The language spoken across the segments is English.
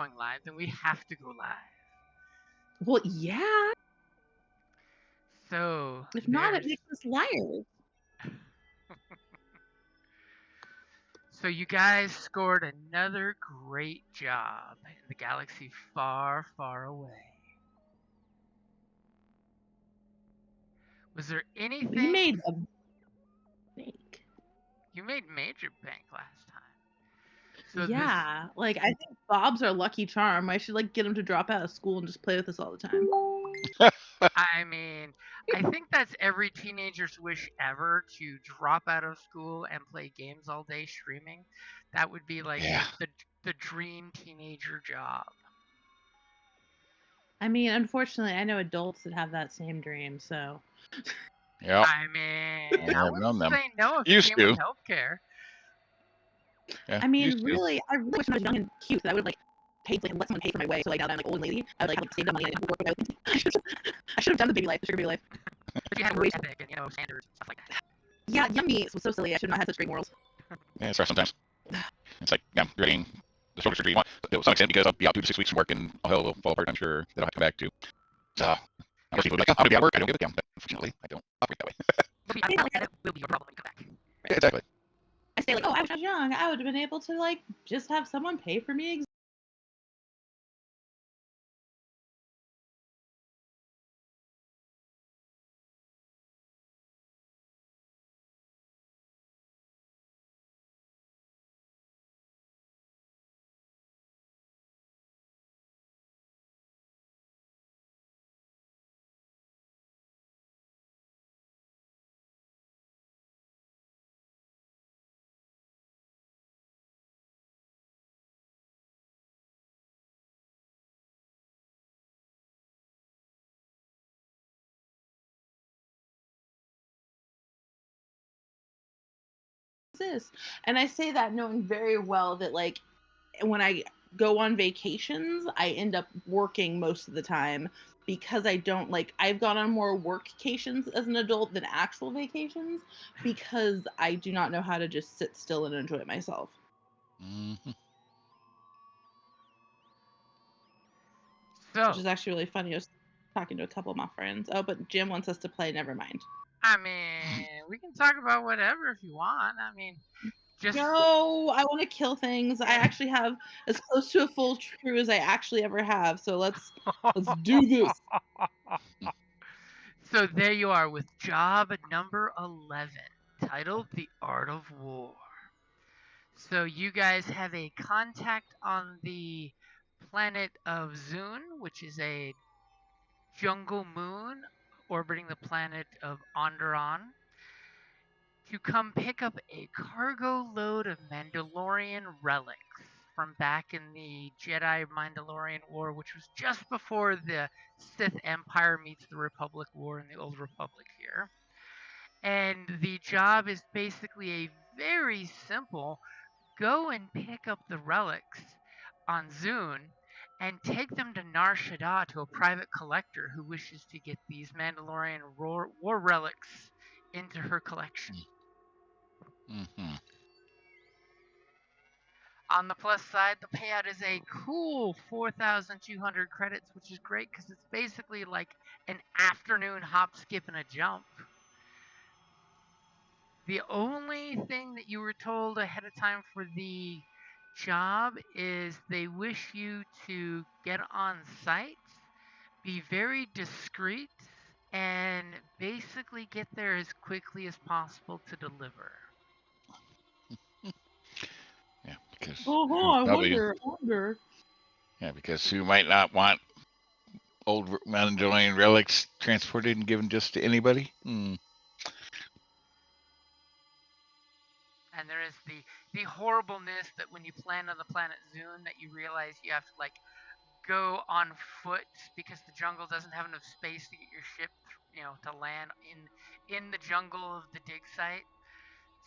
going live, then we have to go live. Well, yeah. So If not, it there's makes us liars. so you guys scored another great job in the galaxy far, far away. Was there We anything made a mistake. you made major bank last time? So this Yeah, like I think Bob's our lucky charm. I should like get him to drop out of school and just play with us all the time. I mean, I think that's every teenager's wish ever to drop out of school and play games all day streaming. That would be like Yeah. the dream teenager job. I mean, unfortunately, I know adults that have that same dream. So Yep. I mean, I I've wouldn't known them. say no if it Used came with to. healthcare. Yeah. I mean, Used to. really, I really wish when I was young and cute that I would like paid like let someone pay for my way. So like now that I'm like old and lady, I would like save the money and work what I should have done the baby life, the sugar baby life. But you had work ethic and standards and stuff like that. Yeah, young me was so silly. I should not have had such great morals. Yeah, it's rough sometimes. It's like, yeah, you're getting the shoulder surgery you want to some extent because I'll be out 2 to 6 weeks from work and all hell will fall apart. I'm sure that I'll have to come back to. Most people will be like, oh, I'll be at work. I don't give a damn. But unfortunately, I don't operate that way. You'll be out and it will be your problem when you come back. Yeah, exactly. I say like, oh, I wish I was young. I would have been able to like just have someone pay for me. Exist. And I say that knowing very well that like when I go on vacations, I end up working most of the time because I don't like I've gone on more workcations as an adult than actual vacations because I do not know how to just sit still and enjoy myself. Mm-hmm. Which So, is actually really funny. I was talking to a couple of my friends. Oh, but Jim wants us to play. Never mind. I mean, we can talk about whatever if you want. I mean, just No, I want to kill things. I actually have as close to a full crew as I actually ever have. So let's do this. So there you are with job number 11, titled The Art of War. So you guys have a contact on the planet of Zune, which is a jungle moon orbiting the planet of Onderon, to come pick up a cargo load of Mandalorian relics from back in the Jedi Mandalorian War, which was just before the Sith Empire meets the Republic War in the Old Republic here. And the job is basically a very simple go and pick up the relics on Zune and take them to Nar Shaddaa to a private collector who wishes to get these Mandalorian war relics into her collection. Mm-hmm. On the plus side, the payout is a cool 4,200 credits, which is great because it's basically like an afternoon hop, skip, and a jump. The only thing that you were told ahead of time for the job is they wish you to get on site, be very discreet, and basically get there as quickly as possible to deliver. Yeah, because Oh, who I probably wonder. yeah, because who might not want old Mandalorian relics transported and given just to anybody? Hmm. And there is the horribleness that when you land on the planet Zune, that you realize you have to like go on foot because the jungle doesn't have enough space to get your ship, to land in the jungle of the dig site.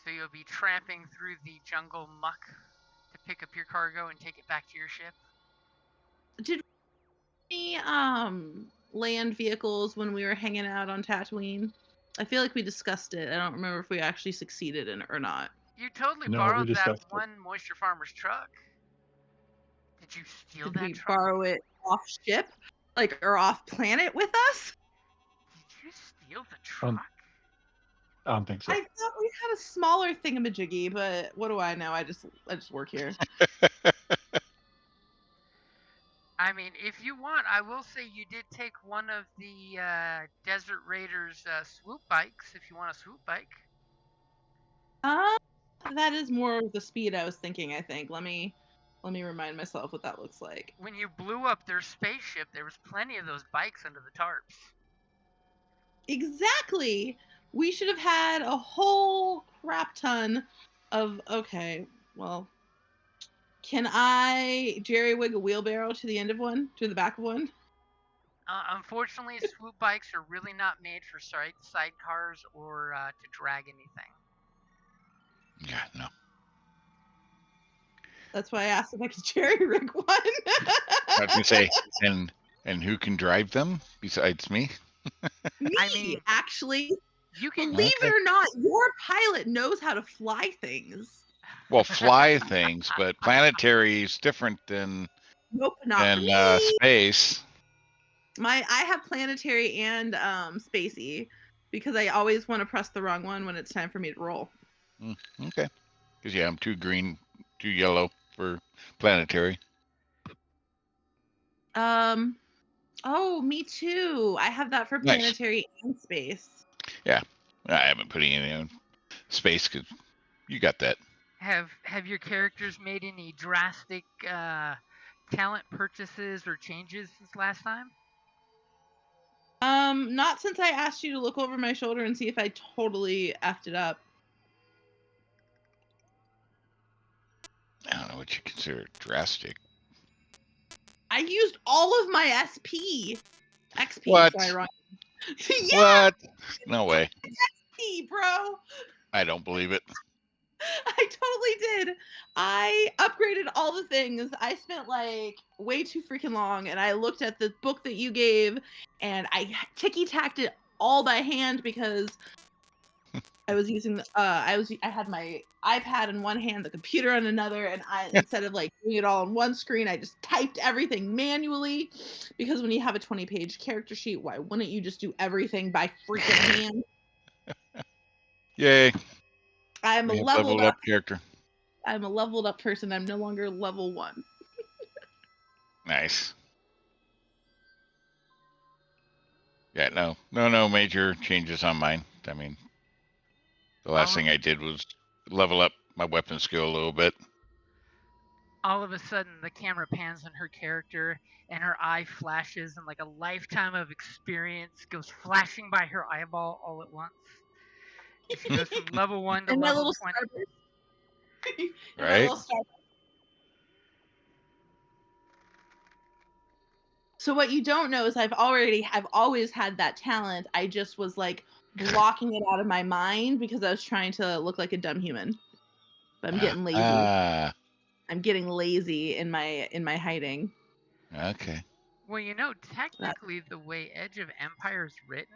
So you'll be tramping through the jungle muck to pick up your cargo and take it back to your ship. Did we land vehicles when we were hanging out on Tatooine? I feel like we discussed it. I don't remember if we actually succeeded in it or not. You totally No, we borrowed that discussed it. one Moisture Farmer's truck. Did you steal Did that we truck? borrow it off ship, like, or off planet with us? Did you steal the truck? I don't think so. I thought we had a smaller thingamajiggy, but what do I know? I just work here. I mean, if you want, I will say you did take one of the Desert Raiders swoop bikes. If you want a swoop bike. That is more of the speed I was thinking. I think. Let me remind myself what that looks like. When you blew up their spaceship, there was plenty of those bikes under the tarps. Exactly. We should have had a whole crap ton of. Okay, well, can I jerry-wig a wheelbarrow to the end of one, to the back of one? Unfortunately, swoop bikes are really not made for sidecars or to drag anything. Yeah, no. That's why I asked if I could jerry-rig one. I was gonna say, and who can drive them besides me? Me, I mean, actually. You can. Believe it or not, your pilot knows how to fly things. Well, fly things, but planetary is different than Nope, not for me. Space. I have planetary and spacey because I always want to press the wrong one when it's time for me to roll. Okay. Because I'm too green, too yellow for planetary. Oh, me too. I have that for Nice. planetary and space. Yeah, I haven't put any in space because you got that. Have your characters made any drastic talent purchases or changes since last time? Not since I asked you to look over my shoulder and see if I totally effed it up. I don't know what you consider drastic. I used all of my SP. XP, What? sorry, wrong. Yeah, What? No way. XP, bro. I don't believe it. I totally did. I upgraded all the things. I spent like way too freaking long, and I looked at the book that you gave, and I ticky-tacked it all by hand because I was using I had my iPad in one hand, the computer on another, and instead of like doing it all on one screen, I just typed everything manually. Because when you have a 20-page character sheet, why wouldn't you just do everything by freaking hand? Yay. I'm a We have leveled up character. I'm a leveled up person. I'm no longer level 1. Nice. Yeah, no major changes on mine. I mean, the last thing I did was level up my weapon skill a little bit. All of a sudden, the camera pans on her character, and her eye flashes, and like a lifetime of experience goes flashing by her eyeball all at once. And she goes from level 1 to And my level little 20. starburst. And my Right? little starburst. So what you don't know is I've always had that talent. I just was like blocking it out of my mind because I was trying to look like a dumb human. But I'm getting lazy. I'm getting lazy in my hiding. Okay. Well, technically the way Edge of Empire is written,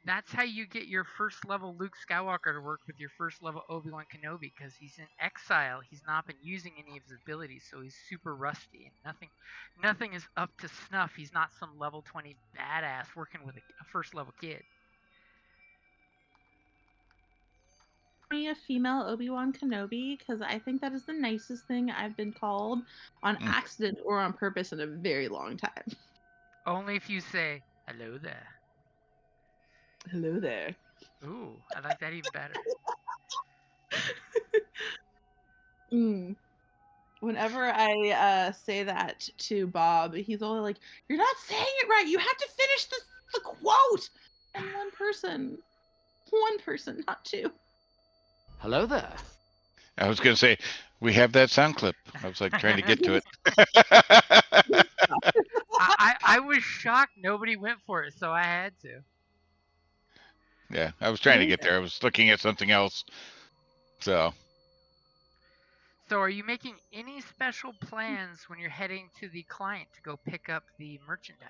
that's how you get your first level Luke Skywalker to work with your first level Obi-Wan Kenobi, because he's in exile. He's not been using any of his abilities, so he's super rusty, and nothing is up to snuff. He's not some level 20 badass working with a first level kid. Me a female Obi-Wan Kenobi, because I think that is the nicest thing I've been called on accident or on purpose in a very long time. Only if you say, hello there. Hello there. Ooh, I like that even better. Whenever I say that to Bob, he's always like, "You're not saying it right. You have to finish the quote." And one person, not two. Hello there. I was going to say, we have that sound clip. I was like trying to get to it. I was shocked nobody went for it, so I had to. Yeah, I was trying to get there. I was looking at something else. So are you making any special plans when you're heading to the client to go pick up the merchandise?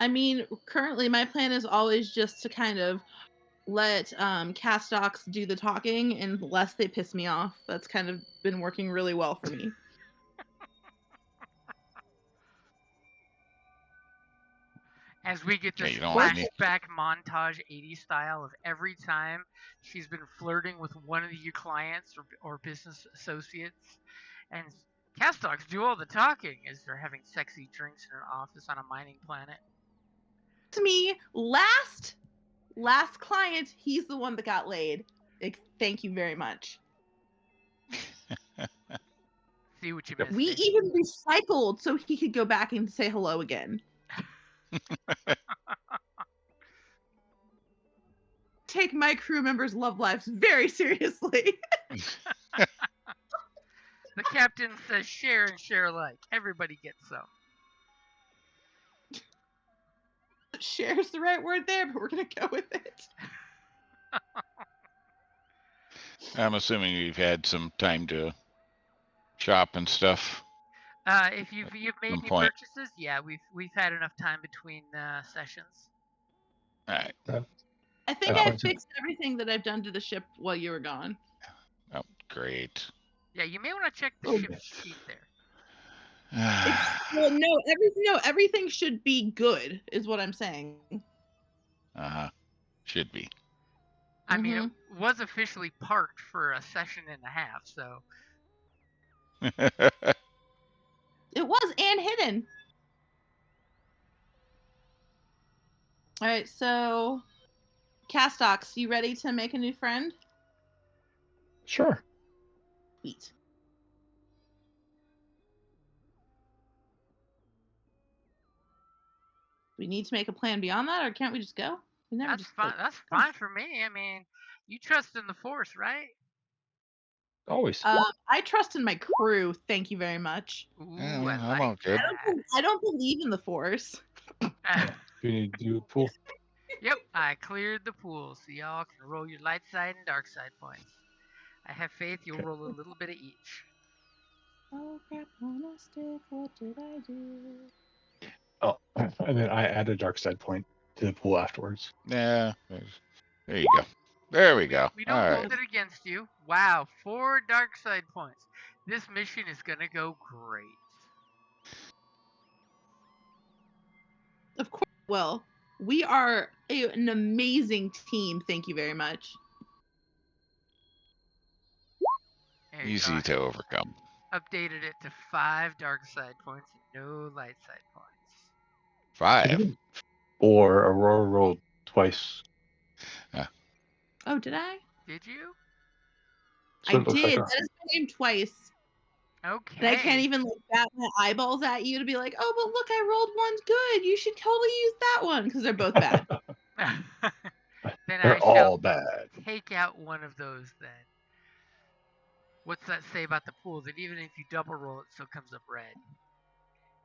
I mean, currently my plan is always just to kind of let Castox do the talking unless they piss me off. That's kind of been working really well for me. As we get Yeah, this you don't want me. flashback montage 80s style of every time she's been flirting with one of your clients or business associates. And Castox do all the talking as they're having sexy drinks in an office on a mining planet. To me, last client, he's the one that got laid. Like, thank you very much. See what you Yep. missed. We eh? even recycled so he could go back and say hello again. Take my crew members' love lives very seriously. The captain says share and share alike. Everybody gets some. Share's the right word there, but we're gonna go with it. I'm assuming you've had some time to shop and stuff. If you've made Some any point. purchases, yeah, we've had enough time between sessions. All right. I think I I want to- fixed everything that I've done to the ship while you were gone. Oh, great. Yeah, you may want to check the Oh, ship sheet there. Well, no, everything should be good, is what I'm saying. Uh-huh. Should be. I mean, it was officially parked for a session and a half, so It was and hidden. All right, so Castox, you ready to make a new friend? Sure. Sweet. We need to make a plan beyond that, or can't we just go? We never that's just fine. like, That's fine for me. I mean, you trust in the Force, right? Always. I trust in my crew. Thank you very much. Ooh, Yeah, I I'm like all good. I don't believe in the Force. that. Do you need to do a pool? Yep, I cleared the pool, so y'all can roll your light side and dark side points. I have faith you'll roll a little bit of each. Oh crap on a stick, what did I do? Oh, and then I add a dark side point to the pool afterwards. Yeah. There you go. There we go. We All don't right. hold it against you. Wow, 4 dark side points. This mission is gonna go great. Of course, well, we are an amazing team. Thank you very much. There you Easy go. to overcome. Updated it to 5 dark side points and no light side points. 5. Or Aurora rolled twice. Oh, did I? Did you? So I it looks did. like That is my name twice. Okay. And I can't even like bat my eyeballs at you to be like, oh, but look, I rolled one good. You should totally use that one because they're both bad. Then They're I shall all bad. take out one of those then. What's that say about the pool? That even if you double roll, it still comes up red.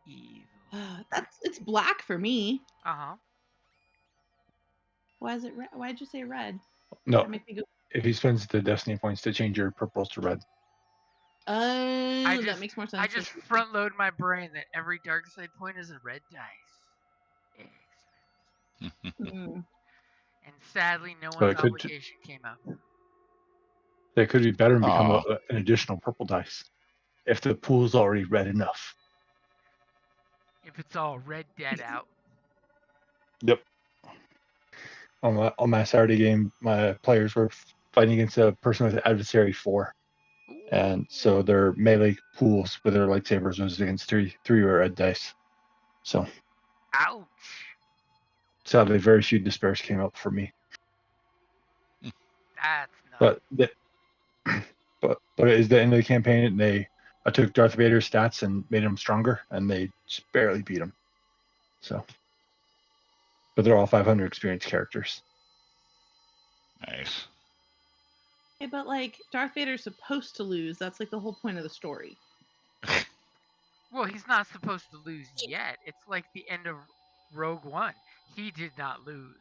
Evil. It's black for me. Uh-huh. Why is it red? Why'd you say red? No, That makes me go, if he spends the destiny points to change your purples to red. oh, that just- makes more sense. I just front load my brain that every dark side point is a red dice. Excellent. Mm. And sadly, no So one's it could- obligation came up. That could be better and become Aw. an additional purple dice. If the pool's already red enough. If it's all red dead out. Yep. On my Saturday game, my players were fighting against a person with adversary 4. And so their melee pools with their lightsabers was against three red dice. So Ouch. sadly, very few despairs came up for me. That's not. But it is the end of the campaign, and I took Darth Vader's stats and made him stronger, and they just barely beat him. So, but they're all 500 experience characters. Nice. Okay, but like Darth Vader's supposed to lose. That's like the whole point of the story. Well, he's not supposed to lose yet. It's like the end of Rogue One. He did not lose.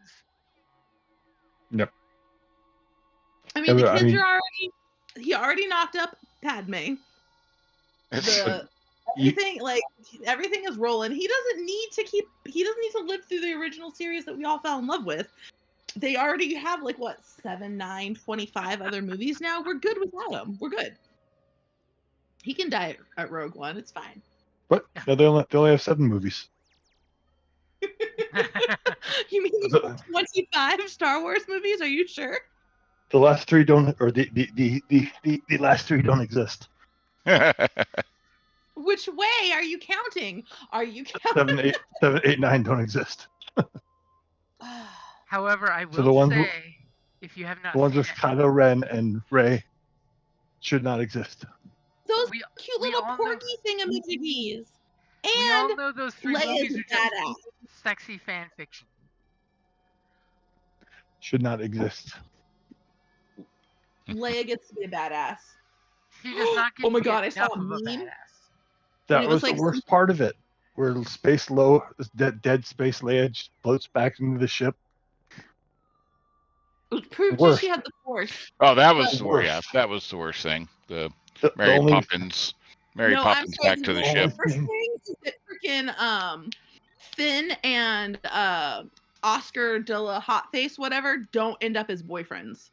Yep. I mean, Yeah, the but, kids are already. He already knocked up Padme. Everything is rolling. He doesn't need to live through the original series that we all fell in love with. They already have 7, 9, 25 other movies now. We're good without him. We're good. He can die at Rogue One. It's fine. But yeah, they only have 7 movies. You mean The- 25 Star Wars movies? Are you sure? The last three don't, or the last three don't exist. Which way are you counting? Are you counting? 7, 8, 9 don't exist. However, I So will the ones say, if you have not The ones seen with it, Kylo Ren and Rey should not exist. Those we- cute we little all know- porgy thingamajiggies. we all And know those three Leia's movies a are just badass. sexy fan fiction. Should not exist. Leia gets to be a badass. She does not get Oh my to God, get I saw enough a of a meme. badass. That it was was the like worst part of it, where dead space Leia just floats back into the ship. It proved Worst. she had the Force. Oh, that was But- the worst. Yeah, that was the worst thing. The The Mary only- Poppins. Mary No, Poppins I'm sorry, back to the the ship. worst thing is that freaking Finn and Oscar de la Hotface, whatever, don't end up as boyfriends.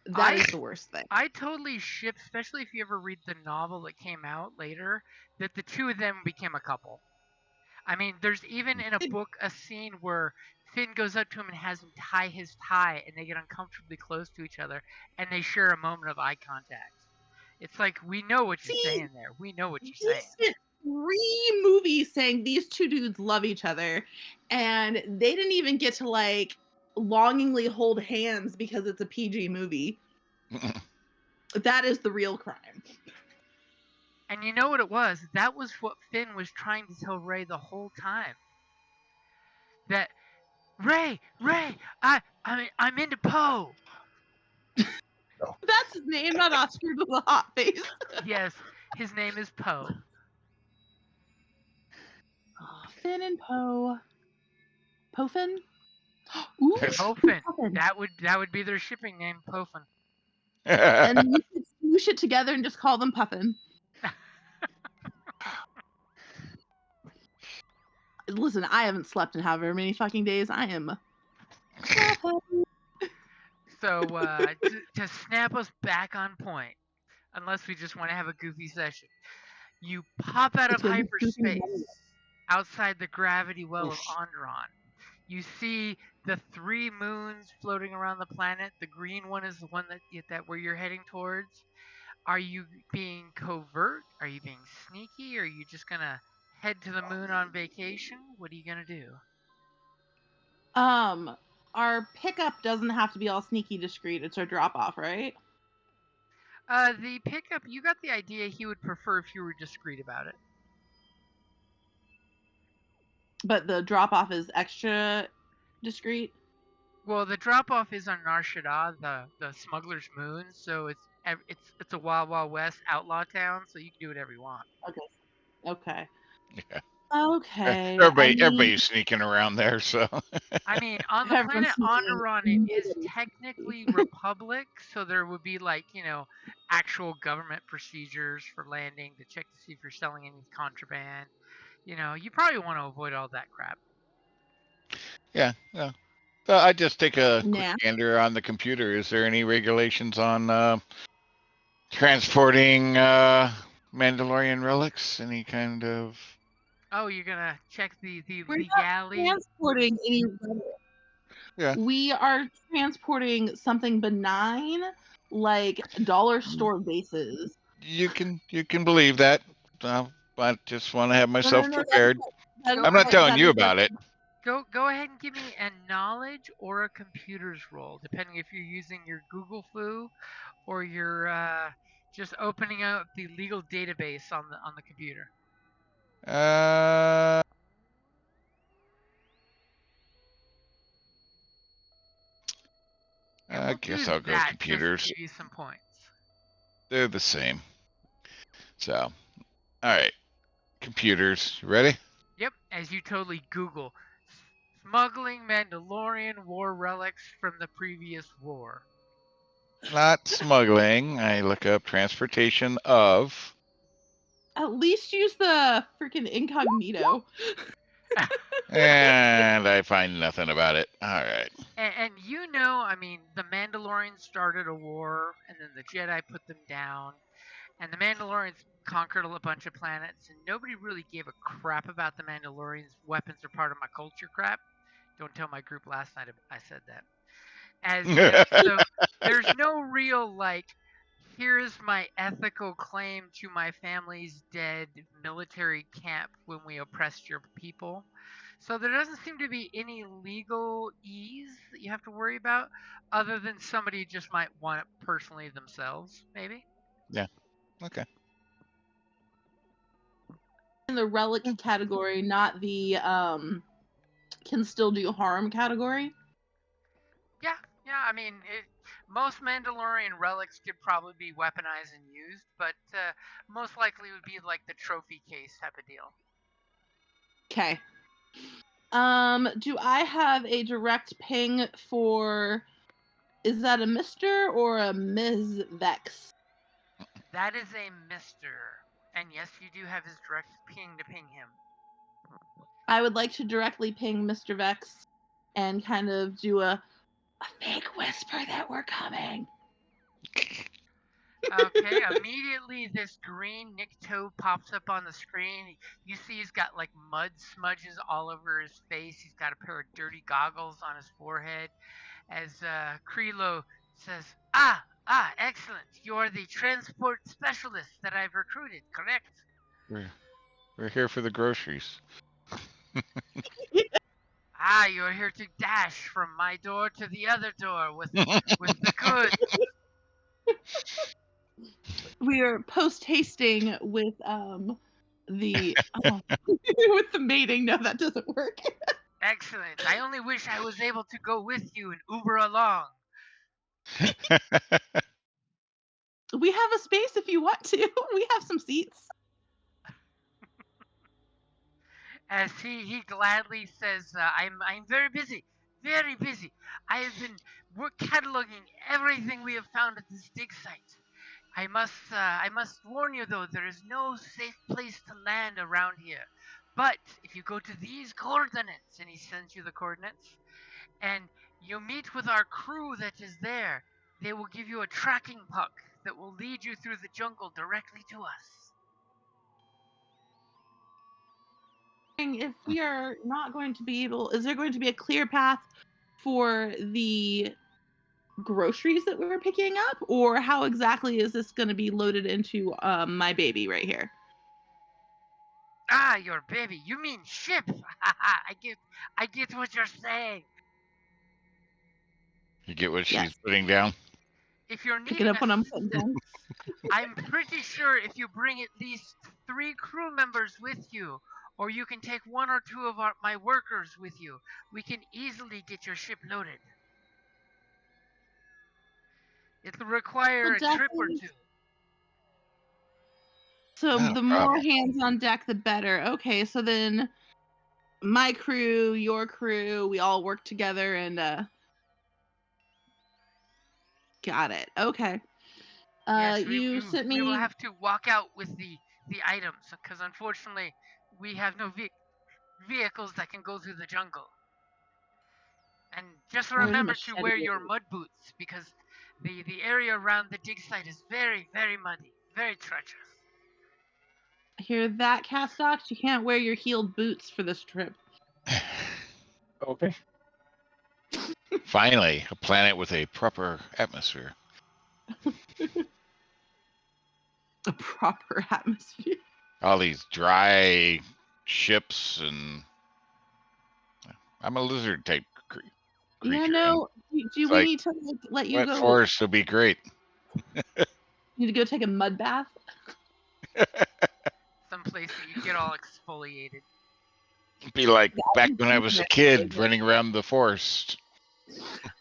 That is the worst thing. I totally ship, especially if you ever read the novel that came out later, that the two of them became a couple. I mean, there's even in a book a scene where Finn goes up to him and has him tie his tie, and they get uncomfortably close to each other, and they share a moment of eye contact. It's like, we know what you're See, saying there. We know what you're We saying. spent 3 movies saying these two dudes love each other, and they didn't even get to like longingly hold hands because it's a PG movie. That is the real crime. And you know what it was? That was what Finn was trying to tell Rey the whole time. That Rey, I'm into Poe. That's his name, not Oscar de la Hotface. Yes, his name is Poe. Oh, Finn and Poe. Pofin? Ooh, Pofin. Pofin. That would be their shipping name, Pofin. And we could smoosh it together and just call them Puffin. Listen, I haven't slept in however many fucking days. I am. So to snap us back on point, unless we just want to have a goofy session, you pop out of It's gonna be goofy hyperspace anyway. outside the gravity well of Onderon. You see the 3 moons floating around the planet. The green one is the one that where you're heading towards. Are you being covert? Are you being sneaky? Are you just gonna head to the moon on vacation? What are you gonna do? Our pickup doesn't have to be all sneaky discreet. It's our drop off, right? The pickup, you got the idea he would prefer if you were discreet about it. But the drop off is extra discreet. Well, the drop off is on Nar Shaddaa, the smuggler's moon, so it's a Wild Wild West outlaw town, so you can do whatever you want. Okay. Yeah. Okay. Everybody's sneaking around there, so. I mean, on the Everyone's planet sneaking. Onderon, it is technically Republic, so there would be like, actual government procedures for landing to check to see if you're selling any contraband. You probably want to avoid all that crap. Yeah. So I just take a quick Nah. gander on the computer. Is there any regulations on transporting Mandalorian relics? Any kind of? Oh, you're gonna check the We're not legality. transporting any relic. Yeah. We are transporting something benign, like dollar store bases. You can believe that. I just want to have myself No, prepared. that is I'm not what- telling that you is what- about it. Go ahead and give me a knowledge or a computer's roll, depending if you're using your Google Foo or you're just opening up the legal database on the computer. And I we'll guess do I'll go that computers. Just to give you some points. They're the same. So, all right, computers. You ready? Yep, as you totally Google smuggling Mandalorian war relics from the previous war. Not smuggling. I look up transportation of. At least use the freaking incognito. And I find nothing about it. All right. And I mean, the Mandalorians started a war, and then the Jedi put them down, and the Mandalorians conquered a bunch of planets, and nobody really gave a crap about the Mandalorians. Weapons are part of my culture crap. Don't tell my group last night I said that. So there's no real like, here's my ethical claim to my family's dead military camp when we oppressed your people. So there doesn't seem to be any legal ease that you have to worry about, other than somebody just might want it personally themselves, maybe. Okay. In the relic category, not the can still do harm category. Yeah, I mean, most Mandalorian relics could probably be weaponized and used, but most likely it would be like the trophy case type of deal. Okay. Do I have a direct ping for? Is that a Mr. or a Ms. Vex? That is a Mr. And yes, you do have his direct ping to ping him. I would like to directly ping Mr. Vex and kind of do a fake whisper that we're coming. Okay, immediately this green Nikto pops up on the screen. You see he's got like mud smudges all over his face. He's got a pair of dirty goggles on his forehead. As Krilo says, excellent. You're the transport specialist that I've recruited, correct? We're here for the groceries. You're here to dash from my door to the other door with the goods. We are post hasting with the with the mating. No, that doesn't work. Excellent. I only wish I was able to go with you and Uber along. We have a space if you want to. We have some seats. As he gladly says, I'm very busy, very busy. I have been cataloging everything we have found at this dig site. I must warn you though, there is no safe place to land around here. But if you go to these coordinates, and he sends you the coordinates, and you meet with our crew that is there, they will give you a tracking puck that will lead you through the jungle directly to us. If we are not going to be able, is there going to be a clear path for the groceries that we're picking up, or how exactly is this going to be loaded into my baby right here? Your baby. You mean ship? I get what you're saying. You get what she's Yes. putting down? If you're Pick it needing up when I'm putting down. I'm pretty sure if you bring at least 3 crew members with you, or you can take 1 or 2 of my workers with you, we can easily get your ship loaded. It'll require a trip or 2. So No the more problem. hands on deck, the better. Okay, so then my crew, your crew, we all work together and got it. Okay. Yes, You sent me. we will have to walk out with the items, because unfortunately we have no vehicles that can go through the jungle. And just remember to wear your mud boots, because the area around the dig site is very, very muddy, very treacherous. Hear that, Castox? You can't wear your heeled boots for this trip. Okay. Finally, a planet with a proper atmosphere. A proper atmosphere. All these dry ships, and I'm a lizard type creature. Yeah, no. Do we need to let you wet go? forest would be great. Need to go take a mud bath? Someplace that you get all exfoliated. It'd be like back when I was a kid running around the forest.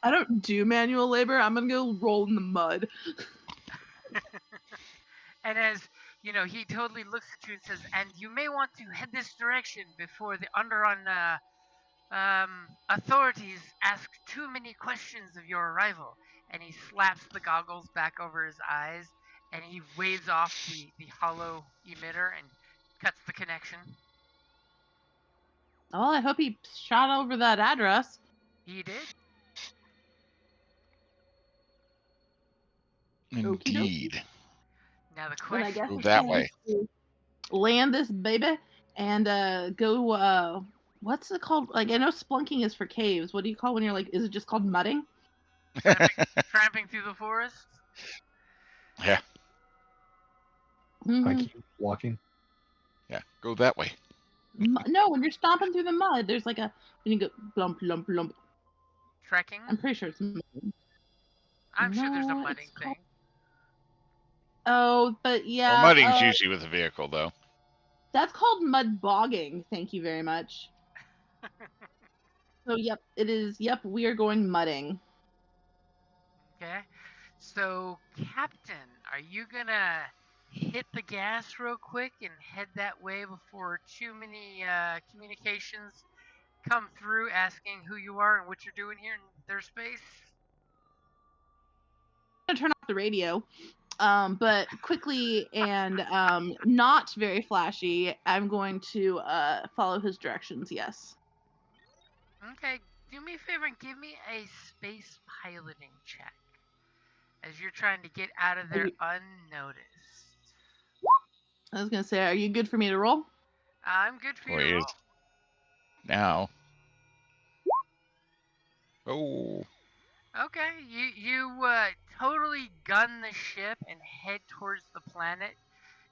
I don't do manual labor. I'm gonna go roll in the mud. And as you know, he totally looks at you and says, "And you may want to head this direction before the Onderon authorities ask too many questions of your arrival." And he slaps the goggles back over his eyes, and he waves off the hollow emitter and cuts the connection. Oh, I hope he shot over that address. He did. Indeed. Now the question. I guess that way. Land this baby and go What's it called? Like, I know splunking is for caves. What do you call when you're like? Is it just called mudding? Tramping through the forest. Yeah, Mhm. Hiking, walking. yeah. Go that way. No, when you're stomping through the mud, there's like a when you go lump lump lump. Trekking. I'm pretty sure it's mudding. I'm sure there's a No, mudding it's thing. Oh, but Well, yeah, mudding's usually with a vehicle, though. that's called mud bogging. Thank you very much. So yep, it is. Yep, we are going mudding. Okay. So, Captain, are you gonna hit the gas real quick and head that way before too many communications come through asking who you are and what you're doing here in their space? I'm gonna turn off the radio. But quickly and not very flashy, I'm going to follow his directions. Yes. Okay, do me a favor and give me a space piloting check as you're trying to get out of there unnoticed. I was gonna say, are you good for me to roll? I'm good for you Boy, to is roll. now. Oh, Okay, you totally gun the ship and head towards the planet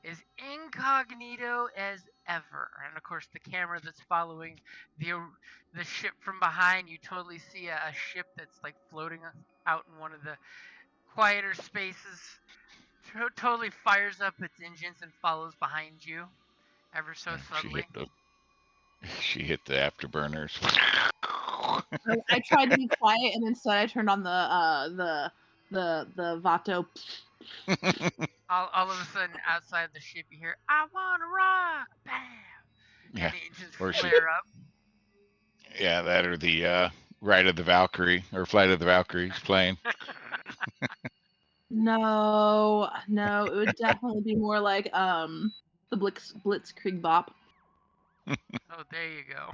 as incognito as ever. And of course, the camera that's following the ship from behind, you totally see a ship that's like floating out in one of the quieter spaces. Totally fires up its engines and follows behind you, ever so subtly. She hit the afterburners. I tried to be quiet, and instead I turned on the Vato. All of a sudden, outside the ship, you hear, "I wanna rock!" Bam! Yeah, And the engines or she- flare up. Yeah, that or the Ride of the Valkyrie or Flight of the Valkyries playing. No, it would definitely be more like the Blitzkrieg Bop. Oh, there you go.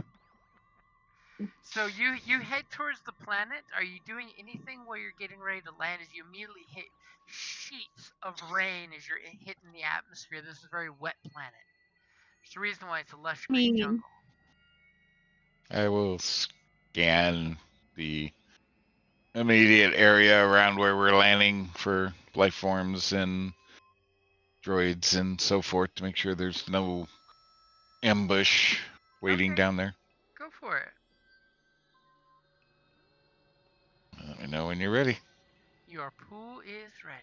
So you head towards the planet. Are you doing anything while you're getting ready to land? As you immediately hit sheets of rain as you're hitting the atmosphere. This is a very wet planet. There's a reason why it's a lush green jungle. I will scan the immediate area around where we're landing for life forms and droids and so forth to make sure there's no ambush waiting Okay. down there. Go for it. Let me know when you're ready. Your pool is ready.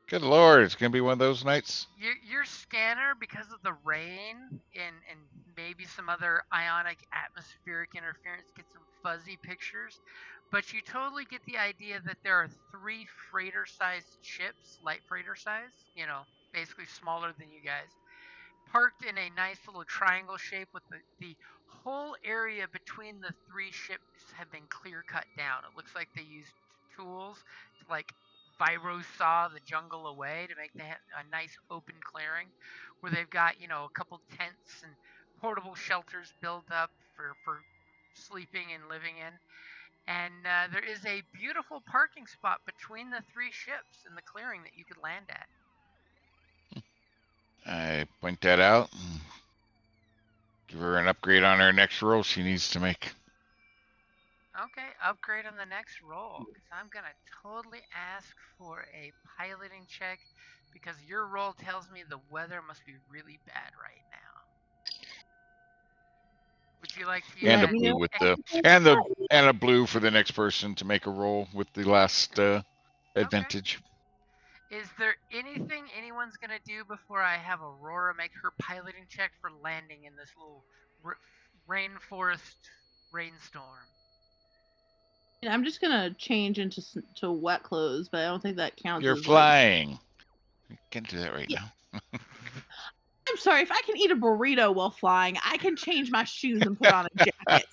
Good lord, it's gonna be one of those nights. Your scanner, because of the rain and maybe some other ionic atmospheric interference, gets some fuzzy pictures, but you totally get the idea that there are 3 freighter-sized ships, light freighter size, basically smaller than you guys, parked in a nice little triangle shape with the whole area between the 3 ships have been clear cut down. It looks like they used tools to like vibro saw the jungle away to make a nice open clearing where they've got, a couple tents and portable shelters built up for sleeping and living in. And there is a beautiful parking spot between the 3 ships in the clearing that you could land at. I point that out and give her an upgrade on her next roll she needs to make. Okay, upgrade on the next roll. Because I'm going to totally ask for a piloting check because your roll tells me the weather must be really bad right now. Would you like to use And a that? blue with the and a blue for the next person to make a roll with the last advantage. Okay. Is there anything anyone's going to do before I have Aurora make her piloting check for landing in this little rainforest rainstorm? I'm just gonna change into wet clothes, but I don't think that counts. You're as flying. You can't do that right now. I'm sorry, if I can eat a burrito while flying, I can change my shoes and put on a jacket.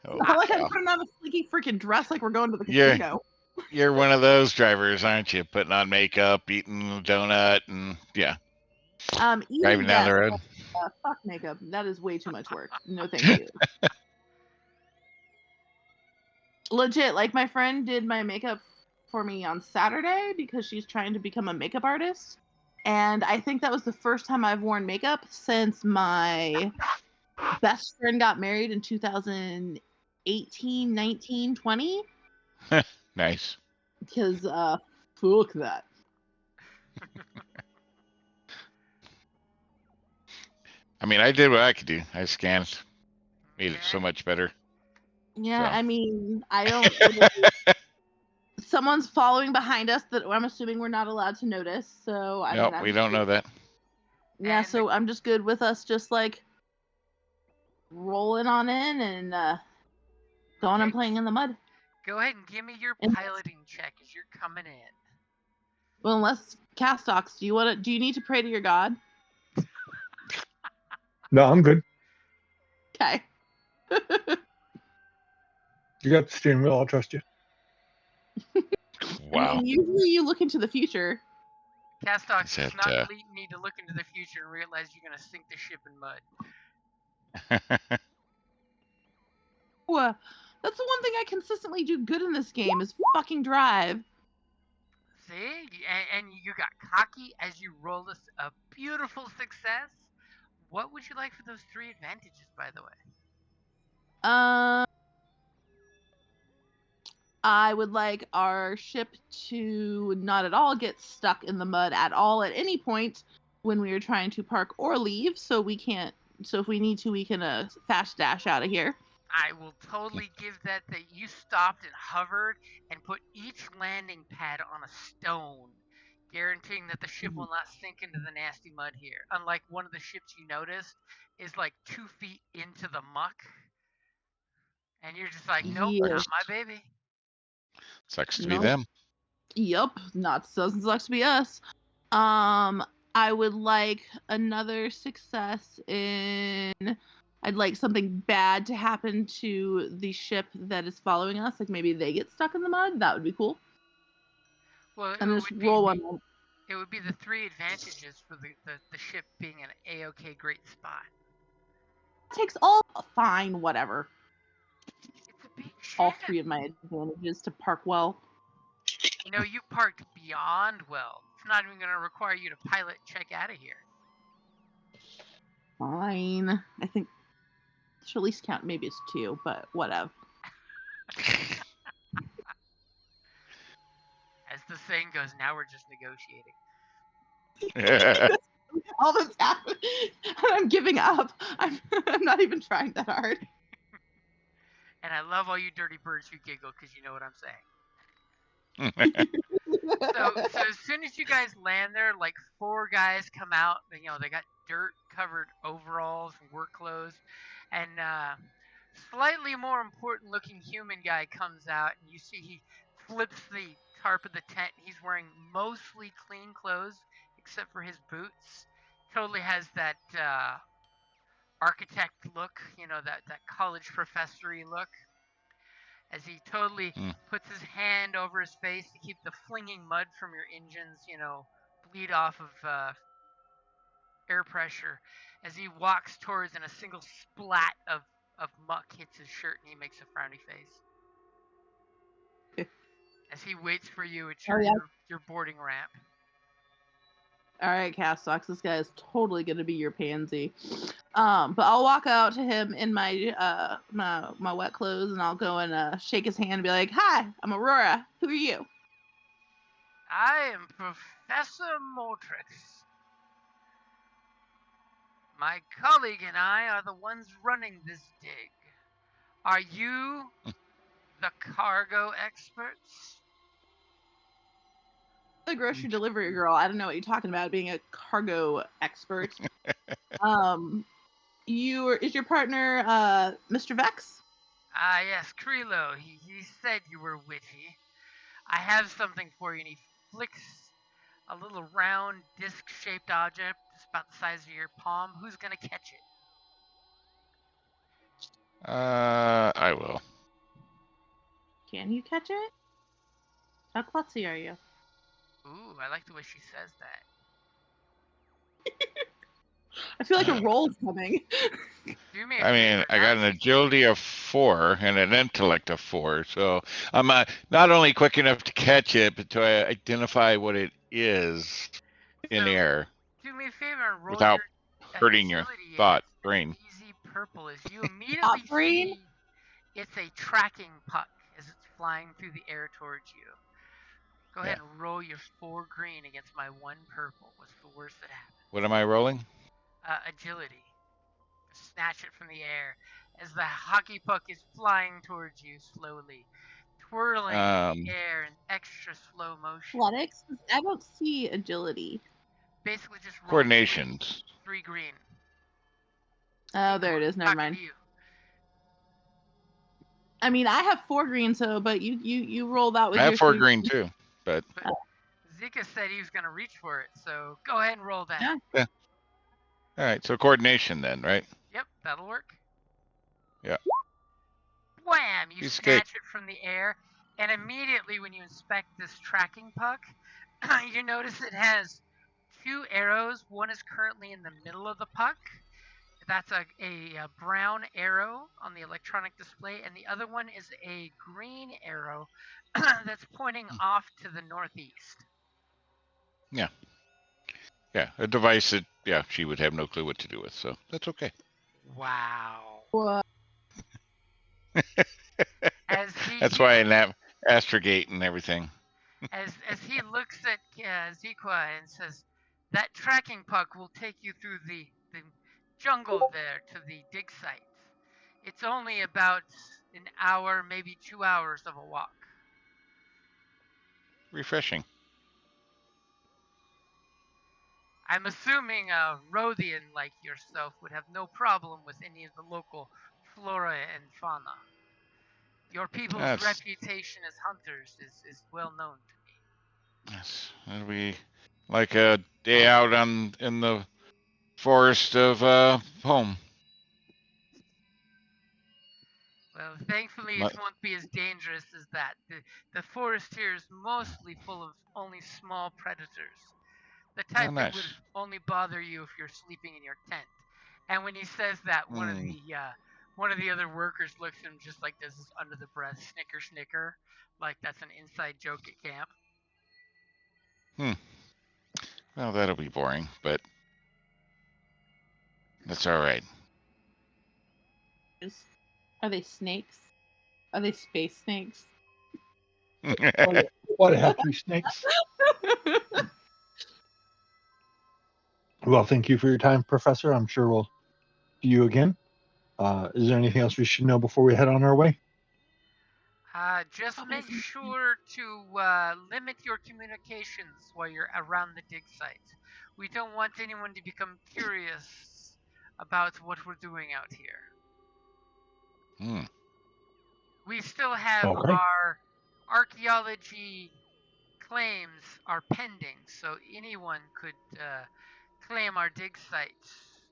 Oh, Not like I'm putting on a slinky freaking dress like we're going to the Yeah. casino. You're one of those drivers, aren't you? Putting on makeup, eating a donut, and yeah, driving down the road. Fuck makeup. That is way too much work. No, thank you. Legit, like my friend did my makeup for me on Saturday because she's trying to become a makeup artist. And I think that was the first time I've worn makeup since my best friend got married in 2018, 19, 20. Nice. Because, fuck that. I mean, I did what I could do. I scanned, made it so Okay. much better. Yeah, So. I mean, I don't. Someone's following behind us that I'm assuming we're not allowed to notice. So I Nope, mean, we don't know that. Yeah, And so I'm just good with us just like rolling on in and going and Okay. playing in the mud. Go ahead and give me your And- piloting check as you're coming in. Well, unless Castox, do you need to pray to your god? No, I'm good. Okay. You got the steering wheel. I'll trust you. Wow. I mean, usually you look into the future. Castox Is does that, not need to look into the future and realize you're going to sink the ship in mud. That's the one thing I consistently do good in this game is fucking drive. See? And you got cocky as you rolled a beautiful success. What would you like for those 3 advantages, by the way? I would like our ship to not at all get stuck in the mud at all at any point when we are trying to park or leave. So if we need to, we can fast dash out of here. I will totally give that you stopped and hovered and put each landing pad on a stone, guaranteeing that the ship will not sink into the nasty mud here. Unlike one of the ships you noticed is like 2 feet into the muck. And you're just like, nope, Yes. not my baby. Sucks to be Nope. them. Yup, doesn't suck to be us. I would like another success in. I'd like something bad to happen to the ship that is following us. Like maybe they get stuck in the mud. That would be cool. Well, And just roll one. It would be the 3 advantages for the ship being an A-OK great spot. Takes all fine, whatever. It's a big ship. All 3 of my advantages to park well. You know, you parked beyond well. It's not even going to require you to pilot check out of here. Fine. I think this release count maybe it's 2, but whatever. As the saying goes, now we're just negotiating. All that's happening, I'm giving up. I'm not even trying that hard. And I love all you dirty birds who giggle because you know what I'm saying. So as soon as you guys land there, like 4 guys come out. You know, they got dirt-covered overalls and work clothes, and slightly more important-looking human guy comes out, and you see he flips the tarp of the tent. He's wearing mostly clean clothes, except for his boots. Totally has that architect look, you know, that college professor-y look. As he totally puts his hand over his face to keep the flinging mud from your engines, you know, bleed off of air pressure. As he walks towards and a single splat of muck hits his shirt and he makes a frowny face. As he waits for you at your boarding ramp. All right, Castox, this guy is totally gonna be your pansy. But I'll walk out to him in my my wet clothes, and I'll go and shake his hand and be like, "Hi, I'm Aurora. Who are you?" I am Professor Mortrix. My colleague and I are the ones running this dig. Are you the cargo experts? The grocery delivery girl. I don't know what you're talking about being a cargo expert. Is your partner Mr. Vex? Ah, yes, Krilo. He said you were witty. I have something for you, and he flicks a little round disc-shaped object, just about the size of your palm. Who's gonna catch it? I will. Can you catch it? How klutzy are you? Ooh, I like the way she says that. I feel like a roll's coming. Do me a I mean, favor, I got an agility of 4 and an intellect of 4, so I'm not only quick enough to catch it, but to identify what it is. in So, the air do me a favor and roll without your hurting your agility thought against brain. easy purple as you immediately brain? see it's a tracking puck as it's flying through the air towards you. Go ahead and roll your 4 green against my 1 purple. What's the worst that happens? What am I rolling? Agility. Snatch it from the air as the hockey puck is flying towards you slowly, twirling in the air in extra slow motion. Athletics? I don't see agility. Basically, just roll Coordinations. 3 green. Oh, there it is. Never Talking mind. to you. I mean, I have 4 green, so but you roll that with I your have 4 3 green too, but Zika said he was going to reach for it, so go ahead and roll that. Yeah. all right. So coordination then, right? Yep, that'll work. Yeah. Wham! You Piece of snatch cake. it from the air, and immediately when you inspect this tracking puck, you notice it has 2 arrows. One is currently in the middle of the puck. That's a brown arrow on the electronic display, and the other one is a green arrow that's pointing off to the northeast. Yeah. Yeah. A device that she would have no clue what to do with, so that's okay. Wow. What? That's why I astrogate and everything. As he looks at Zikwa and says, that tracking puck will take you through the jungle there to the dig site. It's only about an hour, maybe 2 hours of a walk. Refreshing. I'm assuming a Rhodian like yourself would have no problem with any of the local flora and fauna. Your people's reputation as hunters is well known to me. Yes, it'll be like a day out in the forest of home. Well, thankfully it won't be as dangerous as that. The forest here is mostly full of only small predators. The type that would only bother you if you're sleeping in your tent. And when he says that, one of the other workers looks at him just like does this under the breath snicker, like that's an inside joke at camp. Well, that'll be boring, but that's all right. Are they snakes? Are they space snakes? Why do they have to be snakes? Well, thank you for your time, Professor. I'm sure we'll see you again. Is there anything else we should know before we head on our way? Just make sure to limit your communications while you're around the dig site. We don't want anyone to become curious about what we're doing out here. We still have our archaeology claims are pending, so anyone could claim our dig site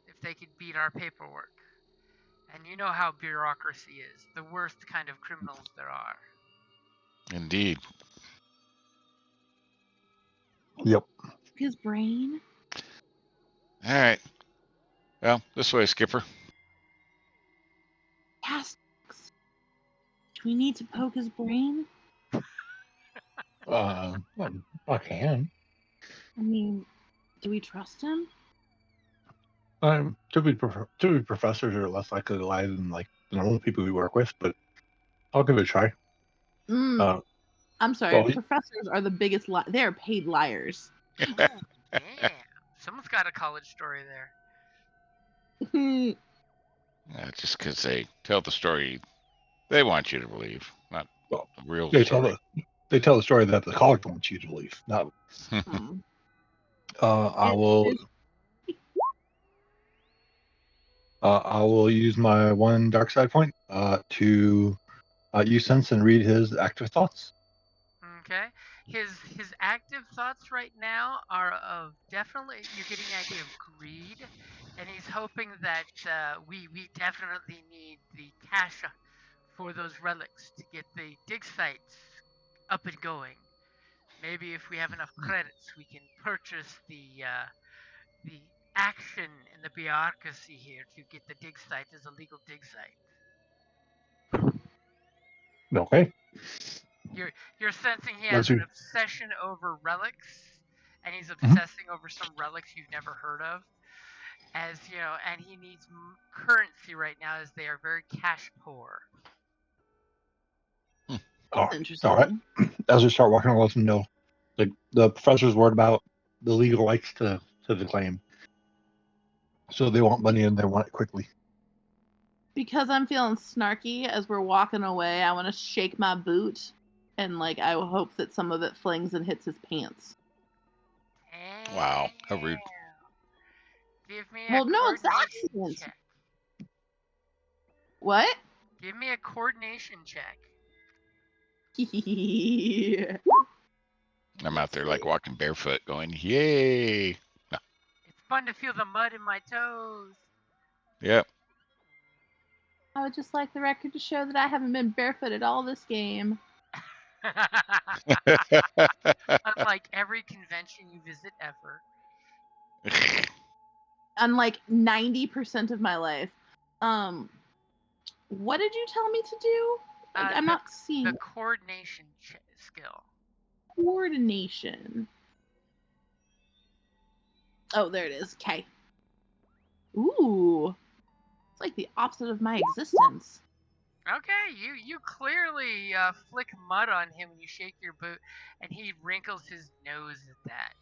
if they could beat our paperwork. And you know how bureaucracy is, the worst kind of criminals there are. Indeed. Yep. His brain? All right. Well, this way, Skipper. Yes. Do we need to poke his brain? I can. I mean, do we trust him? Typically professors are less likely to lie than like the normal people we work with, but I'll give it a try. I'm sorry, professors are the biggest they're paid liars. Damn. Someone's got a college story there. Just because they tell the story they want you to believe, not the real story. They tell the story that the college wants you to believe, not. I will use my 1 dark side point to use sense and read his active thoughts. Okay. His active thoughts right now are of definitely you're getting the idea of greed, and he's hoping that we definitely need the cash for those relics to get the dig sites up and going. Maybe if we have enough credits, we can purchase the action in the bureaucracy here to get the dig site as a legal dig site. Okay. You're sensing he has an obsession over relics, and he's obsessing over some relics you've never heard of. As you know, and he needs currency right now, as they are very cash poor. That's interesting. All right. As we start walking, I'll let them know. The professor's worried about the legal rights to the claim. So they want money and they want it quickly. Because I'm feeling snarky as we're walking away, I want to shake my boot, and like I hope that some of it flings and hits his pants. Wow, how rude. Give me Well, a no, it's coordination accident. check. What? Give me a coordination check. I'm out there like walking barefoot going, yay. No. It's fun to feel the mud in my toes. Yep. I would just like the record to show that I haven't been barefoot at all this game. Unlike every convention you visit ever. Unlike 90% of my life. What did you tell me to do? I'm not seeing the coordination skill. Coordination. Oh, there it is. Okay. Ooh. It's like the opposite of my existence. Okay, you clearly flick mud on him when you shake your boot, and he wrinkles his nose at that.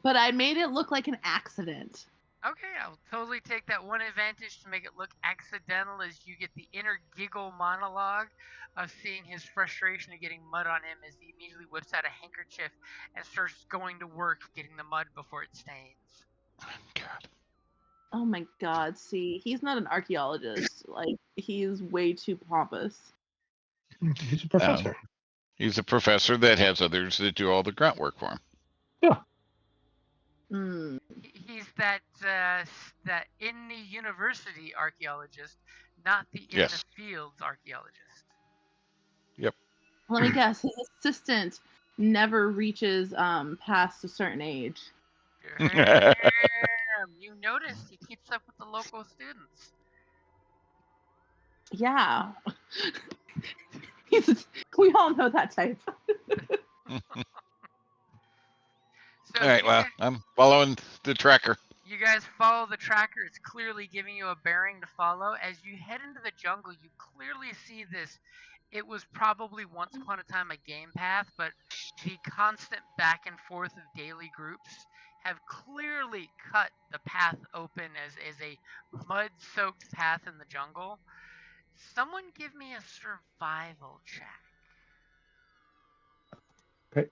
But I made it look like an accident. Okay, I'll totally take that one advantage to make it look accidental, as you get the inner giggle monologue of seeing his frustration of getting mud on him, as he immediately whips out a handkerchief and starts going to work getting the mud before it stains. God. Oh my god, see, he's not an archaeologist. Like, he's way too pompous. He's a professor. He's a professor that has others that do all the grunt work for him. Yeah. He's that in the university archaeologist, not the in the fields archaeologist. Yep. Let me guess, his assistant never reaches past a certain age. You noticed he keeps up with the local students. Yeah. We all know that type. All right, well, I'm following the tracker. You guys follow the tracker. It's clearly giving you a bearing to follow. As you head into the jungle, you clearly see this. It was probably once upon a time a game path, but the constant back and forth of daily groups have clearly cut the path open as a mud-soaked path in the jungle. Someone give me a survival check. Okay.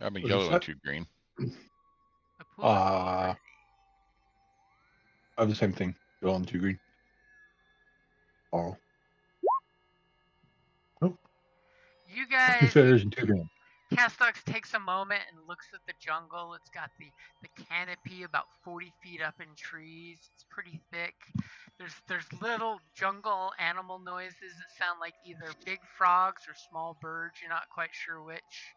I'm a yellow and 2 green. I have the same thing. Yellow and 2 green. Oh. Nope. You guys. 2 feathers and 2 green. Castux takes a moment and looks at the jungle. It's got the canopy about 40 feet up in trees. It's pretty thick. There's little jungle animal noises that sound like either big frogs or small birds. You're not quite sure which.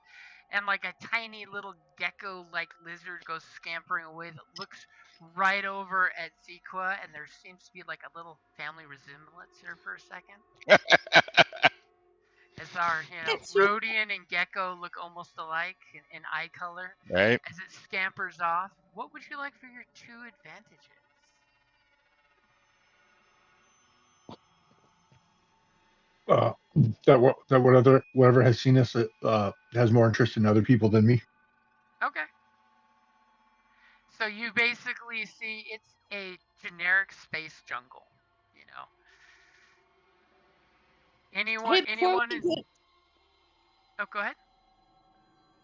And like a tiny little gecko-like lizard goes scampering away that looks right over at Zequa, and there seems to be like a little family resemblance here for a second. As our, Rodian and Gecko look almost alike in eye color. Right. As it scampers off, what would you like for your 2 advantages? Whatever has seen us has more interest in other people than me. Okay. So you basically see it's a generic space jungle, Anyone Oh, go ahead.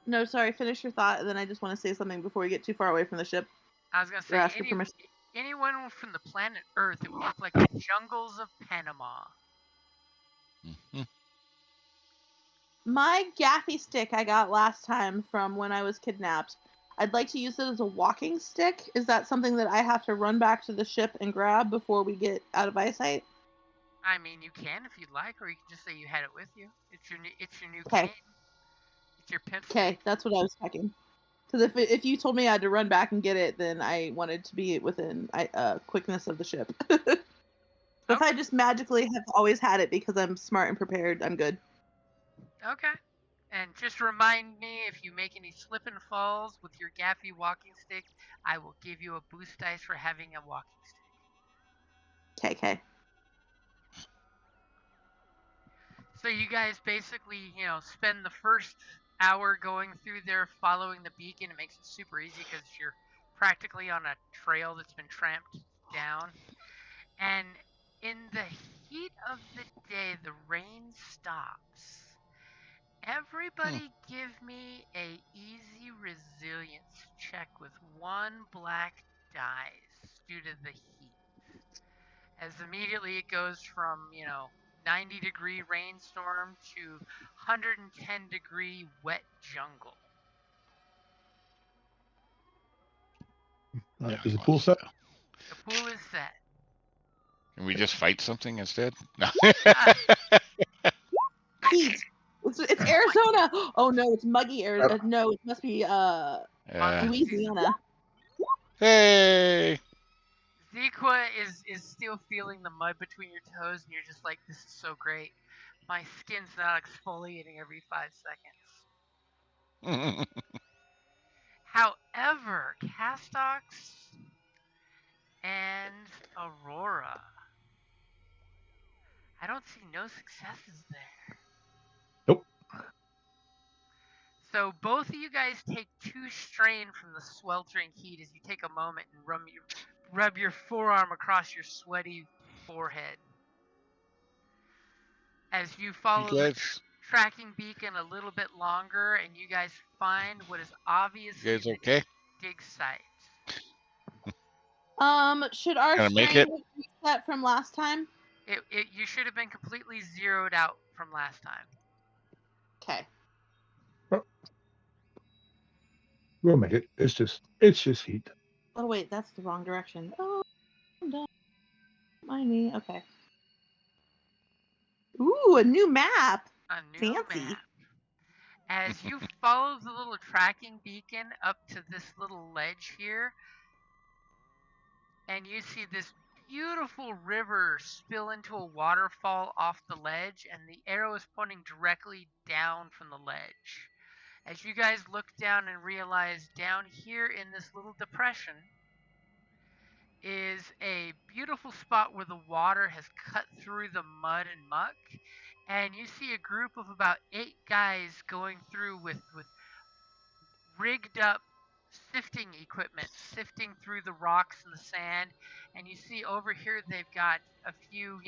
No, sorry, finish your thought, and then I just want to say something before we get too far away from the ship. I was going to say, anyone from the planet Earth, it would look like the jungles of Panama. Mm-hmm. My gaffy stick I got last time from when I was kidnapped, I'd like to use it as a walking stick. Is that something that I have to run back to the ship and grab before we get out of eyesight? I mean, you can if you'd like, or you can just say you had it with you. It's your new cane. It's your pimp. Okay, that's what I was checking. Because if you told me I had to run back and get it, then I wanted to be within quickness of the ship. If I just magically have always had it because I'm smart and prepared, I'm good. Okay. And just remind me if you make any slip and falls with your gaffy walking stick, I will give you a boost dice for having a walking stick. KK. So you guys basically, spend the first hour going through there following the beacon. It makes it super easy because you're practically on a trail that's been tramped down. And in the heat of the day, the rain stops. Everybody give me a easy resilience check with 1 black dice due to the heat. As immediately it goes from, 90-degree rainstorm to 110-degree wet jungle. Is the pool set? The pool is set. Can we just fight something instead? No. Heat. It's Arizona. Oh no, it's muggy Arizona. No, it must be Louisiana. Hey. Zequa is still feeling the mud between your toes, and you're just like, this is so great. My skin's not exfoliating every 5 seconds. However, Castox and Aurora, I don't see no successes there. Nope. So both of you guys take 2 strain from the sweltering heat as you take a moment and rub your forearm across your sweaty forehead. As you follow the tracking beacon a little bit longer, and you guys find what is obviously you guys okay? dig site. Should our Gonna make strain it? reset from last time? You should have been completely zeroed out from last time. Okay. We'll make it. It's just heat. Oh wait, that's the wrong direction. Oh, don't mind me. Okay. Ooh, a new map. A new Fancy. map. As you follow the little tracking beacon up to this little ledge here, and you see this beautiful river spill into a waterfall off the ledge, and the arrow is pointing directly down from the ledge. As you guys look down and realize down here in this little depression is a beautiful spot where the water has cut through the mud and muck, and you see a group of about 8 guys going through with rigged up sifting equipment, sifting through the rocks and the sand. And you see over here they've got a few,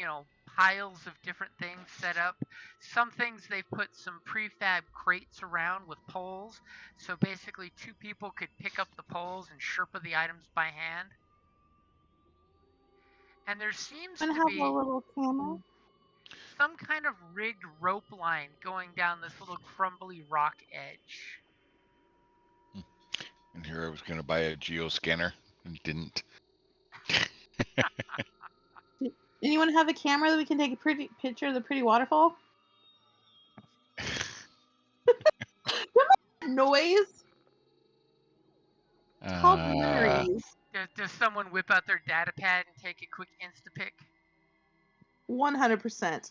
piles of different things set up. Some things they've put some prefab crates around with poles, so basically 2 people could pick up the poles and Sherpa the items by hand. And there seems to be a little camera. some kind of rigged rope line going down this little crumbly rock edge. And here I was going to buy a geoscanner and didn't. Anyone have a camera that we can take a pretty picture of the pretty waterfall? Noise. It's called memories. Does someone whip out their data pad and take a quick Instapic? 100%.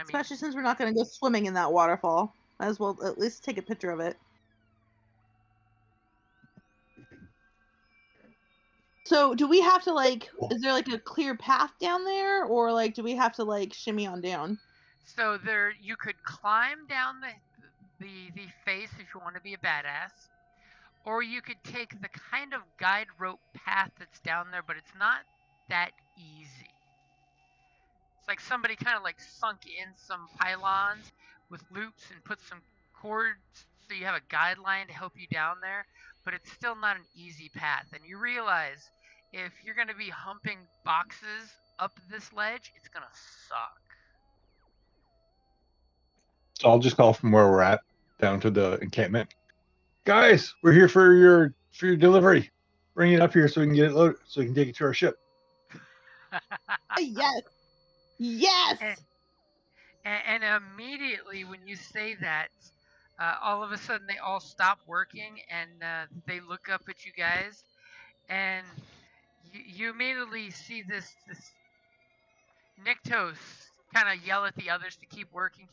Especially since we're not going to go swimming in that waterfall. Might as well at least take a picture of it. So do we have to is there a clear path down there, or do we have to shimmy on down? So you could climb down the face if you want to be a badass, or you could take the kind of guide rope path that's down there, but it's not that easy. It's like somebody kind of sunk in some pylons with loops and put some cords so you have a guideline to help you down there, but it's still not an easy path. And you realize if you're going to be humping boxes up this ledge, it's going to suck. So I'll just call from where we're at down to the encampment. Guys, we're here for your delivery. Bring it up here so we can get it loaded, so we can take it to our ship. Yes. Yes. And immediately when you say that, all of a sudden they all stop working and they look up at you guys, and you immediately see this Nyctos kind of yell at the others to keep working,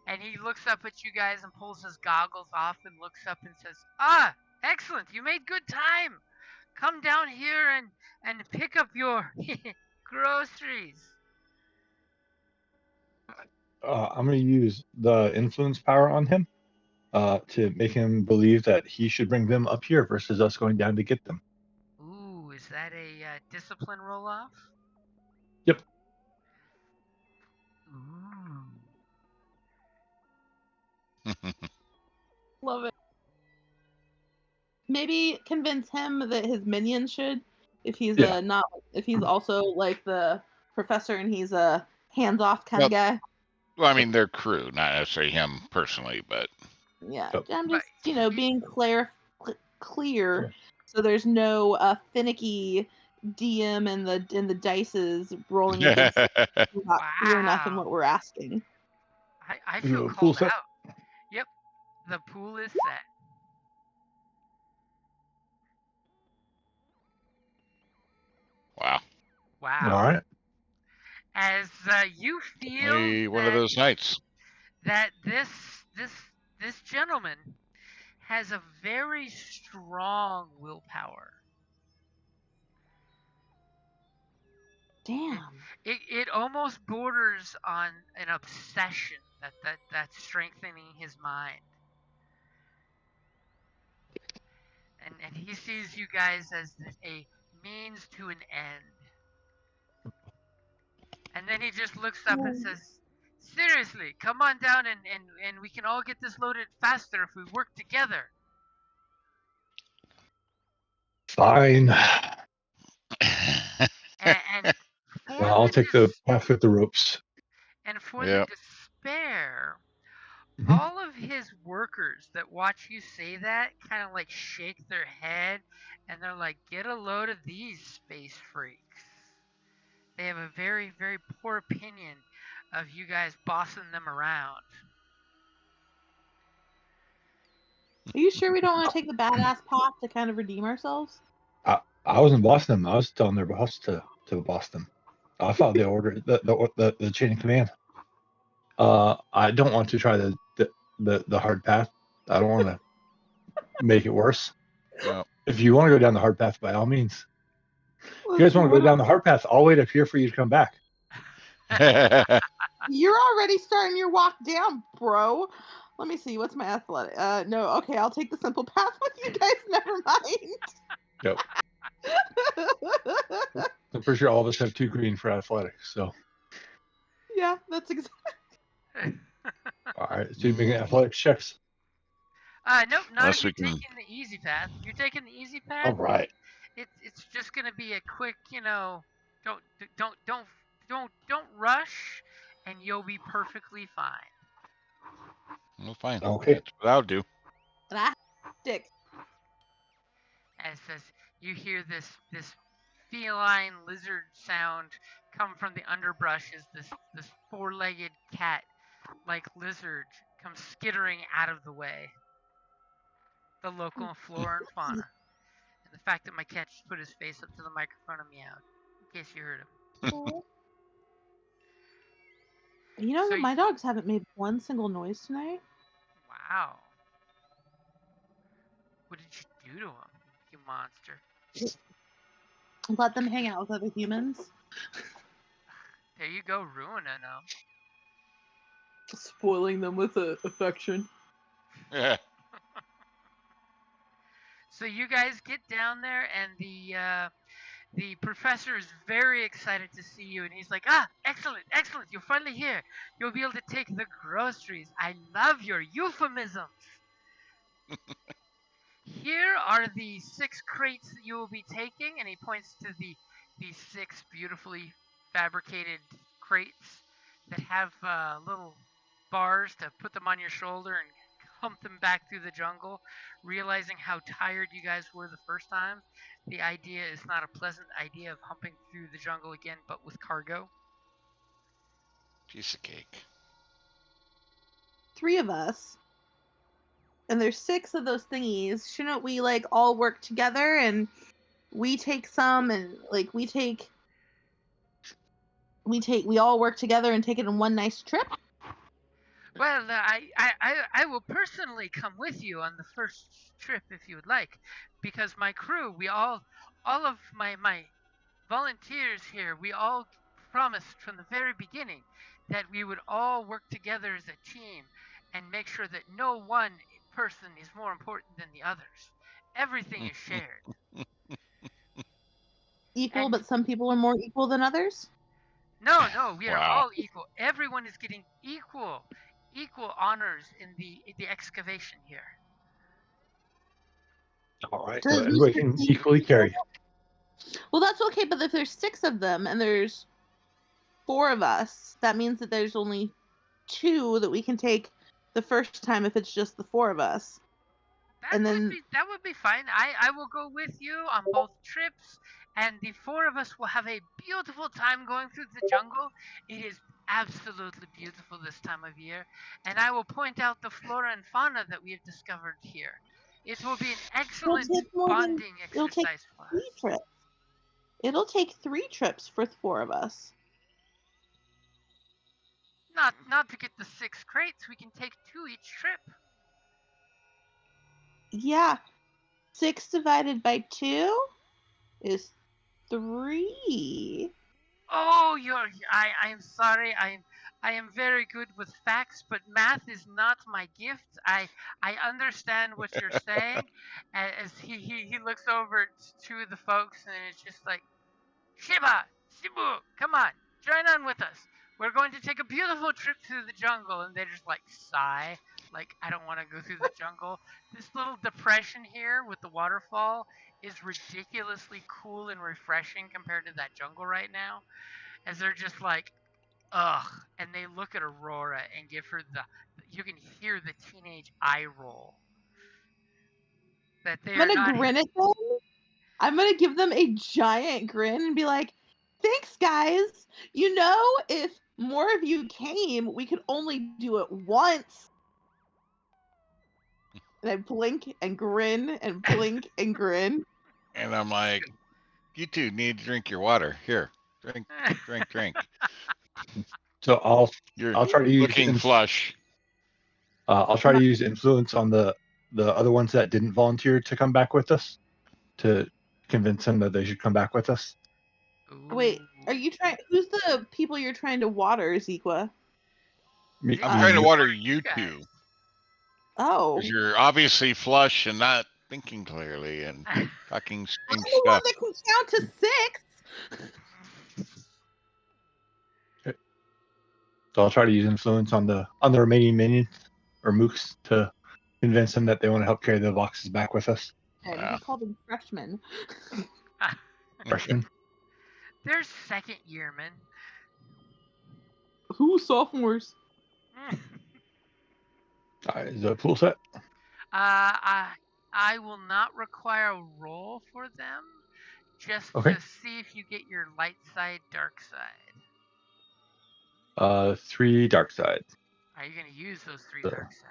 and he looks up at you guys and pulls his goggles off and looks up and says, "Ah, excellent! You made good time. Come down here and pick up your groceries." I'm going to use the influence power on him to make him believe that he should bring them up here versus us going down to get them. Ooh, is that a discipline roll off? Yep. Ooh. Love it. Maybe convince him that his minions should, if he's if he's also like the professor and he's a hands-off kind of guy. Well, I mean, their crew, not necessarily him personally, but Yeah, Yep. I'm just being clear, so there's no finicky DM and the dices rolling against not clear enough in what we're asking. I feel Pool called set? out. Yep, the pool is set. wow. Wow. All right. As you feel Maybe one of those nights. that this gentleman has a very strong willpower. Damn. It almost borders on an obsession that's strengthening his mind. And he sees you guys as a means to an end. And then he just looks up and says, "Seriously, come on down and we can all get this loaded faster if we work together." Fine. And for I'll the take the path with the ropes. And for Yep. the despair, Mhm. all of his workers that watch you say that kind of like shake their head and they're like, "Get a load of these space freaks." They have a very, very poor opinion of you guys bossing them around. Are you sure we don't want to take the badass path to kind of redeem ourselves? I wasn't bossing them. I was telling their boss to boss them. I followed the order, the chain of command. I don't want to try the hard path. I don't want to make it worse. Well, If you want to go down the hard path, by all means. If you guys want to go down the hard path, I'll wait up here for you to come back. You're already starting your walk down, bro. Let me see. What's my athletic? No. Okay, I'll take the simple path with you guys. Never mind. Yep. I'm pretty sure all of us have 2 green for athletics. So, Yeah, that's exactly. all right. So you making athletics checks? Nope, not Unless if you're we can- taking the easy path. If you're taking the easy path, All right. it's just gonna be a quick, don't rush, and you'll be perfectly fine. well, fine. Okay. That's what I'll do. Dick. As you hear this feline lizard sound come from the underbrush as this 4-legged cat like lizard comes skittering out of the way. The local flora and fauna. And the fact that my cat just put his face up to the microphone and meowed. In case you heard him. You know So that my dogs haven't made one single noise tonight? Wow. What did you do to him, you monster? Let them hang out with other humans. There you go, ruining them. Spoiling them with affection. Yeah. So you guys get down there, and the professor is very excited to see you, and he's like, excellent, you're finally here. You'll be able to take the groceries. I love your euphemisms. Here are the 6 crates that you will be taking, and he points to the 6 beautifully fabricated crates that have little bars to put them on your shoulder and hump them back through the jungle, realizing how tired you guys were the first time. The idea is not a pleasant idea of humping through the jungle again, but with cargo. Piece of cake. 3 of us. And there's 6 of those thingies. Shouldn't we like all work together and we take some and like we take we all work together and take it in one nice trip? Well, I will personally come with you on the first trip if you would like, because my crew, all of my volunteers here, we all promised from the very beginning that we would all work together as a team and make sure that no one person is more important than the others. Everything is shared. Equal, And but some people are more equal than others? no, we are Wow. all equal. Everyone is getting equal honors in the excavation here. All right. Does So everybody can Mr. equally carry. Well, that's okay, but if there's 6 of them and there's 4 of us, that means that there's only 2 that we can take the first time if it's just the 4 of us. And then That would be fine. I will go with you on both trips, and the 4 of us will have a beautiful time going through the jungle. It is absolutely beautiful this time of year, and I will point out the flora and fauna that we have discovered here. It will be an excellent take more than- bonding it'll take exercise for 3 us. trips. It'll take 3 trips for the 4 of us. Not to get the 6 crates. We can take 2 each trip. Yeah. 6 divided by 2 is 3. Oh, I'm sorry. I am very good with facts, but math is not my gift. I understand what you're saying. As he looks over to the folks, and it's just like, Shiba, Shibu, come on, join on with us. We're going to take a beautiful trip through the jungle, and they just like sigh, like I don't want to go through the jungle. This little depression here with the waterfall is ridiculously cool and refreshing compared to that jungle right now. As they're just like, ugh, and they look at Aurora and give her you can hear the teenage eye roll. That they I'm are gonna not. grin at them. I'm gonna give them a giant grin and be like, thanks, guys. You know, if more of you came, we could only do it once. And I blink and grin and blink and grin. And I'm like, you two need to drink your water. Here, drink. So I'll You're try to use looking flush. I'll try to use influence on the other ones that didn't volunteer to come back with us, to convince them that they should come back with us. Wait, are you trying? Who's the people you're trying to water, Zequa? I'm trying to water you guys. two. Oh, Because you're obviously flush and not thinking clearly and talking strange I'm the one stuff. that can count to 6. So I'll try to use influence on the remaining minions or mooks to convince them that they want to help carry the boxes back with us. And Wow. he called them freshmen. Freshmen. They're second yearmen. Who sophomores? Is that a pool set? I will not require a roll for them, just Okay. to see if you get your light side, dark side. 3 dark side. Are you going to use those 3 So- dark side?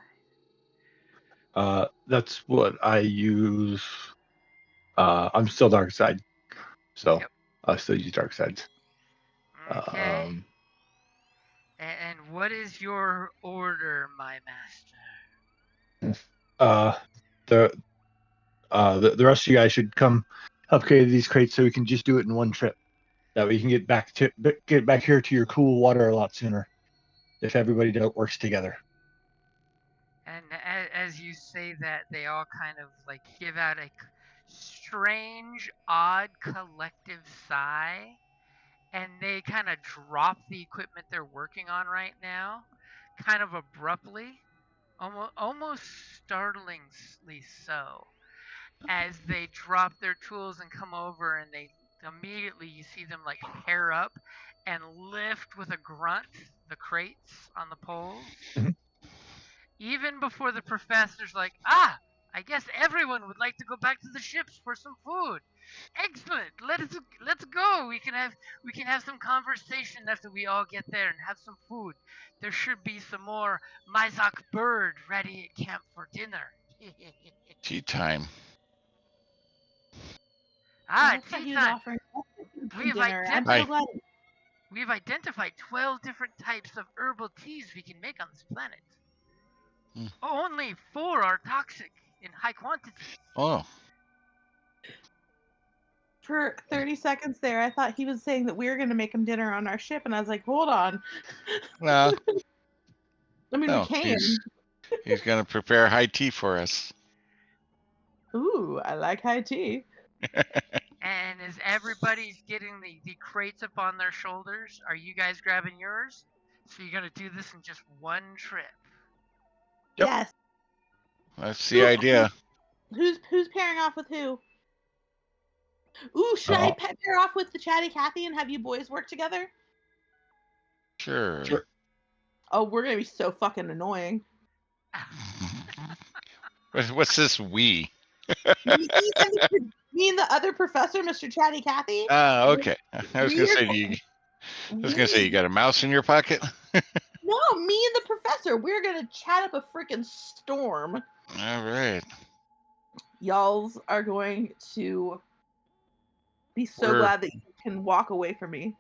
That's what I use. I'm still dark side, so Yep. I still use dark sides. Okay. And what is your order, my master? The rest of you guys should come help carry these crates so we can just do it in one trip. That we can get back here to your cool water a lot sooner if everybody works together. And as you say that, they all kind of like give out a strange, odd collective sigh, and they kind of drop the equipment they're working on right now, kind of abruptly, almost startlingly so, as they drop their tools and come over, and they immediately you see them like pair up and lift with a grunt the crates on the poles. Mhm. Even before the professor's like, I guess everyone would like to go back to the ships for some food. Excellent. Let's go. We can have some conversation after we all get there and have some food. There should be some more Myzok bird ready at camp for dinner. Tea time. I thought Tea he was time. offering us We like dinner. I'm Hi. so glad. We've identified 12 different types of herbal teas we can make on this planet. Hmm. Only 4 are toxic in high quantities. Oh, For 30 seconds there, I thought he was saying that we were going to make him dinner on our ship, and I was like, hold on. no, I mean, no. we can. He's gonna prepare high tea for us. Ooh, I like high tea. And as everybody's getting the crates up on their shoulders, are you guys grabbing yours? So you're going to do this in just one trip. Yep. Yes. That's the idea. Who's pairing off with who? Ooh, should I pair off with the Chatty Cathy and have you boys work together? Sure. Oh, we're gonna be so fucking annoying. What's this we? Me and the other professor, Mr. Chatty Cathy. Ah, okay. I was gonna say you got a mouse in your pocket. No, me and the professor, we're gonna chat up a freaking storm. All right. Y'alls are going to be so glad that you can walk away from me.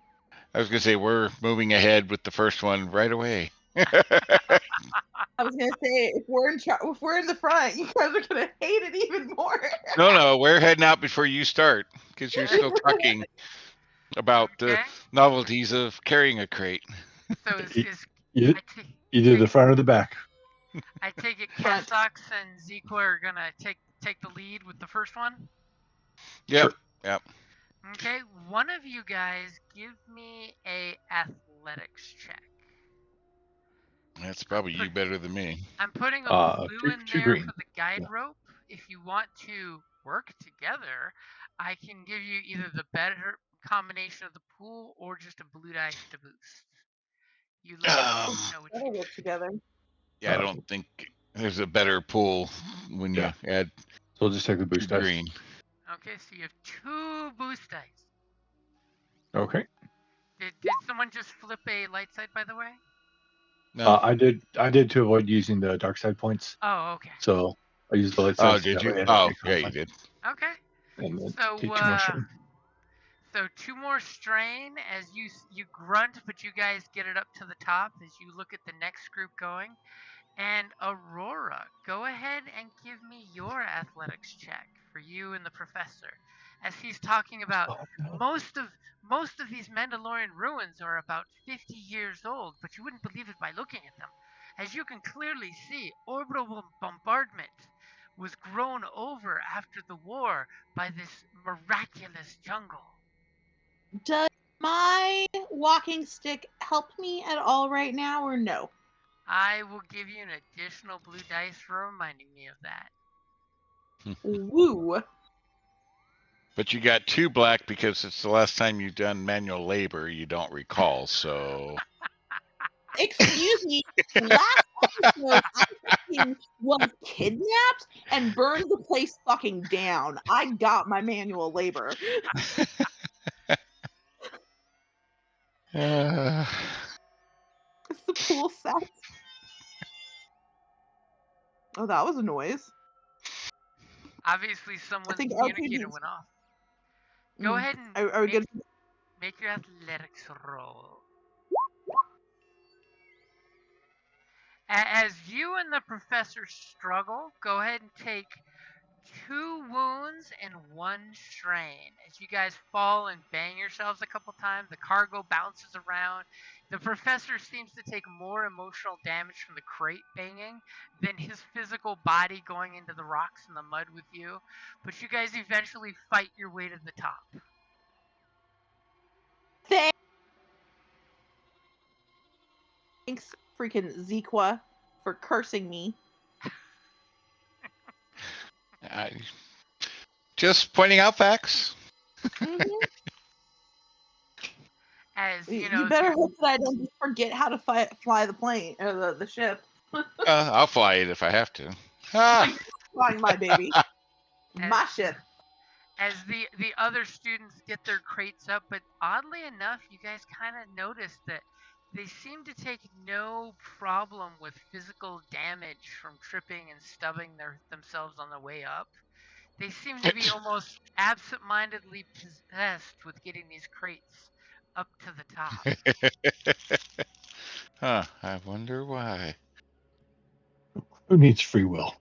I was gonna say we're moving ahead with the first one right away. I was gonna say if we're in the front, you guys are gonna hate it even more. No, we're heading out before you start because you're still talking about the novelties of carrying a crate. So Either the front or the back. I take it Kessox and Zequa are gonna take the lead with the first one? Yep. Sure. Yep. Okay, one of you guys give me a athletics check. That's probably you better than me. I'm putting a blue in two there green. for the guide rope. If you want to work together, I can give you either the better combination of the pool or just a blue dice to boost. You let me know what you work together. Yeah, I don't think there's a better pool when you add. So we'll just take the boost dice. Green. Okay, so you have 2 boost dice. Okay. Did someone just flip a light side, by the way? No. I did to avoid using the dark side points. Oh, okay. So I used the light Oh, side. did you? Oh, yeah, you did. Okay. And then So, take 2 more strain. So 2 more strain as you grunt, but you guys get it up to the top as you look at the next group going. And Aurora, go ahead and give me your athletics check for you and the professor, as he's talking about most of these Mandalorian ruins are about 50 years old, but you wouldn't believe it by looking at them. As you can clearly see, orbital bombardment was grown over after the war by this miraculous jungle. Does my walking stick help me at all right now, or no? I will give you an additional blue dice for reminding me of that. Woo. But you got 2 black because it's the last time you've done manual labor. You don't recall, so. Excuse me. Last episode, I fucking was kidnapped and burned the place fucking down. I got my manual labor. Is the pool set? Oh, that was a noise. Obviously, someone's think communicator LTD's went off. Go ahead and Are we good? make your athletics roll. As you and the professor struggle, go ahead and take 2 wounds and 1 strain. As you guys fall and bang yourselves a couple times, the cargo bounces around. The professor seems to take more emotional damage from the crate banging than his physical body going into the rocks and the mud with you. But you guys eventually fight your way to the top. Thanks, freaking Zequa, for cursing me. Just pointing out facts. Mm-hmm. As you better hope that I don't forget how to fly the plane or the ship. I'll fly it if I have to. Flying my baby, my ship. As the other students get their crates up, but oddly enough, you guys kind of notice that they seem to take no problem with physical damage from tripping and stubbing themselves on the way up. They seem to be almost absent-mindedly possessed with getting these crates up to the top. Huh, I wonder why. Who needs free will?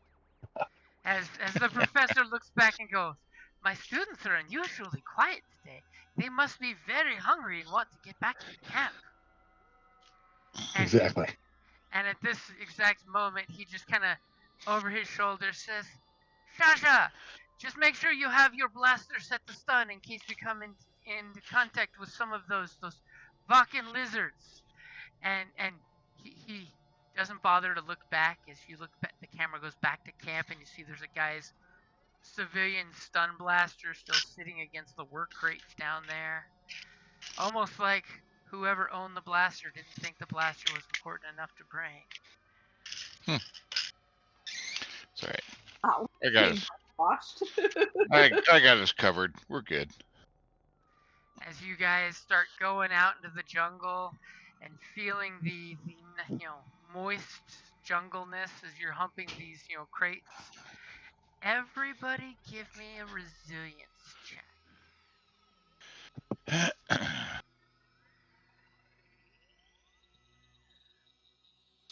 As the professor looks back and goes, "My students are unusually quiet today. They must be very hungry and want to get back to the camp." And Exactly. and at this exact moment, he just kind of over his shoulder says, "Shasha, just make sure you have your blaster set to stun in case we come into contact with some of those Vakin lizards." And he doesn't bother to look back. As you look back, the camera goes back to camp, and you see there's a guy's civilian stun blaster still sitting against the work crates down there. Almost like whoever owned the blaster didn't think the blaster was important enough to bring. It's alright. Oh, I got us. washed. I got us covered. We're good. As you guys start going out into the jungle and feeling the moist jungleness as you're humping these crates, everybody give me a resilience check.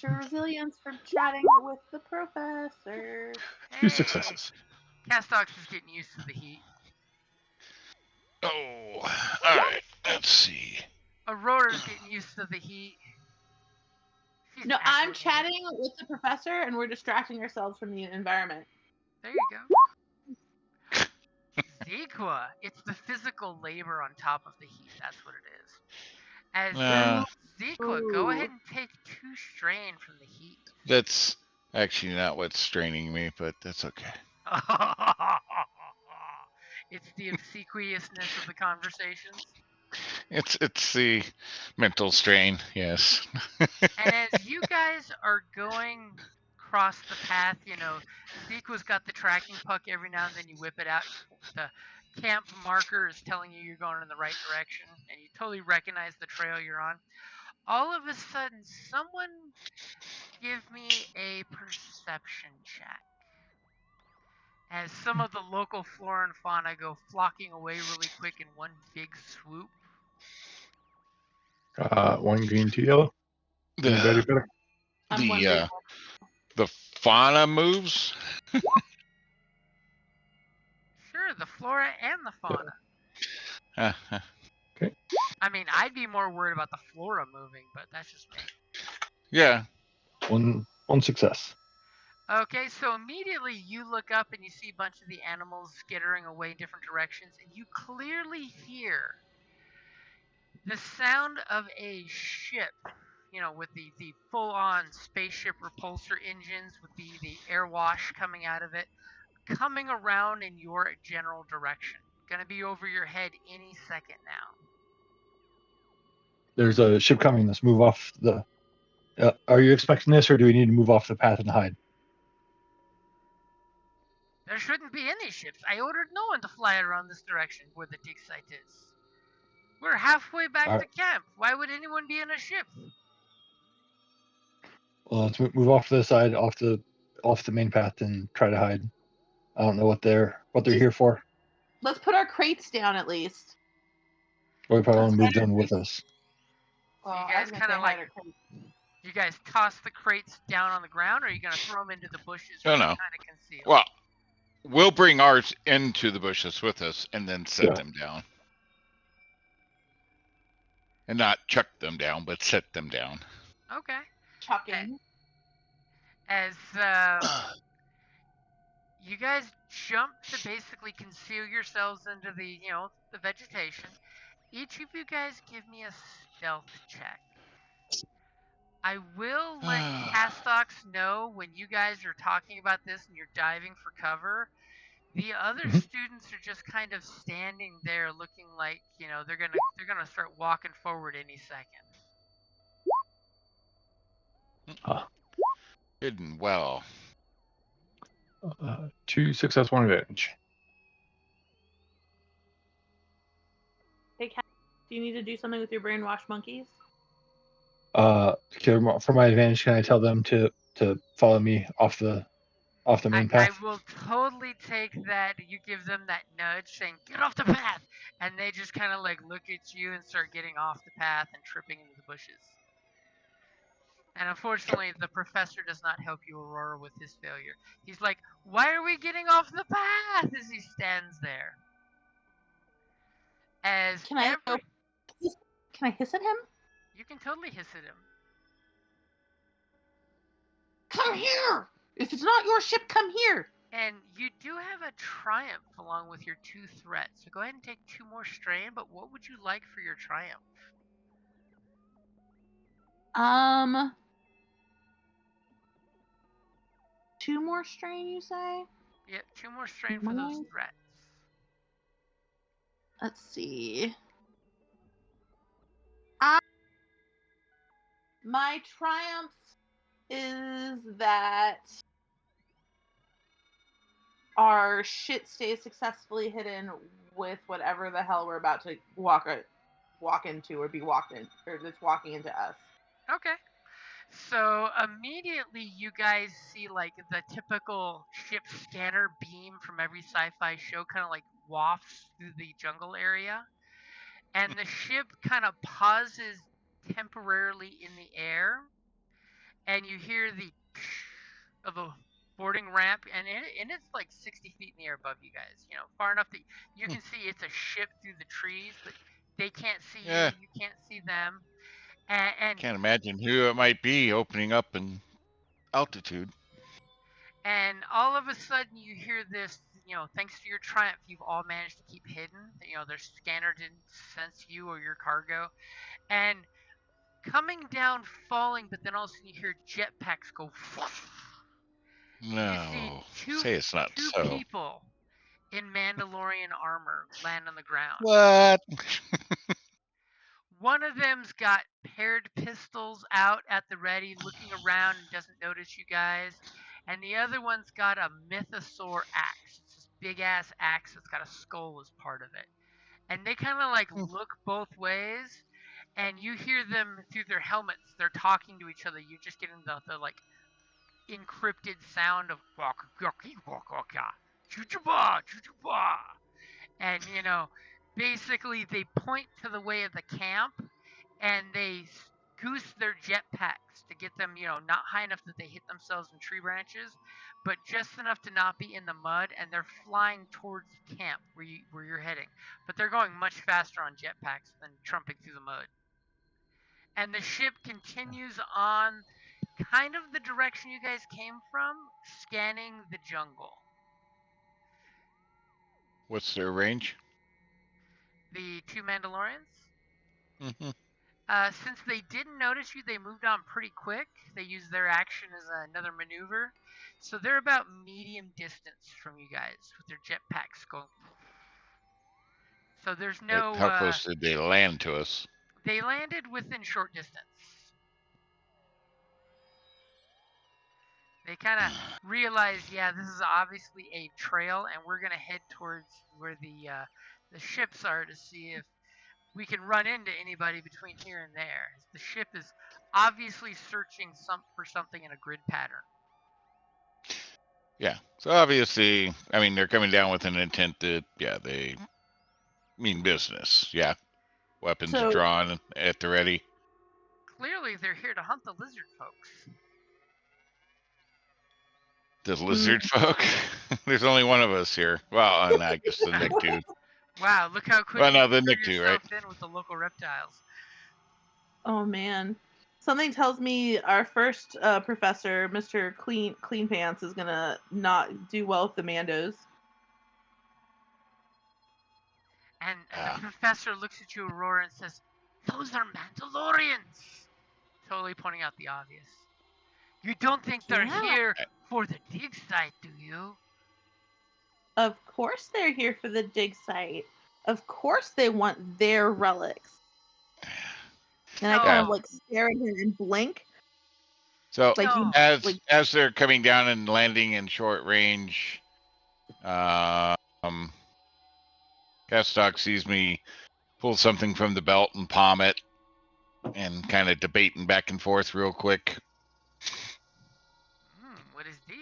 Your resilience from chatting with the professor. 2 successes. Castox is getting used to the heat. Oh, alright. Let's see. Aurora's getting used to the heat. She's No, I'm acclimated. chatting with the professor, and we're distracting ourselves from the environment. There you go. Zequa, it's the physical labor on top of the heat. That's what it is. As Zequa, go ahead and take 2 strain from the heat. That's actually not what's straining me, but that's okay. It's the obsequiousness of the conversations. It's the mental strain, yes. And as you guys are going across the path, Zequa's got the tracking puck. Every now and then you whip it out. The camp marker is telling you you're going in the right direction, and you totally recognize the trail you're on. All of a sudden, someone give me a perception check. As some of the local flora and fauna go flocking away really quick in one big swoop. 1 green, 2 yellow. Anybody better? I'm wondering. The fauna moves. Sure, the flora and the fauna. Okay. I mean, I'd be more worried about the flora moving, but that's just me. Yeah. 1 success. Okay, so immediately you look up and you see a bunch of the animals skittering away in different directions, and you clearly hear the sound of a ship, with the full-on spaceship repulsor engines, with the air wash coming out of it, coming around in your general direction. Gonna be over your head any second now. There's a ship coming. Let's move off the... are you expecting this, or do we need to move off the path and hide? There shouldn't be any ships. I ordered no one to fly around this direction where the dig site is. We're halfway back to camp. Why would anyone be in a ship? Well, let's move off to the side, off the main path, and try to hide. I don't know what they're here for. Let's put our crates down at least. Or we probably want to move them with us. So you guys kind of you guys toss the crates down on the ground, or are you gonna throw them into the bushes? No. Kind of conceal? Well, we'll bring ours into the bushes with us and then set them down. And not chuck them down, but set them down. Okay. Chucking. As you guys jump to basically conceal yourselves into the the vegetation, each of you guys give me a stealth check. I will let Castox know when you guys are talking about this and you're diving for cover. The other students are just kind of standing there looking like, they're gonna start walking forward any second. Hidden well. 2 success, 1 advantage. Hey, Cat, do you need to do something with your brainwash monkeys? For my advantage, can I tell them to follow me off the off the main I path. will totally take that. You give them that nudge saying, get off the path! And they just kind of like look at you and start getting off the path and tripping into the bushes. And unfortunately, the professor does not help you, Aurora, with his failure. He's like, why are we getting off the path? As he stands there. As Can I go? Can I hiss at him? You can totally hiss at him. Come here! If it's not your ship, come here! And you do have a triumph along with your 2 threats. So go ahead and take 2 more strain, but what would you like for your triumph? 2 more strain, you say? Yep, 2 more strain for those threats. Let's see. My triumph is that our shit stays successfully hidden with whatever the hell we're about to walk into or be walked in, or that's walking into us. Okay. So immediately you guys see like the typical ship scanner beam from every sci-fi show kind of like wafts through the jungle area. And the ship kind of pauses temporarily in the air. And you hear the of a boarding ramp, and it's like 60 feet in the air above you guys. You know, far enough that you can see it's a ship through the trees, but they can't see you. You can't see them. And Can't imagine who it might be opening up in altitude. And all of a sudden you hear this, you know, thanks to your triumph, you've all managed to keep hidden. You know, their scanner didn't sense you or your cargo. And coming down, falling, but then all of a sudden you hear jetpacks go. No, you see say it's not two so. people in Mandalorian armor land on the ground. What? One of them's got paired pistols out at the ready, looking around and doesn't notice you guys. And the other one's got a mythosaur axe. It's this big ass axe that's got a skull as part of it. And they kind of like look both ways, and you hear them through their helmets. They're talking to each other. You're just getting the like encrypted sound of and you know, basically they point to the way of the camp, and they goose their jetpacks to get them, you know, not high enough that they hit themselves in tree branches, but just enough to not be in the mud, and they're flying towards camp where you're heading. But they're going much faster on jetpacks than trumping through the mud. And the ship continues on kind of the direction you guys came from, scanning the jungle. What's their range? The 2 Mandalorians? Mm-hmm. Since they didn't notice you, they moved on pretty quick. They used their action as another maneuver. So they're about medium distance from you guys with their jetpacks going. So there's no... How close did they land to us? They landed within short distance. They kind of realized, yeah, this is obviously a trail, and we're going to head towards where the ships are to see if we can run into anybody between here and there. The ship is obviously searching for something in a grid pattern. Yeah. So obviously, I mean, they're coming down with an intent that, yeah, they mean business. Yeah. Weapons are drawn at the ready. Clearly, they're here to hunt the lizard folks. The lizard folk? There's only one of us here. Well, and I guess the Nicktoon. Wow, look how quick the you Nicktoon, right? in with the local reptiles. Oh man, something tells me our first professor, Mr. Clean Pants, is gonna not do well with the Mandos. And the professor looks at you, Aurora, and says, "Those are Mandalorians." Totally pointing out the obvious. You don't think they're here for the dig site, do you? Of course they're here for the dig site. Of course they want their relics. And I kind of like stare at him and blink. So as they're coming down and landing in short range, Castock sees me pull something from the belt and palm it, and kind of debating back and forth real quick. What is this?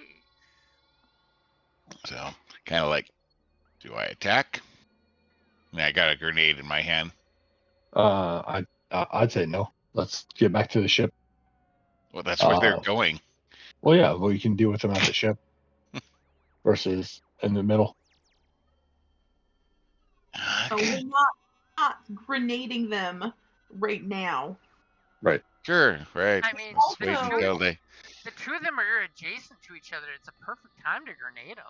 So, kind of like, do I attack? I mean, I got a grenade in my hand. I'd say no. Let's get back to the ship. Well, that's where they're Uh, going. Well, yeah. Well, you can deal with them at the ship versus in the middle. So Okay. we're not grenading them right now. Right. Sure, right. I mean, Let's the wait Also- until they. two of them are adjacent to each other. It's a perfect time to grenade them.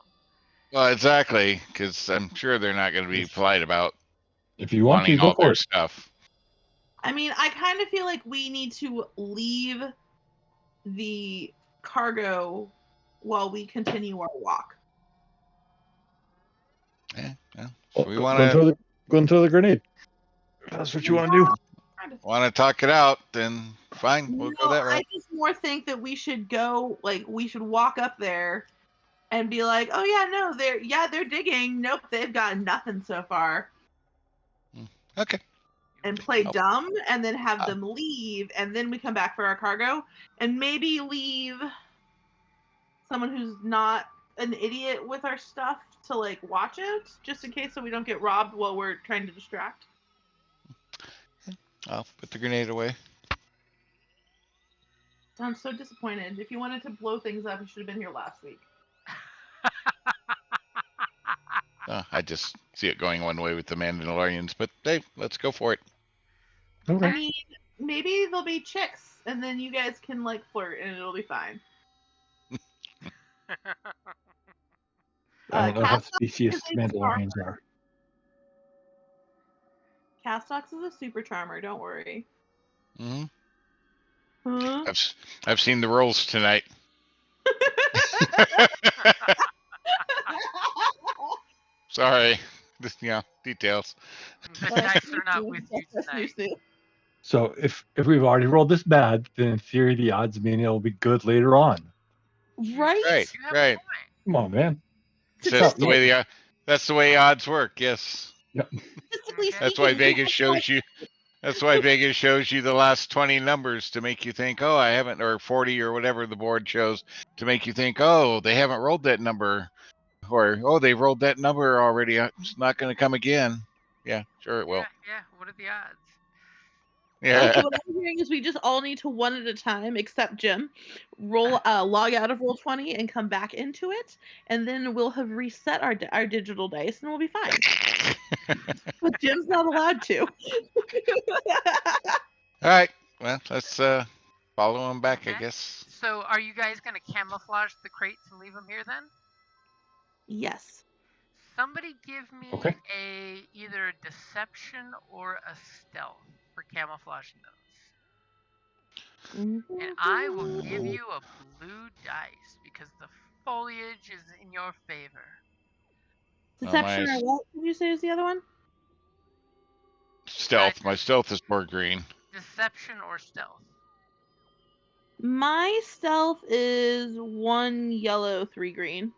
Well, exactly, because I'm sure they're not going to be polite about If you want to, wanting go all for their it. stuff. I mean, I kind of feel like we need to leave the cargo while we continue our walk. Yeah, well, Well, if we go want and to throw the grenade. If that's what you want to do. talk it out, then fine, we'll go that I route. just more think that we should go, like, we should walk up there and be like, oh yeah, no, they're digging. Nope, they've got nothing so far. Okay. And play Oh. dumb, and then have them leave, and then we come back for our cargo, and maybe leave someone who's not an idiot with our stuff to like watch it, just in case so we don't get robbed while we're trying to distract. I'll put the grenade away. I'm so disappointed. If you wanted to blow things up, you should have been here last week. I just see it going one way with the Mandalorians, but hey, let's go for it. Okay. I mean, maybe there'll be chicks, and then you guys can like flirt, and it'll be fine. I don't know how Castox specious is a Mandalorians charmer. are. Castox is a super charmer. Don't worry. Hmm. Huh? I've seen the rolls tonight. Sorry, details. The dice are not with you tonight. So if we've already rolled this bad, then in theory the odds mean it'll be good later on. Right? Right, You have right. a point. Come on, man. That's the way that's the way odds work. Yes. Statistically That's why speaking, Vegas shows you. That's why Vegas shows you the last 20 numbers to make you think, oh, I haven't, or 40 or whatever the board shows to make you think, oh, they haven't rolled that number, or oh, they rolled that number already. It's not going to come again. Yeah, sure it will. Yeah. What are the odds? Yeah. So what I'm hearing is we just all need to one at a time, except Jim, log out of Roll20 and come back into it, and then we'll have reset our digital dice, and we'll be fine. But Jim's not allowed to. All right. Well, let's follow him back, I Okay. guess. So, are you guys going to camouflage the crates and leave them here then? Yes. Somebody give me Okay. either a deception or a stealth for camouflaging those. And I will give you a blue dice because the foliage is in your favor. Deception or nice. what did you say is the other one? Stealth. My stealth is more green. Deception or stealth. My stealth is 1 yellow, 3 green.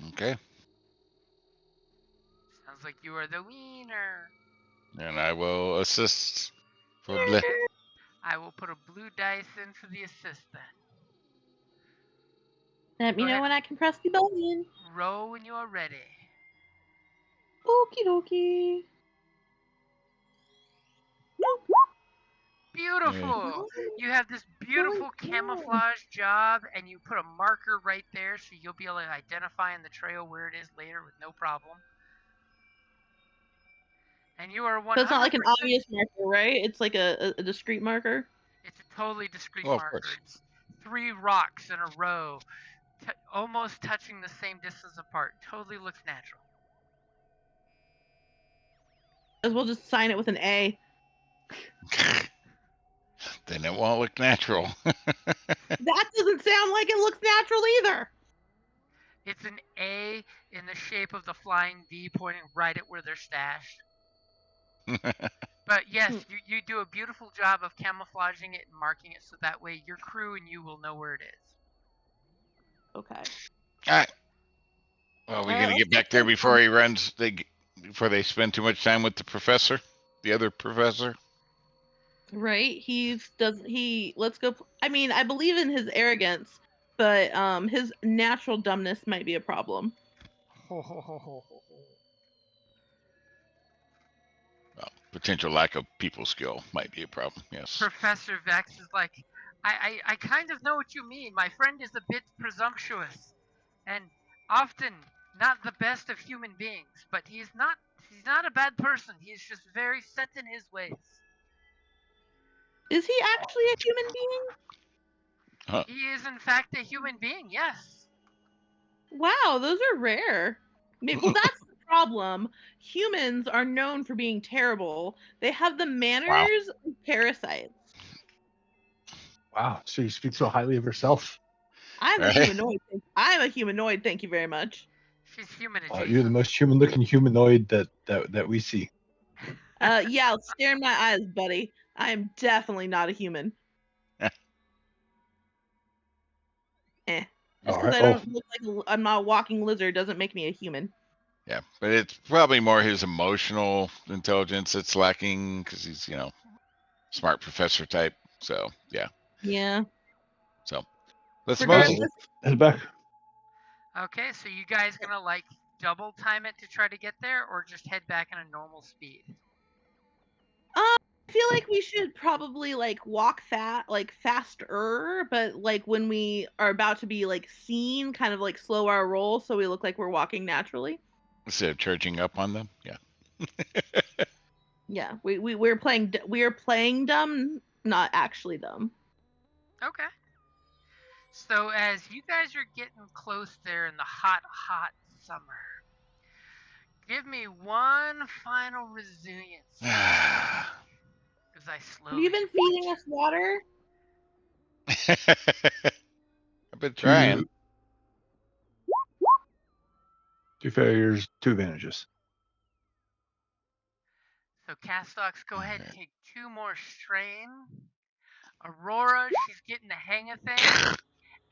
Okay. Sounds like you are the wiener. And I will assist for bleh. Okay. I will put a blue dice in for the assist then. Let me Go know ahead. when I can press the button. Roll when you are ready. Okie dokie. Beautiful! You have this beautiful camouflage job, and you put a marker right there so you'll be able to identify in the trail where it is later with no problem. And you are 100%. So it's not like an obvious marker, right? It's like a discrete marker. It's a totally discrete Oh, of marker. course. It's 3 rocks in a row, almost touching the same distance apart. Totally looks natural. As well just sign it with an A. Then it won't look natural. That doesn't sound like it looks natural either. It's an A in the shape of the flying V pointing right at where they're stashed. But yes, you do a beautiful job of camouflaging it and marking it so that way your crew and you will know where it is. Okay. All right. Well, we're gonna get back there before he runs. Before they spend too much time with the professor, the other professor. Right? Let's go. I mean, I believe in his arrogance, but his natural dumbness might be a problem. Well, potential lack of people skill might be a problem. Yes. Professor Vex is like, I kind of know what you mean. My friend is a bit presumptuous, and often not the best of human beings. But he's not a bad person. He's just very set in his ways. Is he actually a human being? He is in fact a human being. Yes. Wow, those are rare. Well, that's the problem. Humans are known for being terrible. They have the manners of parasites. Wow, so you speak so highly of herself. I'm a Right. humanoid. I'm a humanoid. Thank you very much. She's human adjacent. You're the most human-looking humanoid that we see. Yeah, stare in my eyes, buddy. I am definitely not a human. Just All because right. I don't look like I'm not a walking lizard doesn't make me a human. Yeah, but it's probably more his emotional intelligence that's lacking because he's, smart professor type. So yeah. Yeah. So let's Regardless, most. Head back. Okay, so you guys gonna like double time it to try to get there, or just head back in a normal speed? I feel like we should probably like walk faster, but like when we are about to be like seen, kind of like slow our roll so we look like we're walking naturally. Instead of charging up on them, yeah. Yeah, we're playing dumb, not actually dumb. Okay. So as you guys are getting close there in the hot, hot summer, give me one final resilience as I slowly. Have you been feeding us water? I've been trying. 2 failures, 2 advantages. So Castox, go ahead and take 2 more strain. Aurora, she's getting the hang of things.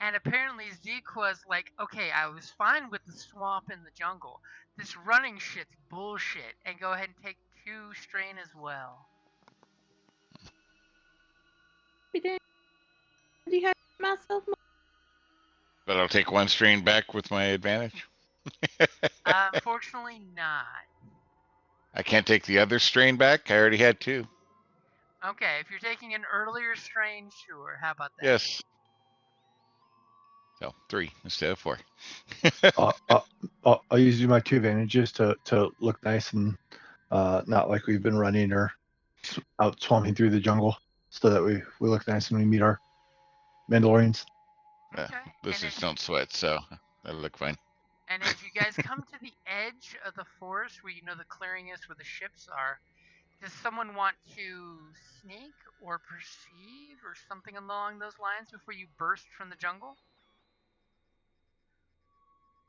And apparently Zeke was like, okay, I was fine with the swamp and the jungle. This running shit's bullshit. And go ahead and take 2 strain as well. Myself. But I'll take 1 strain back with my advantage. Unfortunately not. I can't take the other strain back. I already had 2. Okay, if you're taking an earlier strain, sure. How about that? Yes. So 3 instead of 4. I'll use my 2 advantages to look nice and not like we've been running or out swamping through the jungle, so that we look nice when we meet our Mandalorians. Okay. Lizards don't sweat, so that'll look fine. And as you guys come to the edge of the forest where you know the clearing is where the ships are, does someone want to sneak or perceive or something along those lines before you burst from the jungle?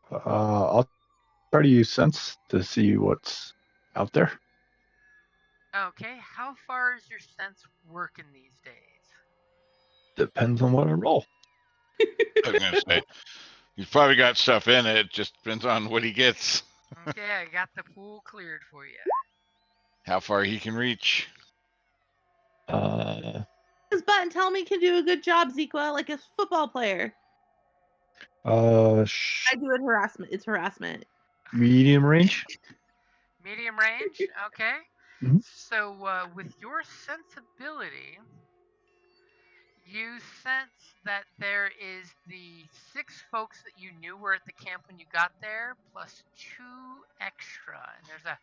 I'll try to use sense to see what's out there. Okay, how far is your sense working these days? Depends on what I roll. I was gonna say he's probably got stuff in it. Just depends on what he gets. Okay, I got the pool cleared for you. How far he can reach. His button tell me can do a good job, Zequa, like a football player. I do it harassment. It's harassment. Medium range. Medium range, okay. Mhm. So with your sensibility, you sense that there is the 6 folks that you knew were at the camp when you got there, plus 2 extra, and there's a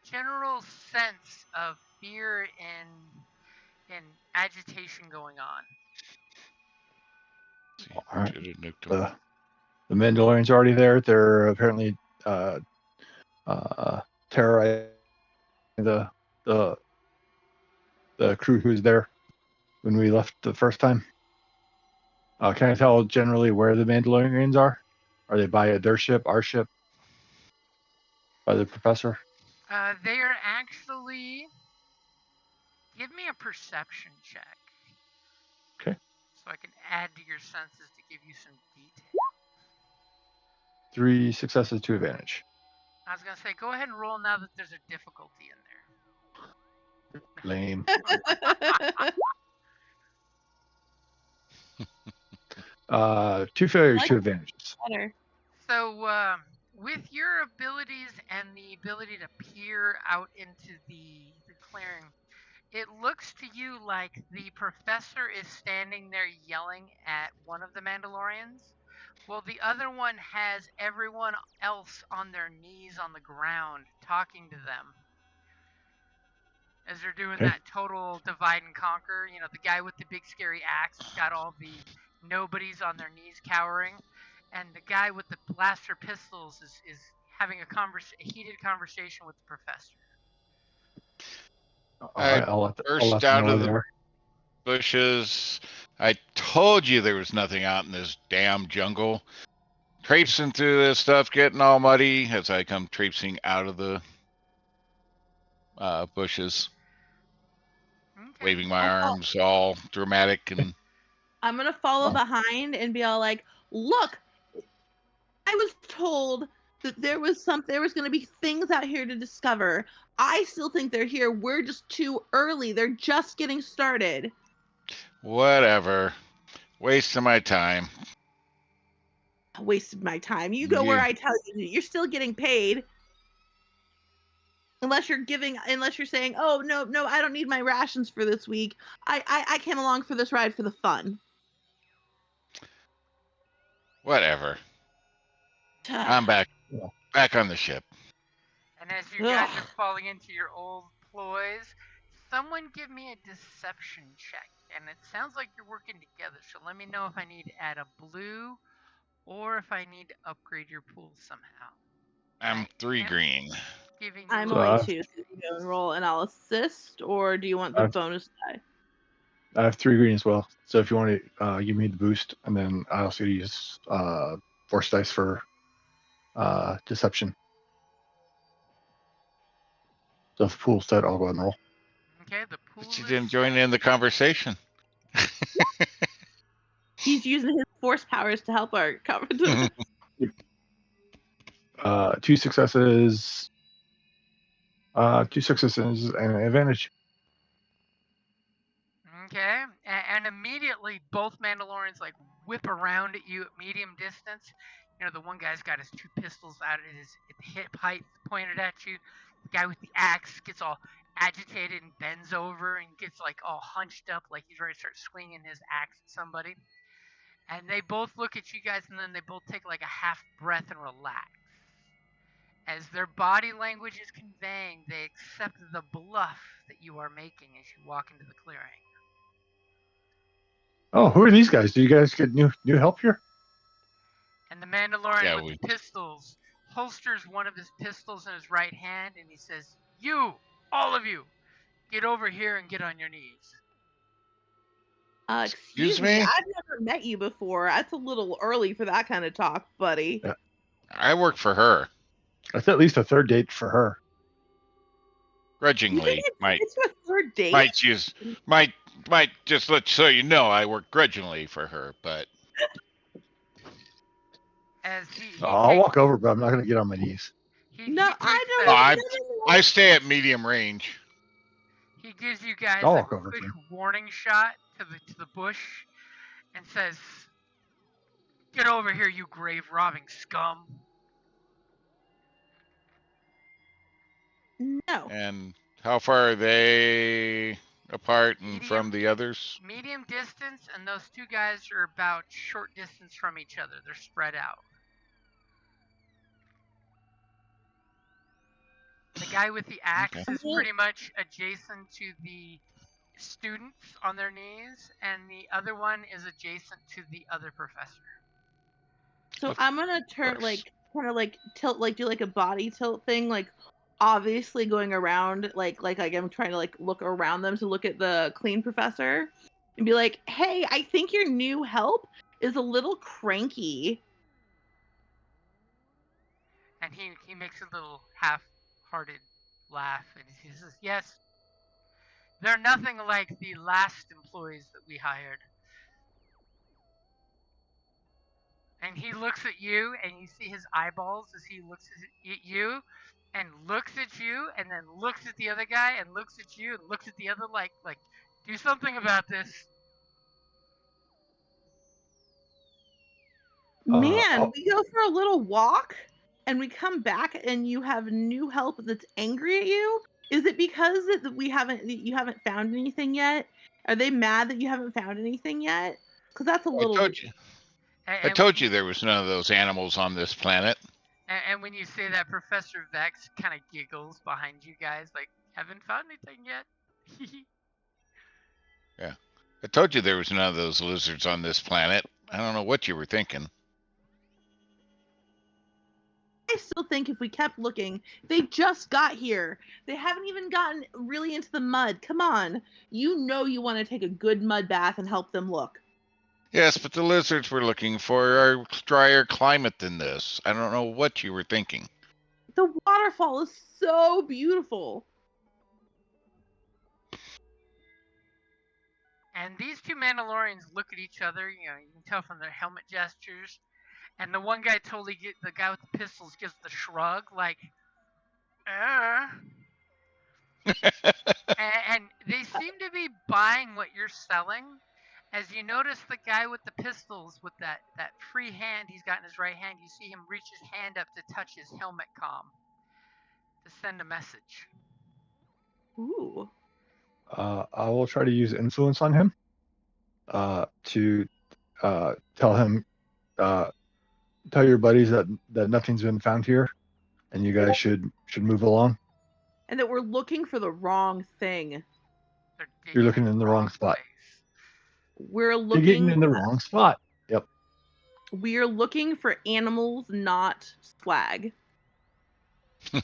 general sense of fear and agitation going on. All right. The Mandalorians are already there. They're apparently terrorizing the crew who's there when we left the first time. Can I tell generally where the Mandalorians are? Are they by their ship, our ship, by the professor? They are actually. Give me a perception check. Okay. So I can add to your senses to give you some detail. 3 successes, 2 advantage. I was gonna say, go ahead and roll now that there's a difficulty in there. Lame. 2 failures, Like- 2 advantages. Better. So, with your abilities and the ability to peer out into the clearing, it looks to you like the professor is standing there yelling at one of the Mandalorians, while the other one has everyone else on their knees on the ground talking to them. As they're doing Okay. that total divide and conquer, you know, the guy with the big scary axe has got all the nobodies on their knees cowering, and the guy with the blaster pistols is having a heated conversation with the professor. All right, I'll let burst them out know of the there. bushes. I told you there was nothing out in this damn jungle. Traipsing through this stuff, getting all muddy as I come traipsing out of the bushes, Okay. waving my arms all dramatic and I'm gonna follow behind and be all like, "Look, I was told that there was gonna be things out here to discover. I still think they're here. We're just too early. They're just getting started." whatever. Wasting my time. I wasted my time. You go where I tell you to. You're still getting paid. Unless you're saying, "Oh, no, I don't need my rations for this week. I came along for this ride for the fun." Whatever. I'm back on the ship. And as you guys are falling into your old ploys, someone give me a deception check. And it sounds like you're working together, so let me know if I need to add a blue or if I need to upgrade your pool somehow. I'm 3 green. Giving you I'm a- only 2, so you go and roll, and I'll assist, or do you want the bonus die? I have 3 green as well. So if you want to, you made the boost, and then I also use force dice for deception. So if the pool's set, I'll go ahead and roll. Okay, the pool But you is didn't join set. in the conversation. He's using his force powers to help our covenant. 2 successes. 2 successes and an advantage. Okay, and immediately both Mandalorians like whip around at you at medium distance. You know, the one guy's got his 2 pistols out at his hip height pointed at you. The guy with the axe gets all agitated and bends over and gets like all hunched up like he's ready to start swinging his axe at somebody. And they both look at you guys and then they both take like a half breath and relax. As their body language is conveying, they accept the bluff that you are making as you walk into the clearing. Oh, who are these guys? Do you guys get new help here? And the Mandalorian with the pistols holsters one of his pistols in his right hand and he says, "You, all of you, get over here and get on your knees." Excuse me? I've never met you before. That's a little early for that kind of talk, buddy. Yeah. I work for her. That's at least a 3rd date for her. Grudgingly. It's a 3rd date? Might just let so you know I work grudgingly for her, but As I'll walk over, but I'm not going to get on my knees. I stay at medium range. He gives you guys I'll a walk over quick to him. warning shot to the bush and says, "Get over here, you grave robbing scum." No. And how far are they apart and from the others? Medium distance, and those 2 guys are about short distance from each other. They're spread out. The guy with the axe is pretty much adjacent to the students on their knees, and the other one is adjacent to the other professor. So I'm gonna turn kind of tilt, do a body tilt thing, obviously going around, like I'm trying to look around them to look at the clean professor and be like, "Hey, I think your new help is a little cranky." And he makes a little half-hearted laugh and he says, "Yes, they're nothing like the last employees that we hired." And he looks at you, and you see his eyeballs as he looks at you, and looks at you, and then looks at the other guy, and looks at you, and looks at the other like, do something about this. Man, we go for a little walk and we come back and you have new help that's angry at you. Is it because that you haven't found anything yet? Are they mad that you haven't found anything yet? Because that's a I little told you. And, I and told when you there was none of those animals on this planet. and when you say that, Professor Vex kind of giggles behind you guys, like, haven't found anything yet. Yeah. I told you there was none of those lizards on this planet. I don't know what you were thinking. I still think if we kept looking, they just got here. They haven't even gotten really into the mud. Come on. You know you want to take a good mud bath and help them look. Yes, but the lizards we're looking for are drier climate than this. I don't know what you were thinking. The waterfall is so beautiful. And these two Mandalorians look at each other. You can tell from their helmet gestures. And the one guy the guy with the pistols gives the shrug, like, and they seem to be buying what you're selling. As you notice the guy with the pistols with that free hand he's got in his right hand, you see him reach his hand up to touch his helmet comm to send a message. Ooh. I will try to use influence on him to tell him, tell your buddies that nothing's been found here, and you guys should move along. And that we're looking for the wrong thing. You're looking in the wrong spot. We're You're looking getting in the wrong spot. Yep. We're looking for animals, not swag. Okay.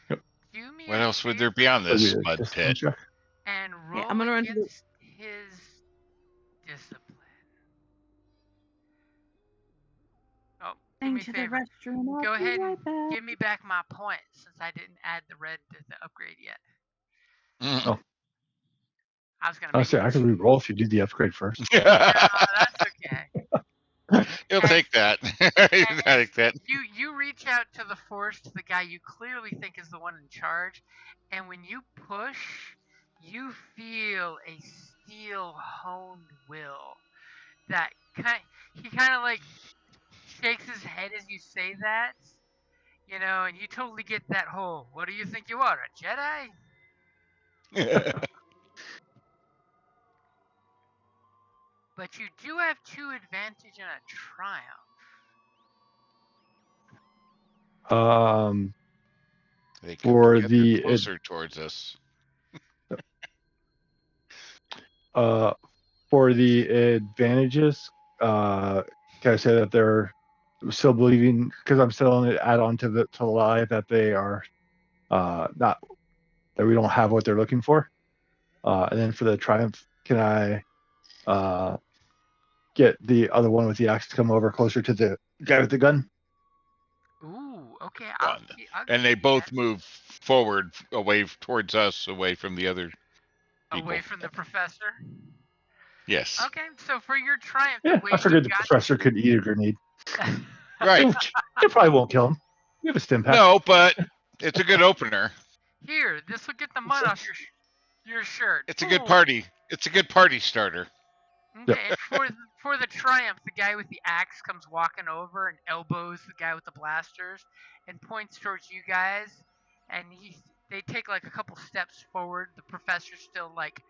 Yep. Do me What a else would there favor be on this So, mud discipline pit? check. and roll I'm gonna run to against his discipline. Oh, do me a to the favor. restroom. I'll Go be ahead and right back. give me back my points since I didn't add the red to the upgrade yet. Mm. I was gonna I'll make say it. I could re-roll if you do the upgrade first. No, that's okay. He'll And- take that. He'll And take that. you reach out to the force to the guy you clearly think is the one in charge, and when you push, you feel a steel honed will that he kind of like shakes his head as you say that, and you totally get that whole, what do you think you are, a Jedi? But you do have 2 advantage and a triumph. They could For be up the closer towards us. for the advantages, can I say that they're still believing, because I'm still on the add on to the lie that they are not, that we don't have what they're looking for. And then for the triumph, can I get the other one with the axe to come over closer to the guy with the gun? Ooh, okay. Done. I'll And they give you both that. move forward, away towards us, away from the other people. Away from the professor. Yes. Okay, so for your triumph, Yeah, the way I figured you the professor could eat a grenade. Right. It probably won't kill him. We have a stim pack. No, but it's a good opener. Here, this will get the mud off your shirt. It's a good Boom. party. It's a good party starter. Okay, and for the triumph, the guy with the axe comes walking over and elbows the guy with the blasters and points towards you guys, and they take like a couple steps forward. The professor's still like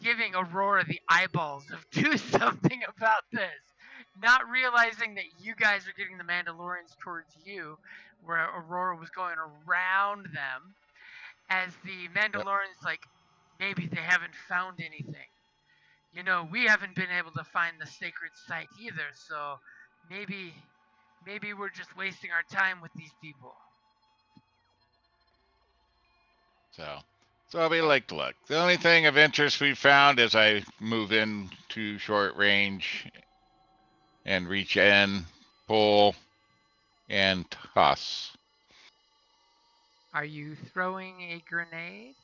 giving Aurora the eyeballs of do something about this, not realizing that you guys are getting the Mandalorians towards you, where Aurora was going around them, as the Mandalorians like, maybe they haven't found anything. We haven't been able to find the sacred site either, so maybe we're just wasting our time with these people. So I'll be like, look, the only thing of interest we found as I move in to short range and reach in, pull, and toss. Are you throwing a grenade?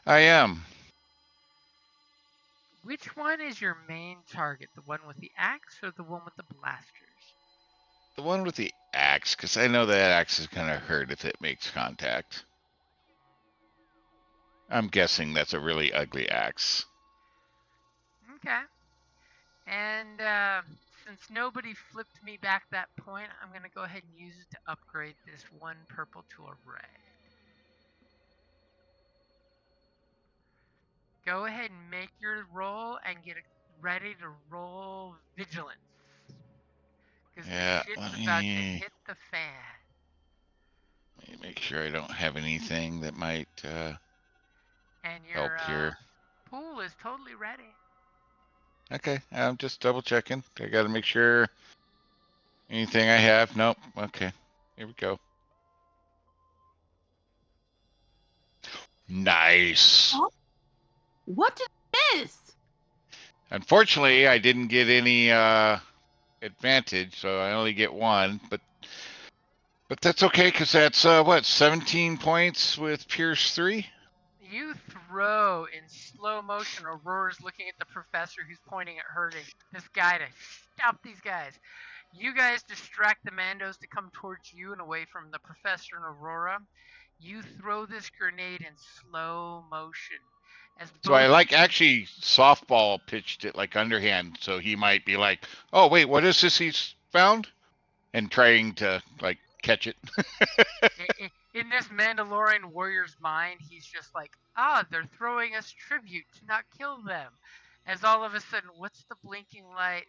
I am. Which one is your main target? The one with the axe or the one with the blasters? The one with the axe, because I know that axe is going to hurt if it makes contact. I'm guessing that's a really ugly axe. Okay. And since nobody flipped me back that point, I'm going to go ahead and use it to upgrade this one purple to a red. Go ahead and make your roll and get ready to roll vigilance. Because Yeah, the shit's let about to me- hit the fan. Let me make sure I don't have anything that might And help your here. pool is totally ready. Okay, I'm just double checking. I got to make sure anything I have. Nope. Okay, here we go. Nice. Huh? What did I miss? Unfortunately, I didn't get any advantage, so I only get one. But that's okay, because that's what, 17 points with Pierce 3. You throw in slow motion. Aurora's looking at the professor who's pointing at her to this guy to stop these guys. You guys distract the Mandos to come towards you and away from the professor and Aurora. You throw this grenade in slow motion. As So I both like actually softball pitched it like underhand, so he might be like, "Oh wait, what is this he's found?" and trying to like catch it. in this Mandalorian warrior's mind, he's just like, they're throwing us tribute to not kill them. As all of a sudden, what's the blinking light?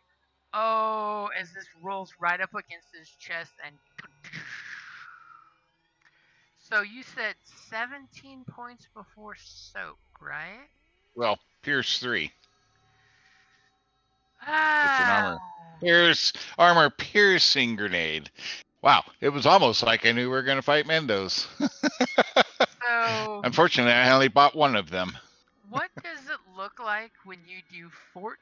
Oh, as this rolls right up against his chest and. So you said 17 points before soak, right? Well, Pierce 3. It's an Ah. armor piercing grenade. Wow, it was almost like I knew we were going to fight Mendos. So Unfortunately, I only bought one of them. what does it look like when you do 14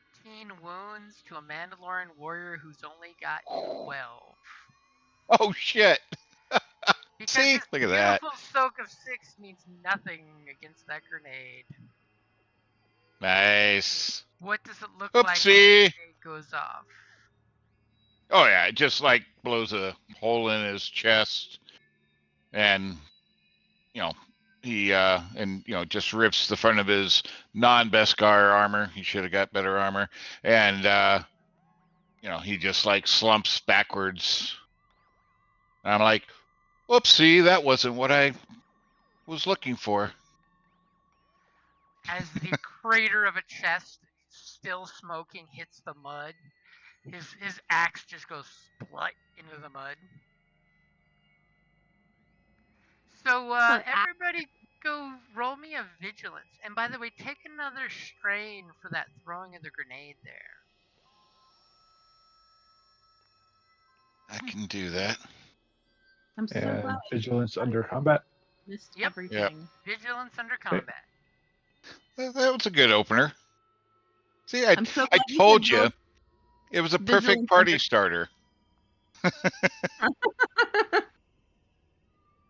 wounds to a Mandalorian warrior who's only got 12? Oh shit! Because See, his look at that. beautiful soak of 6 means nothing against that grenade. Nice. What does it look like when the Oopsie. grenade goes off? Oh yeah, it just like blows a hole in his chest, and he just rips the front of his non-Beskar armor. He should have got better armor, and he just like slumps backwards. And I'm like, whoopsie, that wasn't what I was looking for. As the crater of a chest, still smoking, hits the mud, his axe just goes splut into the mud. So everybody go roll me a vigilance. And by the way, take another strain for that throwing of the grenade there. I can do that. I'm so And glad vigilance under combat. I missed Yep. everything. Vigilance under combat. That was a good opener. See, I I'm so I glad you told said you both. it was a Vigilance perfect party under- starter.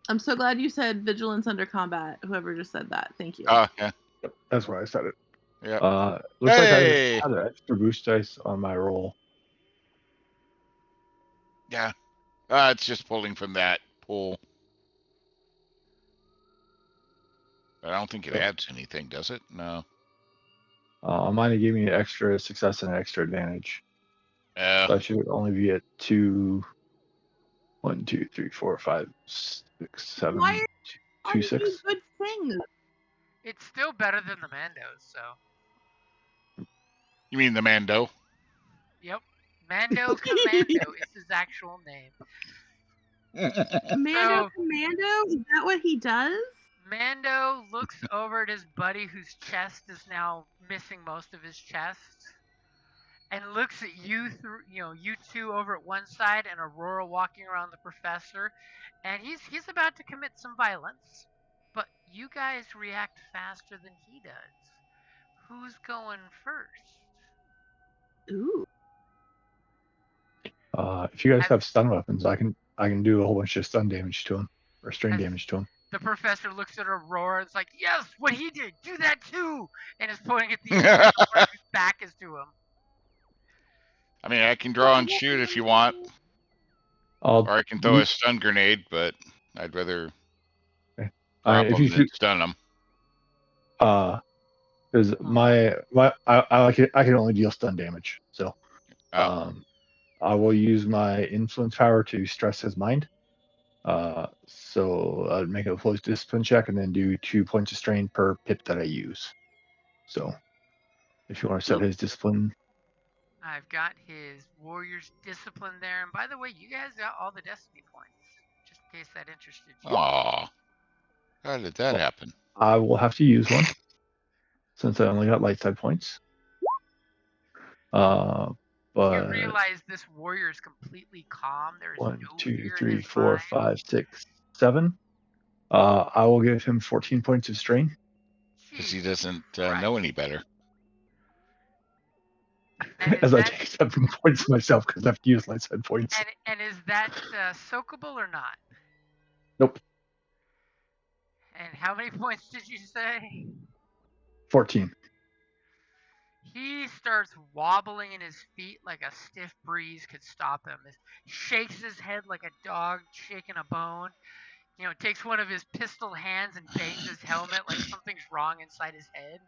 I'm so glad you said vigilance under combat. Whoever just said that, thank you. Yeah. Yep, that's why I said it. Yeah. Looks like Hey! I had an extra boost dice on my roll. Yeah. It's just pulling from that pool. But I don't think it Yep. adds anything, does it? No. Mine gave me an extra success and an extra advantage. So I should only be at 2, 1, 2, 3, 4, 5, 6, 7, Why 2, are 6. these good things? It's still better than the Mandos, so. You mean the Mando? Yep. Mando Commando is his actual name. Mando So- Commando? Is that what he does? Mando looks over at his buddy whose chest is now missing most of his chest. And looks at you you two over at one side and Aurora walking around the professor. And he's about to commit some violence. But you guys react faster than he does. Who's going first? Ooh. If you guys have stun weapons, I can do a whole bunch of stun damage to him or strain Has- damage to him. The professor looks at Aurora and is like, yes, what he did, do that too! And is pointing at the whose back is to him. I mean, I can draw and shoot if you want, I'll, or I can throw a stun grenade, but I'd rather drop if them you than shoot, stun them. because I can only deal stun damage. So, Oh. I will use my influence power to stress his mind. So I'd make a close discipline check and then do 2 points of strain per pip that I use. So if you want to set his discipline, I've got his warrior's discipline there. And by the way, you guys got all the destiny points, just in case that interested you. Aw. How did that happen? I will have to use one since I only got light side points. You But realize this warrior is completely calm. There's 1, no 2, fear in 3, his 4, mind. 5, 6, 7. I will give him 14 points of strain. Because he Jesus doesn't Christ. know any better. And is As I that, take 7 points myself because I have to use light side points. and is that soakable or not? Nope. And how many points did you say? 14. He starts wobbling in his feet like a stiff breeze could stop him. He shakes his head like a dog shaking a bone. Takes one of his pistol hands and bangs his helmet like something's wrong inside his head.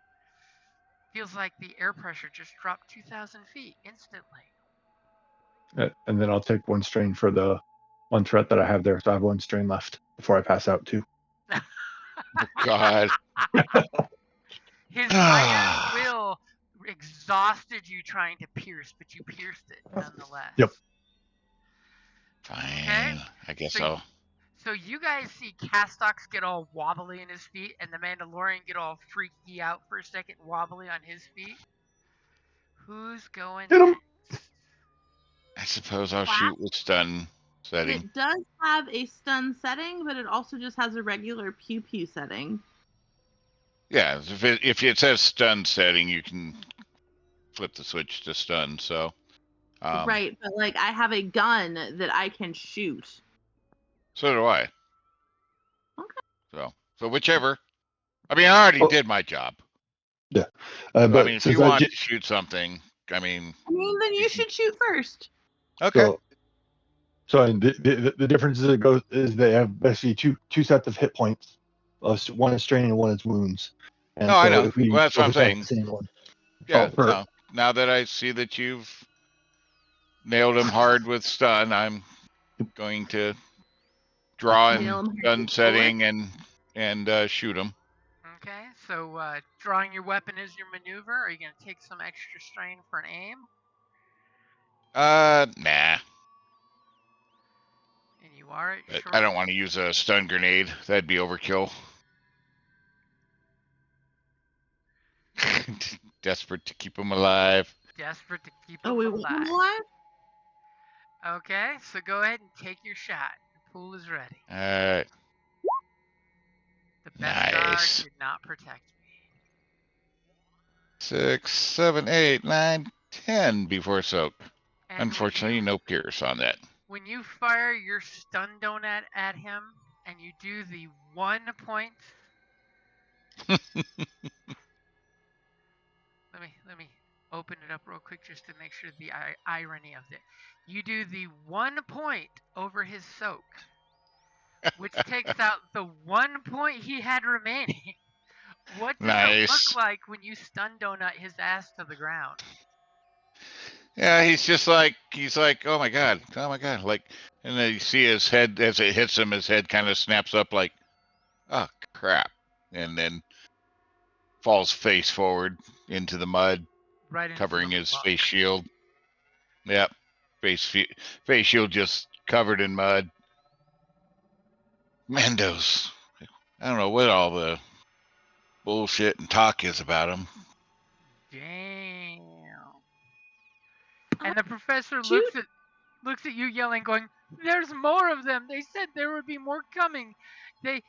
Feels like the air pressure just dropped 2,000 feet instantly. And then I'll take 1 strain for the 1 threat that I have there. So I have 1 strain left before I pass out too. God. His iron will exhausted you trying to pierce, but you pierced it nonetheless. Yep. Fine. Okay. I guess So- so. So you guys see Castox get all wobbly in his feet, and the Mandalorian get all freaky out for a second, wobbly on his feet. Who's going Hit him. next? I suppose I'll shoot with stun setting. It does have a stun setting, but it also just has a regular pew pew setting. Yeah, if it says stun setting, you can flip the switch to stun. So, Right, but like I have a gun that I can shoot. So do I. Okay. So whichever. I mean, I already Oh. did my job. But I mean, if since you I want did- to shoot something, I mean, Then you should shoot first. okay. So the difference is they have basically two sets of hit points. One is strain and one is wounds. And No, I know. If we Well, that's what I'm focus on saying. the same one. Yeah. Oh, No. Now that I see that you've nailed him hard with stun, I'm going to draw Nail in 'em hard stun with setting and shoot him. Okay, so drawing your weapon is your maneuver. Are you going to take some extra strain for an aim? Nah. And you are at But short. I don't want to use a stun grenade. That'd be overkill. Desperate to keep him alive. Desperate to keep Oh, him we want alive. him alive? Okay, so go ahead and take your shot. The pool is ready. Alright. The best guard Nice. did not protect me. 6, 7, 8, 9, 10 before soak. And Unfortunately, no pierce on that. when you fire your stun donut at him and you do the 1 point, let me open it up real quick just to make sure the irony of it. You do the 1 point over his soak, which takes out the 1 point he had remaining. What does it Nice. look like when you stun donut his ass to the ground? Yeah, he's like, oh my god, like, and then you see his head as it hits him, his head kind of snaps up like, oh crap, and then falls face forward into the mud, Right into covering the his muck. face shield. Yep, face shield just covered in mud. Mendos, I don't know what all the bullshit and talk is about him. Damn. And the professor Shoot. looks at you yelling, going, "There's more of them. They said there would be more coming. They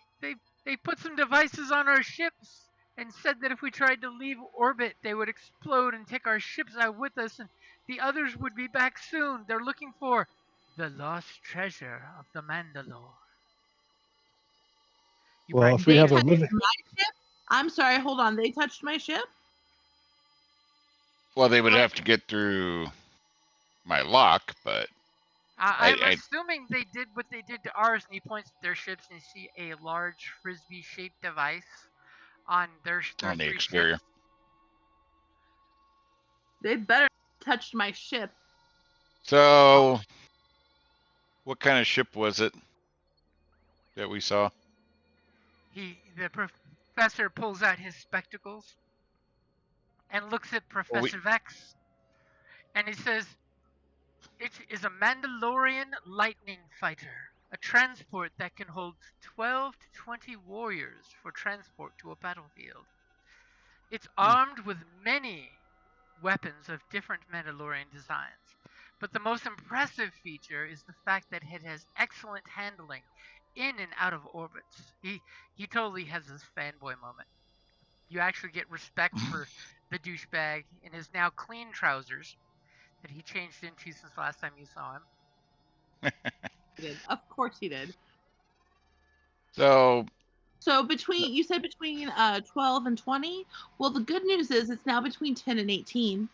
put some devices on our ships and said that if we tried to leave orbit, they would explode and take our ships out with us, and the others would be back soon. They're looking for the lost treasure of the Mandalore." You Well, might- if we They have a touched living, my ship? I'm sorry, hold on. They touched my ship? Well, they would have to get through my lock, but I'm I- assuming they did what they did to ours, and he points at their ships and you see a large frisbee-shaped device on their on the 3 exterior. ships. They better touched my ship. So, what kind of ship was it that we saw? The professor pulls out his spectacles and looks at Well, Professor Vex, and he says, "It is a Mandalorian lightning fighter, a transport that can hold 12 to 20 warriors for transport to a battlefield. It's armed with many weapons of different Mandalorian designs, but the most impressive feature is the fact that it has excellent handling in and out of orbits." He totally has this fanboy moment. You actually get respect for the douchebag in his now clean trousers that he changed into since last time you saw him. He did. Of course he did. So, So you said between 12 and 20. Well, the good news is it's now between 10 and 18.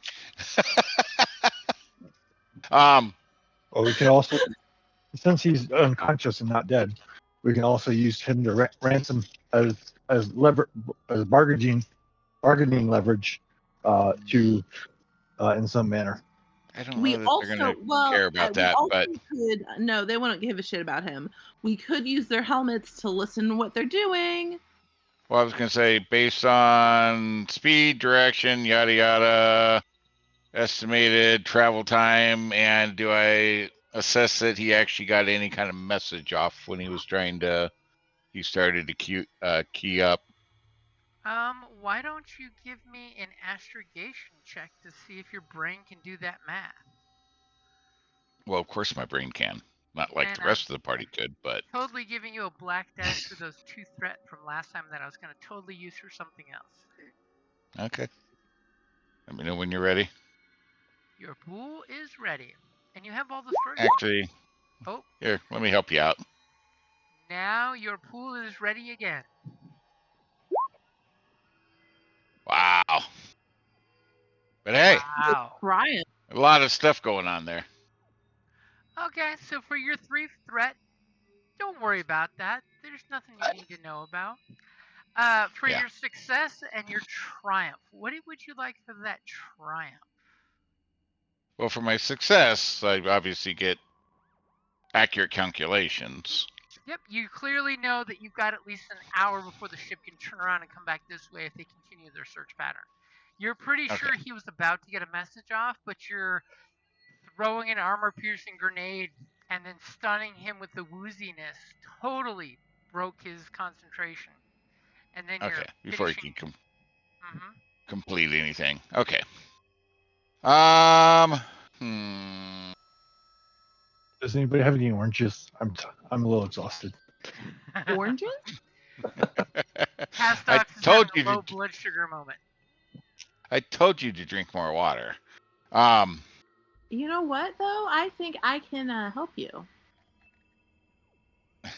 Well, we can also, since he's unconscious and not dead, we can also use him to ransom as bargaining leverage to in some manner. I don't We know that also they're going to care about that, but no, they won't give a shit about him. We could use their helmets to listen to what they're doing. well, I was going to say based on speed, direction, yada yada, estimated travel time, and do I assess that he actually got any kind of message off when he was trying to? He started to key up. Why don't you give me an astrogation check to see if your brain can do that math? Well, of course my brain can. Not like And the rest of the party could, but totally giving you a black dice for those 2 threat from last time that I was going to totally use for something else. okay. Let me know when you're ready. Your pool is ready. And you have all the story. Actually, Oh, here, let me help you out. now your pool is ready again. Wow. But hey, Wow. Ryan. a lot of stuff going on there. Okay, so for your 3 threat, don't worry about that. There's nothing you need to know about. For Yeah. your success and your triumph, what would you like for that triumph? Well, for my success, I obviously get accurate calculations. Yep, you clearly know that you've got at least an hour before the ship can turn around and come back this way if they continue their search pattern. You're pretty Okay. sure he was about to get a message off, but you're throwing an armor-piercing grenade and then stunning him with the wooziness totally broke his concentration. And then Okay, you're before he finishing... can Mhm. complete anything. Okay. Does anybody have any oranges? I'm a little exhausted. Oranges? Castox I is told having you a low to. blood sugar moment. I told you to drink more water. You know what, though? I think I can help you. All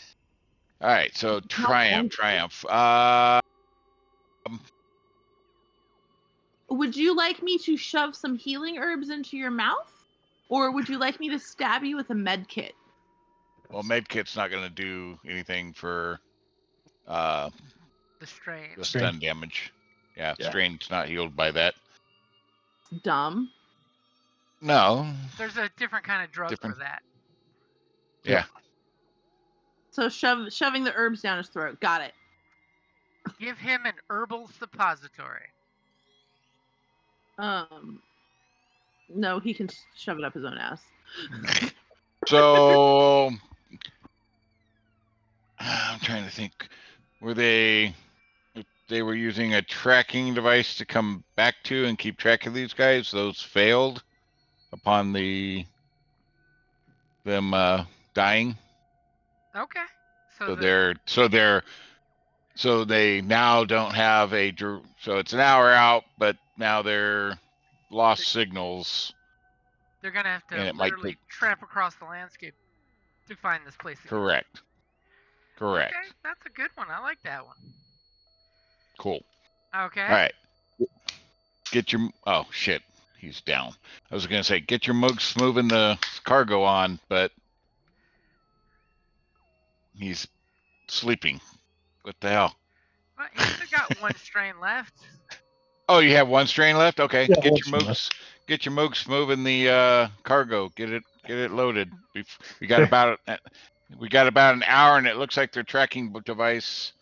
right. So triumph. Would you like me to shove some healing herbs into your mouth? Or would you like me to stab you with a med kit? Well, medkit's not going to do anything for The strain. the Strain. stun damage. Yeah, Yeah. strain's not healed by that. Dumb. No. There's a different kind of drug Different. for that. Yeah. So shoving the herbs down his throat. Got it. Give him an herbal suppository. No, he can shove it up his own ass. So I'm trying to think. Were they were using a tracking device to come back to and keep track of these guys? Those failed upon them dying. Okay. So they now don't have so it's an hour out, but now they're lost signals. They're gonna have And to it might literally take- tramp across the landscape to find this place again. Correct. Okay, that's a good one. I like that one. Cool. Okay. All right. Get your shit. He's down. I was gonna say get your mugs moving the cargo on, but he's sleeping. What the hell? Well, he's still got 1 strain left. Oh, you have 1 strain left? Okay. Yeah, Get one your strain mugs. get your mooks moving the cargo. Get it loaded. We got about an hour, and it looks like their tracking device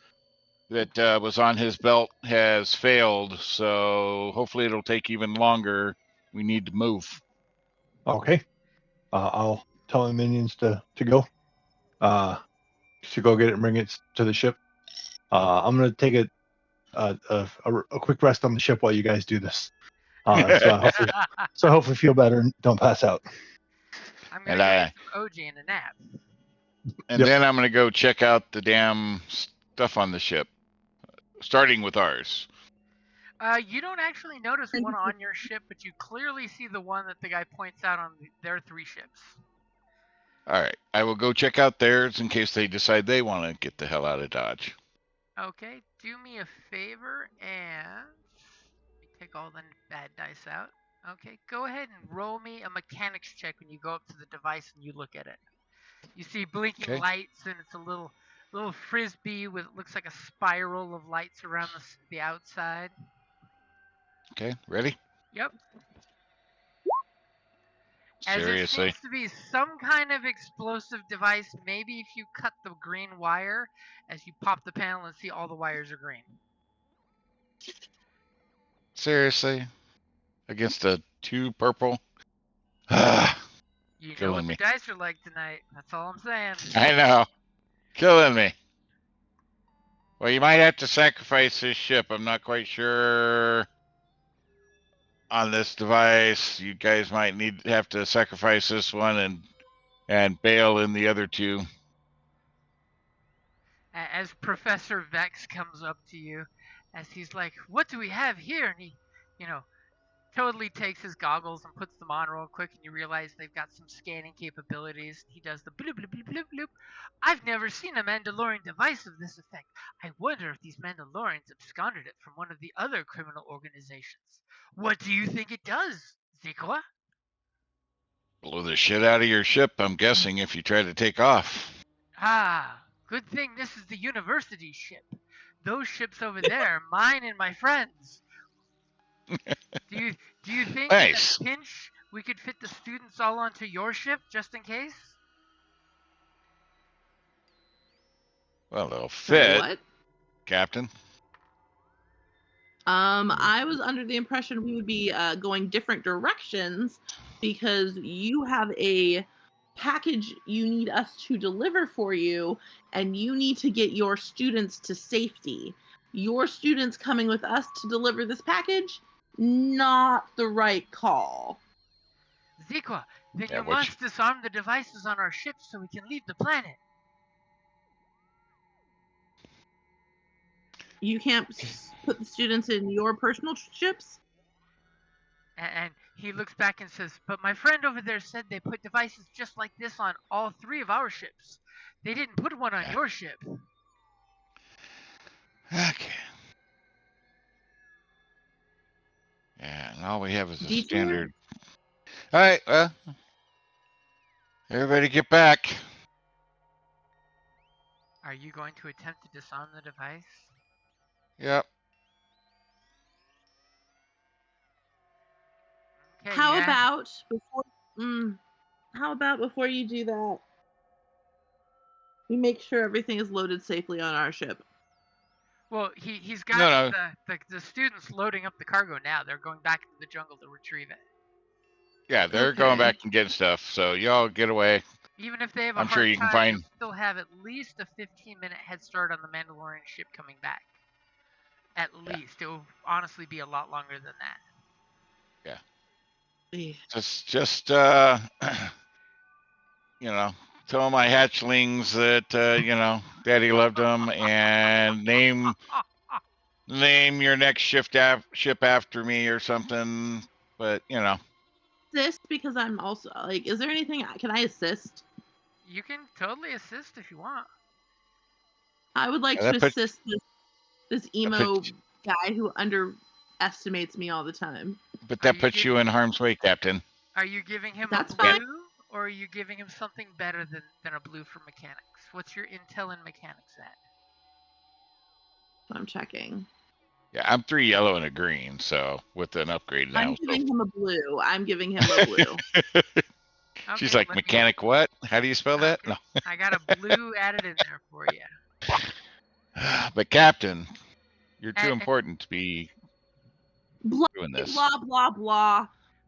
that was on his belt has failed. So hopefully it'll take even longer. We need to move. Okay. I'll tell the minions to go. To go get it and bring it to the ship. I'm gonna take a quick rest on the ship while you guys do this. So hopefully feel better and don't pass out. I'm gonna go get some OJ and a nap. And Yep. then I'm gonna go check out the damn stuff on the ship, starting with ours. You don't actually notice one on your ship, but you clearly see the one that the guy points out on their 3 ships. All right, I will go check out theirs in case they decide they want to get the hell out of Dodge. Okay, do me a favor and let me take all the bad dice out. Okay, go ahead and roll me a mechanics check when you go up to the device and you look at it. You see blinking lights, and it's a little frisbee with looks like a spiral of lights around the outside. Okay, ready? Yep. Seriously? As it seems to be some kind of explosive device, maybe if you cut the green wire, as you pop the panel and see all the wires are green. Seriously? Against a 2 purple? You know Killing what me. the dice are like tonight. That's all I'm saying. I know. Killing me. Well, you might have to sacrifice this ship. I'm not quite sure on this device. You guys might have to sacrifice this one and bail in the other 2. As Professor Vex comes up to you, as he's like, "What do we have here?" And he, totally takes his goggles and puts them on real quick, and you realize they've got some scanning capabilities. He does the bloop bloop bloop bloop bloop. I've never seen a Mandalorian device of this effect. I wonder if these Mandalorians absconded it from one of the other criminal organizations. What do you think it does, Zikwa? Blow the shit out of your ship, I'm guessing, if you try to take off. Ah, good thing this is the university ship. Those ships over there are mine and my friends. Do you think Nice. in a pinch we could fit the students all onto your ship just in case? Well, they'll fit, What? Captain. I was under the impression we would be going different directions because you have a package you need us to deliver for you, and you need to get your students to safety. Your students coming with us to deliver this package, not the right call. Zikwa, then Yeah, you must disarm the devices on our ship so we can leave the planet. You can't put the students in your personal ships? And he looks back and says, "But my friend over there said they put devices just like this on all 3 of our ships. They didn't put one on your ship." Okay. Yeah, and all we have is a Detour? standard. All right, well, everybody get back. Are you going to attempt to disarm the device? Yep. Okay, How about before you do that, we make sure everything is loaded safely on our ship? Well, he's got No. the students loading up the cargo now. They're going back into the jungle to retrieve it. Yeah, they're going back and getting stuff. So y'all get away. Even if they have a I'm hard sure you time, can find. you'll still have at least a 15-minute head start on the Mandalorian ship coming back. At least. It will honestly be a lot longer than that. Yeah. Just tell my hatchlings that Daddy loved them, and name your next ship after me or something. But Assist, because I'm also like, is there anything can I assist? You can totally assist if you want. I would like to assist this emo guy who underestimates me all the time. But that puts you in harm's way, Captain. Are you giving him That's a blue, fine. or are you giving him something better than a blue for mechanics? What's your intel in mechanics at? I'm checking. Yeah, I'm 3 yellow and a green, so with an upgrade now. I'm giving him a blue. I'm giving him a blue. She's Okay, like, let me- mechanic what? How do you spell that? Okay. I got a blue added in there for you. No. But Captain, you're too And- important to be Blah, doing this. blah, blah, blah.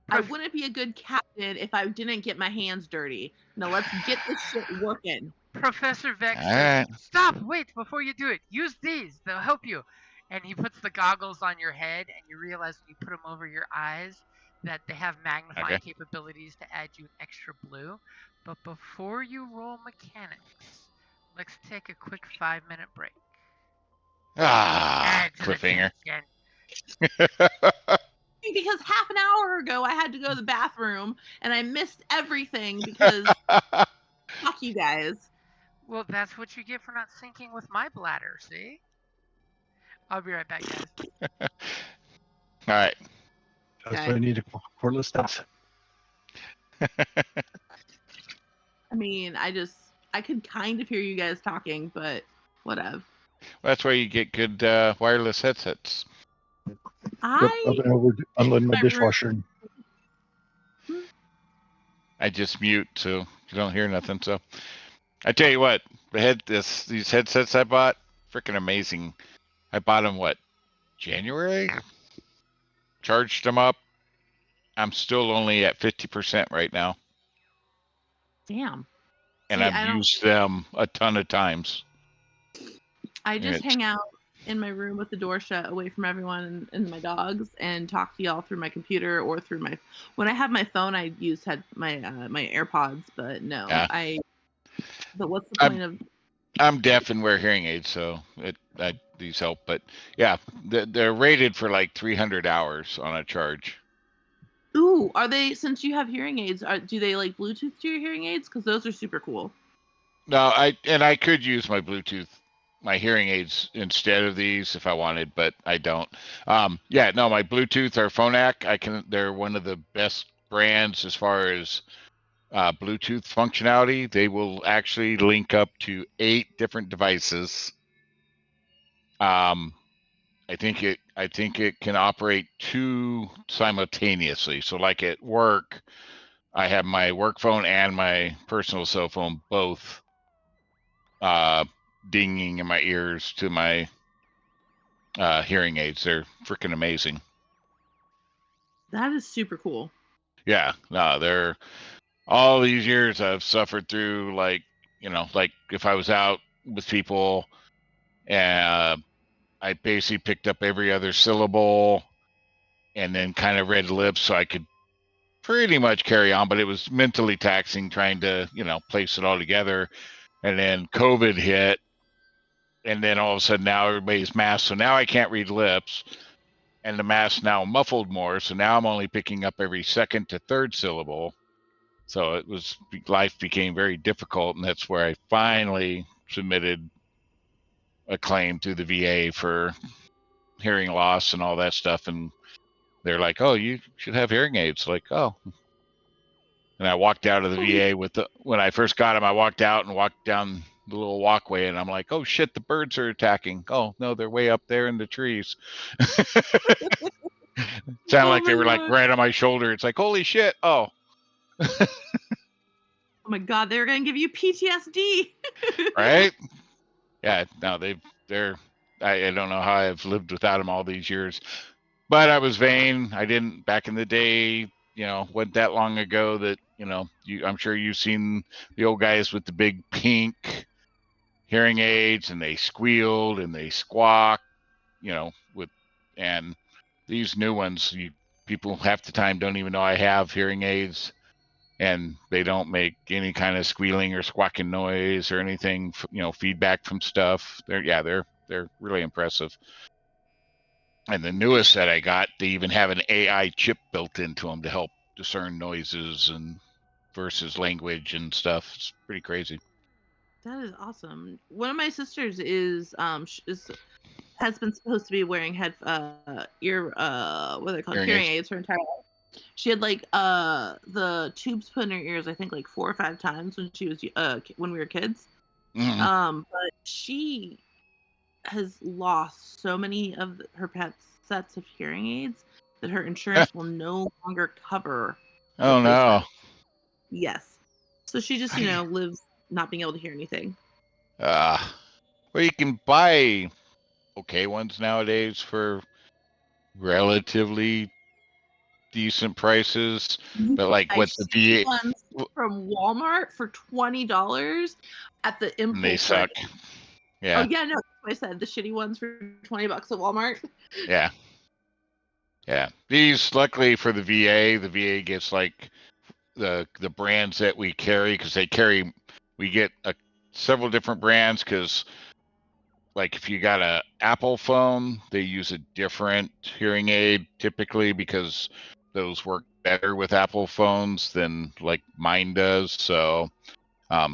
I Prof- wouldn't be a good captain if I didn't get my hands dirty. Now let's get this shit working. Professor Vex All says, right. "Stop! Wait! Before you do it, use these. They'll help you." And he puts the goggles on your head, and you realize when you put them over your eyes that they have magnifying Okay. capabilities to add you an extra blue. But before you roll mechanics, let's take a quick 5-minute break. Ah, Add to the cliffhanger. tension. Because half an hour ago I had to go to the bathroom and I missed everything because fuck you guys. Well, that's what you get for not syncing with my bladder. See? I'll be right back, guys. All right. That's Okay. what I need a cordless stuff. I mean, I could kind of hear you guys talking, but whatever. That's why you get good wireless headsets. Yep, I've been over unloading my my room- dishwasher. And I just mute so you don't hear nothing. So I tell you what, these headsets I bought, freaking amazing. I bought them January? Charged them up. I'm still only at 50% right now, Damn. and See, I I've don't- used them a ton of times. I just It's- hang out in my room with the door shut away from everyone and my dogs and talk to y'all through my computer or through my when I have my phone I use my AirPods, but no. Yeah. But what's the point of I'm deaf and wear hearing aids, so these help. But yeah, they're rated for like 300 hours on a charge. Ooh, are they since you have hearing aids, do they like Bluetooth to your hearing aids? Because those are super cool. No, I could use my Bluetooth, my hearing aids instead of these if I wanted, but I don't. Yeah, no, my Bluetooth are Phonak. They're one of the best brands as far as Bluetooth functionality. They will actually link up to 8 different devices. I think it can operate 2 simultaneously. So like at work, I have my work phone and my personal cell phone both dinging in my ears to my hearing aids. They're freaking amazing. That is super cool. Yeah, no, they're all these years I've suffered through, like if I was out with people and I basically picked up every other syllable and then kind of read lips so I could pretty much carry on, but it was mentally taxing trying to, place it all together. And then COVID hit, and then all of a sudden now everybody's masked, so now I can't read lips, and the mask now muffled more, so now I'm only picking up every second to third syllable. So life became very difficult, and that's where I finally submitted a claim to the VA for hearing loss and all that stuff, and they're like, "Oh, you should have hearing aids." Like, oh. And I walked out of the VA when I first got them. I walked out and walked down the little walkway, and I'm like, "Oh shit, the birds are attacking!" Oh no, they're way up there in the trees. Sounded like they were like right on my shoulder. It's like, holy shit! Oh. Oh my god, they were gonna give you PTSD. Right? Yeah. No, they're. I don't know how I've lived without them all these years, but I was vain. I didn't back in the day. Wasn't that long ago that I'm sure you've seen the old guys with the big pink hearing aids, and they squealed and they squawked, and these new ones, people half the time don't even know I have hearing aids, and they don't make any kind of squealing or squawking noise or anything, feedback from stuff. They're really impressive. And the newest that I got, they even have an AI chip built into them to help discern noises and versus language and stuff. It's pretty crazy. That is awesome. One of my sisters has been supposed to be wearing what are they called, hearing aids her entire life. She had like the tubes put in her ears, I think like 4 or 5 times when she was when we were kids. Mm-hmm. But she has lost so many of her pet's sets of hearing aids that her insurance will no longer cover Oh no. replacement. Yes. So she just, lives not being able to hear anything. Well, you can buy okay ones nowadays for relatively decent prices, but like I with the see VA, ones from Walmart for $20 at the impulse. they suck. register. Yeah. Oh yeah, no, I said the shitty ones for $20 at Walmart. Yeah. Yeah. These, luckily for the VA gets like the brands that we carry, because we get several different brands, because like if you got a Apple phone, they use a different hearing aid typically, because those work better with Apple phones than like mine does. So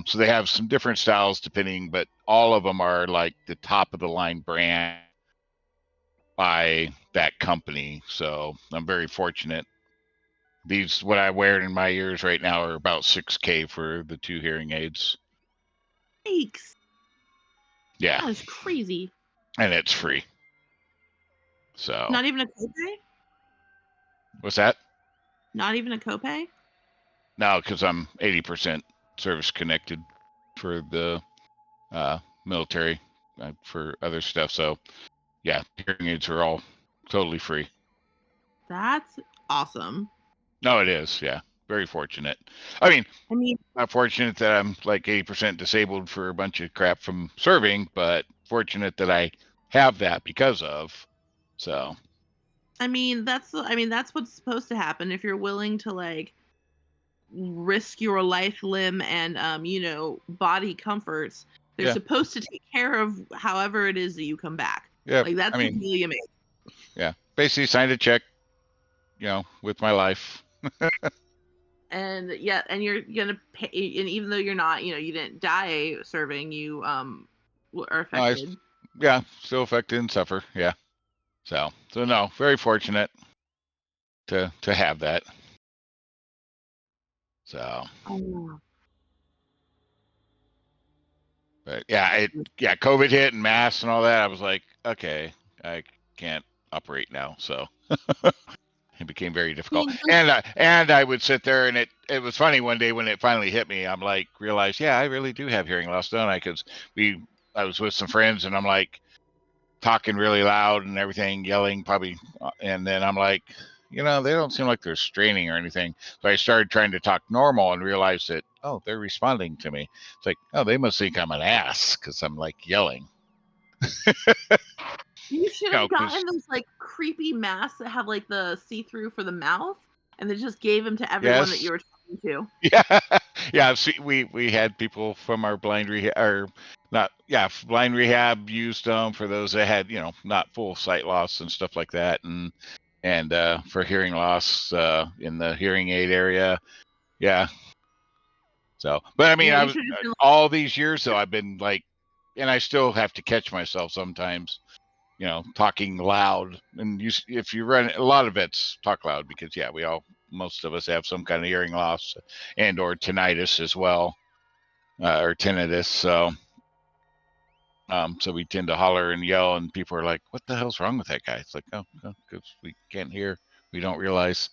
so they have some different styles depending, but all of them are like the top of the line brand by that company. So I'm very fortunate. These, what I wear in my ears right now, are about $6,000 for the 2 hearing aids. Yikes. Yeah. That is crazy. And it's free. So. Not even a copay? What's that? Not even a copay? No, because I'm 80% service connected for the military, for other stuff. So, yeah, hearing aids are all totally free. That's awesome. No, it is. Yeah, very fortunate. I mean, not fortunate that I'm like 80% disabled for a bunch of crap from serving, but fortunate that I have that because of. So. That's what's supposed to happen if you're willing to like risk your life, limb, and body comforts. They're supposed to take care of however it is that you come back. Yeah, like that's the deal you make. Yeah, basically signed a check, with my life. And you're gonna pay, and even though you're not, you didn't die serving, you are affected. Still affected and suffer. Yeah, so no, very fortunate to have that. So. Oh. But COVID hit and masks and all that. I was like, okay, I can't operate now. So it became very difficult. And I would sit there, and it was funny one day when it finally hit me. I'm like, realized, I really do have hearing loss, don't I? Because I was with some friends, and I'm like talking really loud and everything, yelling probably, and then I'm like, they don't seem like they're straining or anything. So I started trying to talk normal and realized that, they're responding to me. It's like, they must think I'm an ass because I'm like yelling. You should have gotten those like creepy masks that have like the see-through for the mouth, and they just gave them to everyone that you were talking to. Yeah. See, we had people from our blind rehab, blind rehab used them for those that had not full sight loss and stuff like that, and for hearing loss in the hearing aid area. Yeah. So, but I mean, I was all these years though, I've been like, and I still have to catch myself sometimes, talking loud. And if you run, a lot of vets talk loud because most of us have some kind of hearing loss and or tinnitus as well, or tinnitus. So, so we tend to holler and yell, and people are like, "What the hell's wrong with that guy?" It's like, oh, because we can't hear. We don't realize.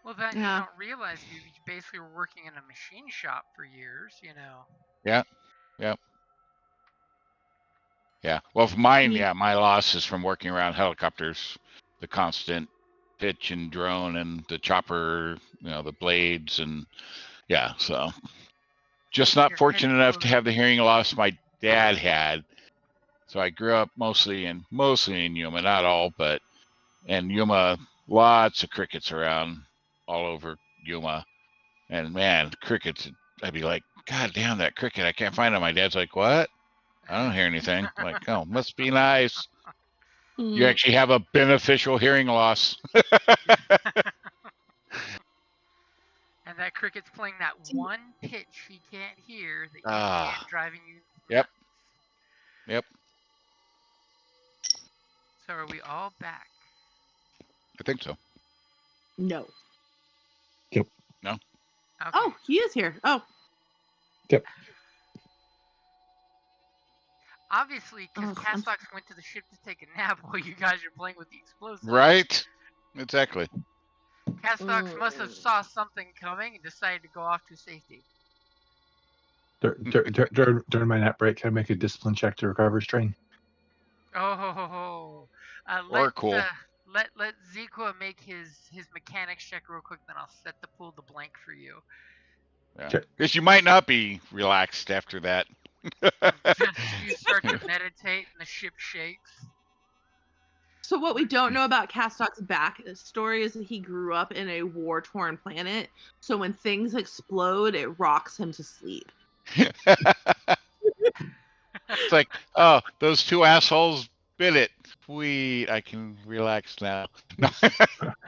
Well, then you don't realize you basically were working in a machine shop for years, Yeah. Well, for mine, my loss is from working around helicopters, the constant pitch and drone and the chopper, the blades, and so just not fortunate enough to have the hearing loss my dad had. So I grew up mostly in Yuma, not all, but in Yuma, lots of crickets around all over Yuma. And man, crickets, I'd be like, God damn, that cricket, I can't find it. My dad's like, what? I don't hear anything. I'm like, oh, must be nice. You actually have a beneficial hearing loss. And that cricket's playing that one pitch he can't hear that you can't, driving you nuts. Yep. So are we all back? I think so. No. Yep. No? Okay. Oh, he is here. Oh. Yep. Obviously, because Ugh, I'm Castox went to the ship to take a nap while you guys are playing with the explosives. Right? Exactly. Castox must have saw something coming and decided to go off to safety. During my nap break, can I make a discipline check to recover strain? Oh, Or cool. let Zequa make his mechanics check real quick, then I'll set the pool to blank for you. Yeah. Check. Because you might not be relaxed after that. Just you start to meditate and the ship shakes. So what we don't know about Castock's backstory is that he grew up in a war-torn planet. So when things explode, it rocks him to sleep. It's like, oh, those two assholes bit it. Sweet, I can relax now.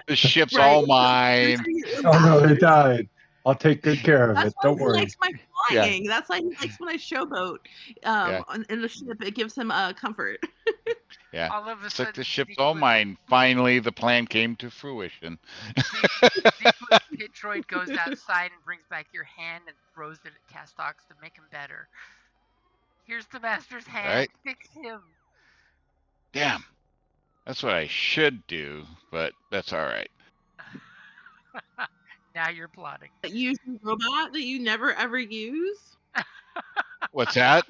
The ship's all mine. Oh no, they died. I'll take good care of That's it. why Don't he worry. likes my flying. That's why he likes when I showboat Yeah. in the ship. It gives him comfort. Yeah. All of a It's sudden, like the ship's all mine. Finally, the plan came to fruition. Zequa's pit droid goes outside and brings back your hand and throws it at Castox to make him better. Here's the master's hand. Right. Fix him. Damn. That's what I should do, but that's all right. Now you're plotting. That usual robot that you never ever use. What's that?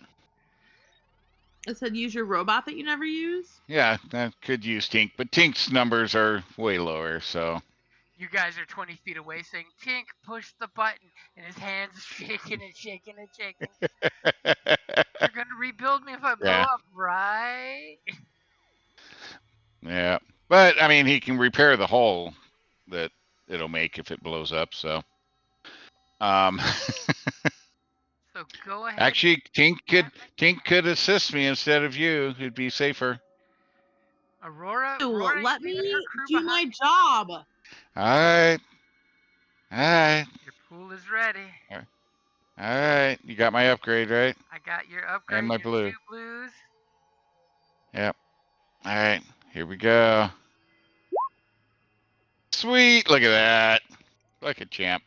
I said use your robot that you never use. Yeah, that could use Tink, but Tink's numbers are way lower, so. You guys are 20 feet away saying, Tink, push the button. And his hand's shaking and shaking and shaking. You're going to rebuild me if I blow up, right? Yeah. But, I mean, he can repair the hole that it'll make if it blows up, so. So go ahead. Actually, Tink could assist me instead of you. It'd be safer. Aurora, Let me do my job. All right. Your pool is ready. All right. You got my upgrade, right? I got your upgrade. And my your blue. 2 blues. Yep. All right. Here we go. Sweet. Look at that. Like a champ.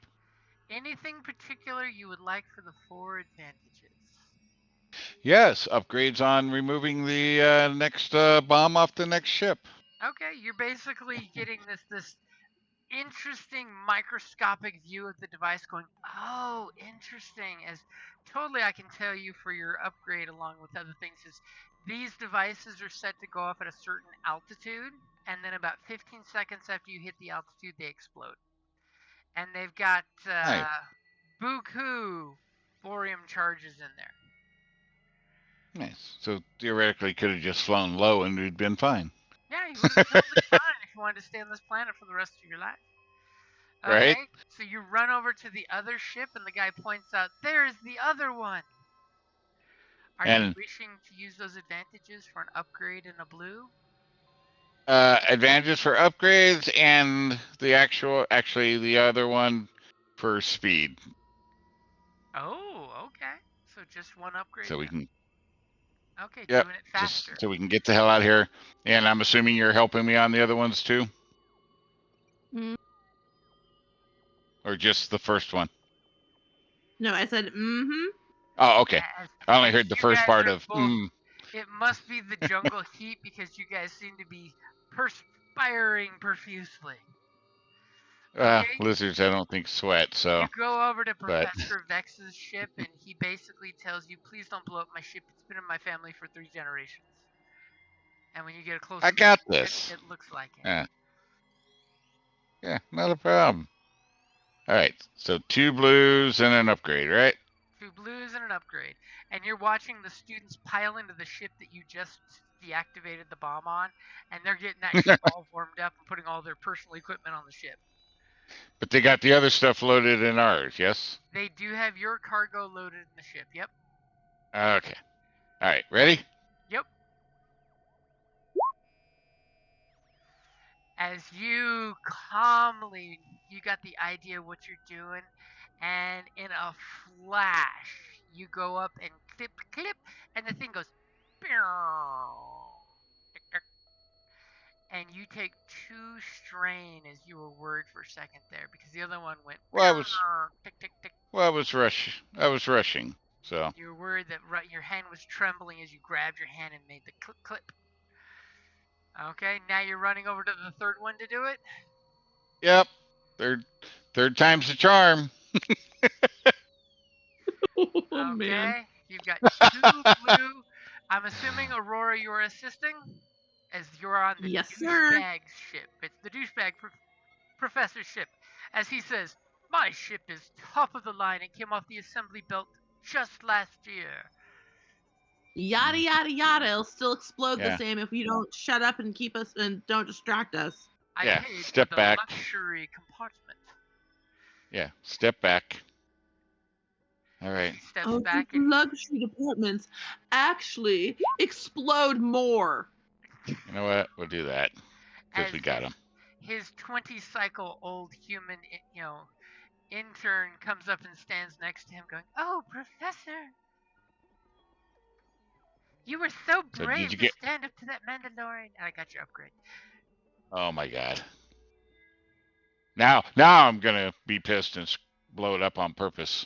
Anything particular you would like for the 4 advantages? Yes. Upgrades on removing the next bomb off the next ship. Okay, you're basically getting this interesting microscopic view of the device going, oh, interesting. As totally I can tell you for your upgrade along with other things is these devices are set to go off at a certain altitude, and then about 15 seconds after you hit the altitude, they explode. And they've got buku thorium charges in there. Nice. So theoretically, could have just flown low and we'd been fine. Yeah, you would have totally fine if you wanted to stay on this planet for the rest of your life. Okay, Right. so you run over to the other ship, and the guy points out, there's the other one. Are you wishing to use those advantages for an upgrade in a blue? Advantages for upgrades and actually the other one for speed. Oh, okay. So just one upgrade. So we can. Okay, Yep, doing it faster. just so we can get the hell out of here. And I'm assuming you're helping me on the other ones too? Mm. Or just the first one? No, I said, mm-hmm. Oh, okay. I only heard the You first guys part are of, both- It must be the jungle heat because you guys seem to be perspiring profusely. Okay. Lizards I don't think sweat, so. You go over to Professor Vex's ship, and he basically tells you, please don't blow up my ship. It's been in my family for 3 generations. And when you get a close I got this. It looks like it. Yeah, not a problem. All right, so 2 blues and an upgrade, right? 2 blues and an upgrade. And you're watching the students pile into the ship that you just deactivated the bomb on, and they're getting that ship all warmed up and putting all their personal equipment on the ship. But they got the other stuff loaded in ours, yes? They do have your cargo loaded in the ship, yep. Okay. All right, ready? Yep. As you calmly, you got the idea of what you're doing, and in a flash, you go up and clip, and the thing goes, and you take 2 strain as you were worried for a second there, because the other one went, Well, I was tick, tick, tick. Well, I was rushing. So You were worried that your hand was trembling as you grabbed your hand and made the clip. Okay, now you're running over to the third one to do it. yep, third time's the charm. Oh man. Okay, you've got 2 blue. I'm assuming Aurora, you're assisting, as you're on the Yes, sir. douchebag ship. It's the douchebag professor ship, as he says, "My ship is top of the line and came off the assembly belt just last year." Yada yada yada. It'll still explode Yeah. the same if you don't shut up and keep us and don't distract us. I Yeah, paid step for the back. luxury compartment. Yeah, step back. All right. He steps Oh, back these and luxury departments actually explode more. You know what? We'll do that because as we got him. his 20-cycle-old human, intern comes up and stands next to him, going, "Oh, Professor, you were so So brave did you to get? stand up to that Mandalorian." And I got your upgrade. Oh my God. Now I'm gonna be pissed and blow it up on purpose.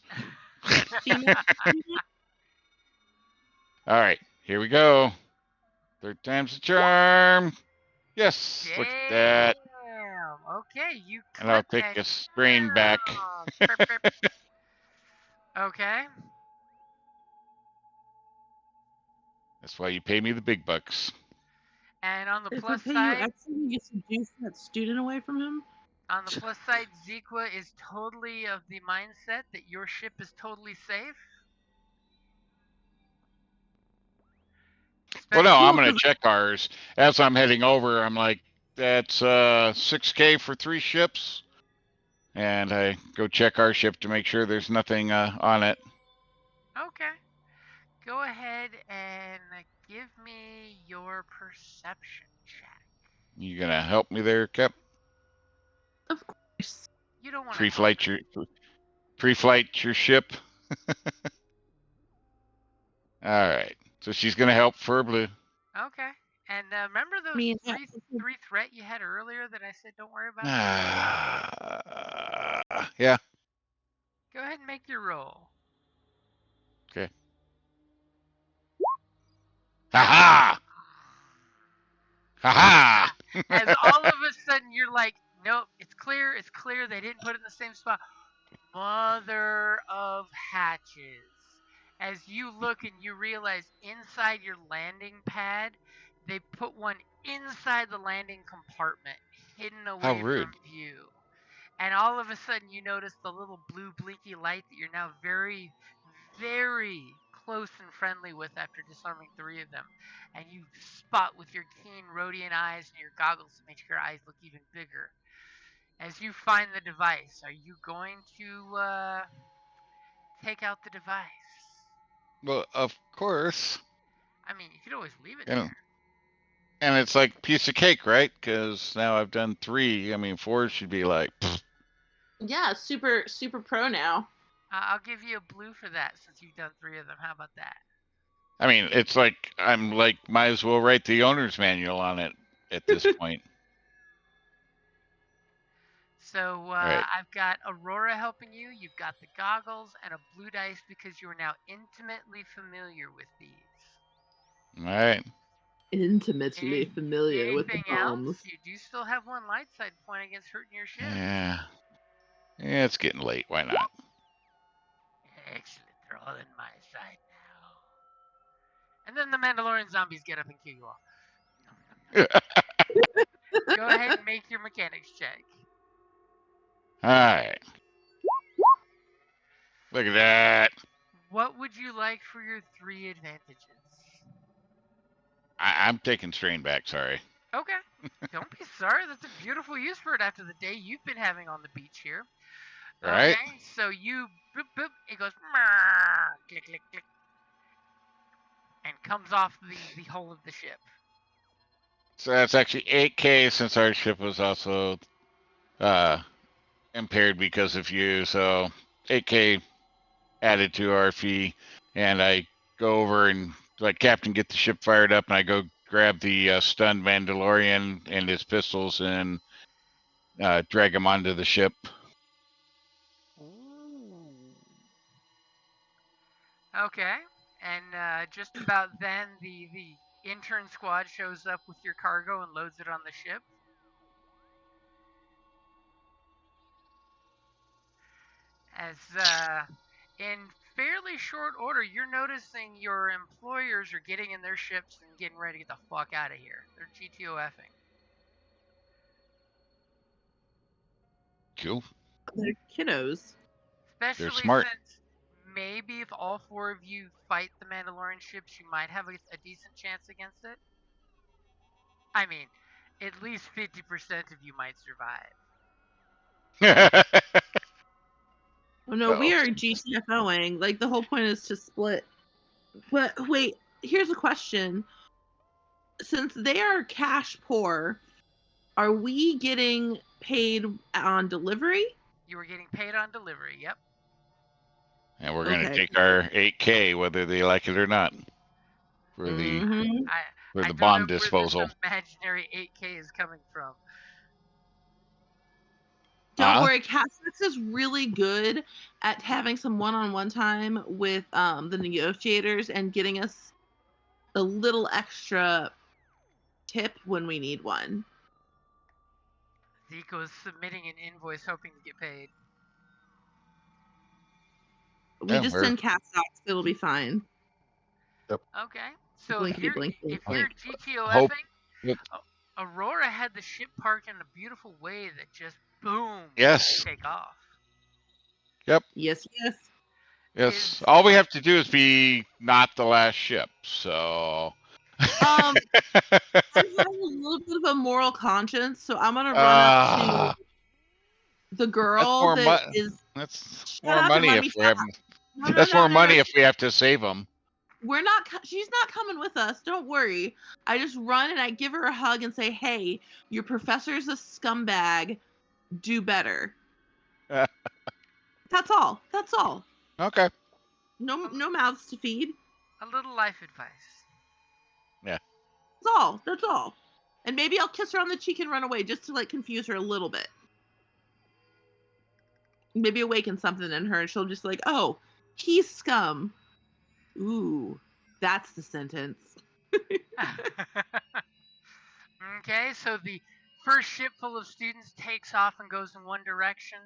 All right, here we go. Third time's the charm. Yes, look at that. Damn. Okay, you And I'll clip take and a strain back. Burp, burp. Okay. That's why you pay me the big bucks. And on the If we plus pay you side, extra, you seduce that student away from him. Zequa is totally of the mindset that your ship is totally safe. Well, no, I'm Cool, gonna 'cause check ours as I'm heading over. I'm like, that's 6K for 3 ships, and I go check our ship to make sure there's nothing on it. Okay. Go ahead and give me your perception check. You gonna help me there, Cap? of course. You don't want to Pre-flight your ship. All right. So she's gonna help for blue. Okay. And remember those Me and three threat you had earlier that I said don't worry about? Yeah. Go ahead and make your roll. Okay. Ha ha! As all of a sudden you're like, nope, it's clear, they didn't put it in the same spot. Mother of hatches. As you look and you realize inside your landing pad, they put one inside the landing compartment, hidden away How rude. from view. And all of a sudden you notice the little blue blinky light that you're now very, very close and friendly with after disarming 3 of them. And you spot with your keen Rhodian eyes and your goggles to make your eyes look even bigger. As you find the device, are you going to take out the device? Well, of course. I mean, you could always leave it You know, there. and it's like piece of cake, right? Because now I've done 3. I mean, 4 should be like. Yeah, super pro now. I'll give you a blue for that since you've done 3 of them. How about that? I mean, it's like I'm like might as well write the owner's manual on it at this point. So Right. I've got Aurora helping you. You've got the goggles and a blue dice because you are now intimately familiar with these. All right. Intimately familiar with the Anything else? bombs. You do still have 1 light side point against hurting your ship. Yeah. Yeah, it's getting late. Why not? Excellent. They're all in my side now. And then the Mandalorian zombies get up and kill you all. Go ahead and make your mechanics check. All right. Look at that. What would you like for your 3 advantages? I'm taking strain back. Sorry. Okay. Don't be sorry. That's a beautiful use for it after the day you've been having on the beach here. Right. Okay, so you boop boop. It goes click click click, and comes off the hull of the ship. So that's actually 8K since our ship was also impaired because of you. So 8K added to our fee, and I go over and like Captain get the ship fired up, and I go grab the stunned Mandalorian and his pistols and drag him onto the ship. Ooh. Okay. And just about then, the intern squad shows up with your cargo and loads it on the ship. As in fairly short order, you're noticing your employers are getting in their ships and getting ready to get the fuck out of here. They're GTOFing. Cool. They're kiddos. Especially smart. since maybe if all four of you fight the Mandalorian ships, you might have a decent chance against it. I mean, at least 50% of you might survive. Oh no, we Uh-oh. are GTFOing. Like the whole point is to split. But wait, here's a question. Since they are cash poor, are we getting paid on delivery? You were getting paid on delivery, yep. And we're going to Okay. take our 8K whether they like it or not for the Mhm. I for the don't bond know where disposal. this imaginary 8K is coming from. Don't Huh? worry, Castex is really good at having some one-on-one time with the negotiators and getting us a little extra tip when we need one. Zico is submitting an invoice hoping to get paid. We Yeah, just we're- send Castex, it'll be fine. Okay, so Blinkety here, blink, blink, if you're blink. Hope- GTOFing, Aurora had the ship parked in a beautiful way that just boom, Yes. take off. Yes, yes. Yes. Is- All we have to do is be not the last ship. So. I'm having a little bit of a moral conscience, so I'm gonna run up Ah, to the girl more that mo- is. that's Shut more up and money let if me we talk. have. No, That's more money no. if we have to save them. We're not. She's not coming with us. Don't worry. I just run and I give her a hug and say, "Hey, your professor's a scumbag. Do better." That's all. That's all. Okay. No mouths to feed. a little life advice. That's all. That's all. And maybe I'll kiss her on the cheek and run away just to like confuse her a little bit. Maybe awaken something in her and she'll just like, "Oh, he's scum." Ooh, that's the sentence. Okay, so the first ship full of students takes off and goes in one direction.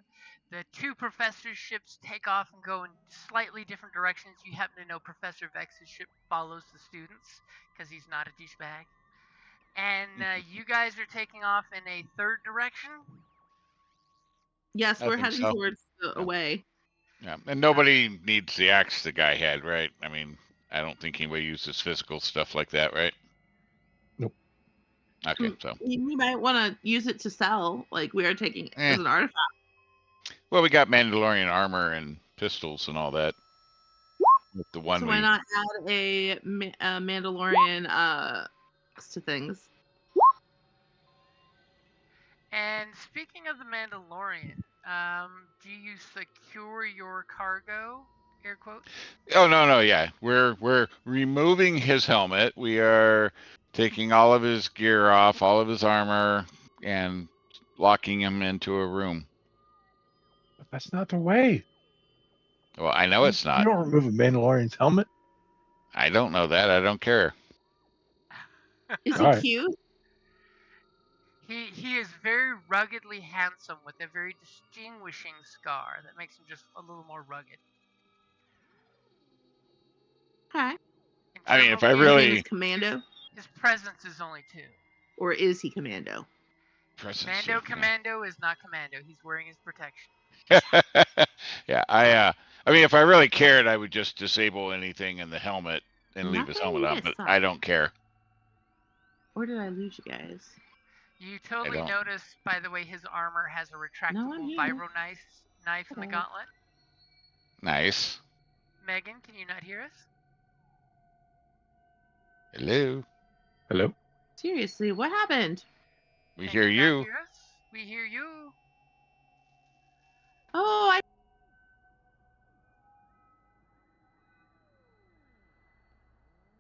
The two professors' ships take off and go in slightly different directions. You happen to know Professor Vex's ship follows the students because he's not a douchebag. And you guys are taking off in a third direction. Yes, I we're think heading so. towards the away. Yeah, and nobody needs the axe the guy had, right? I mean, I don't think anybody uses physical stuff like that, right? Nope. Okay, so We might want to use it to sell. Like we are taking it as an artifact. well, we got Mandalorian armor and pistols and all that. With the one So we why not add a Mandalorian to things? And speaking of the Mandalorian, do you secure your cargo? Air quotes. Oh no, yeah. We're removing his helmet. We are taking all of his gear off, all of his armor, and locking him into a room. But that's not the way. Well, I know it's You not. don't remove a Mandalorian's helmet. I don't know that. I don't care. Is he Alright. cute? He is very ruggedly handsome with a very distinguishing scar that makes him just a little more rugged. Okay. In I mean, general, if I His name really is Commando, his presence is only 2. or is he Commando? Mando Commando is not Commando. He's wearing his protection. yeah, I mean, if I really cared, I would just disable anything in the helmet and leave his Nothing helmet on. this But side. I don't care. Or did I lose you guys? You totally don't. notice, by the way, his armor has a retractable I'm here. vibro knife in the Hello. gauntlet. Nice. Megan, can you not hear us? Hello. Hello? Seriously, what happened? We Can hear not you. Hear us? We hear you. Oh, I.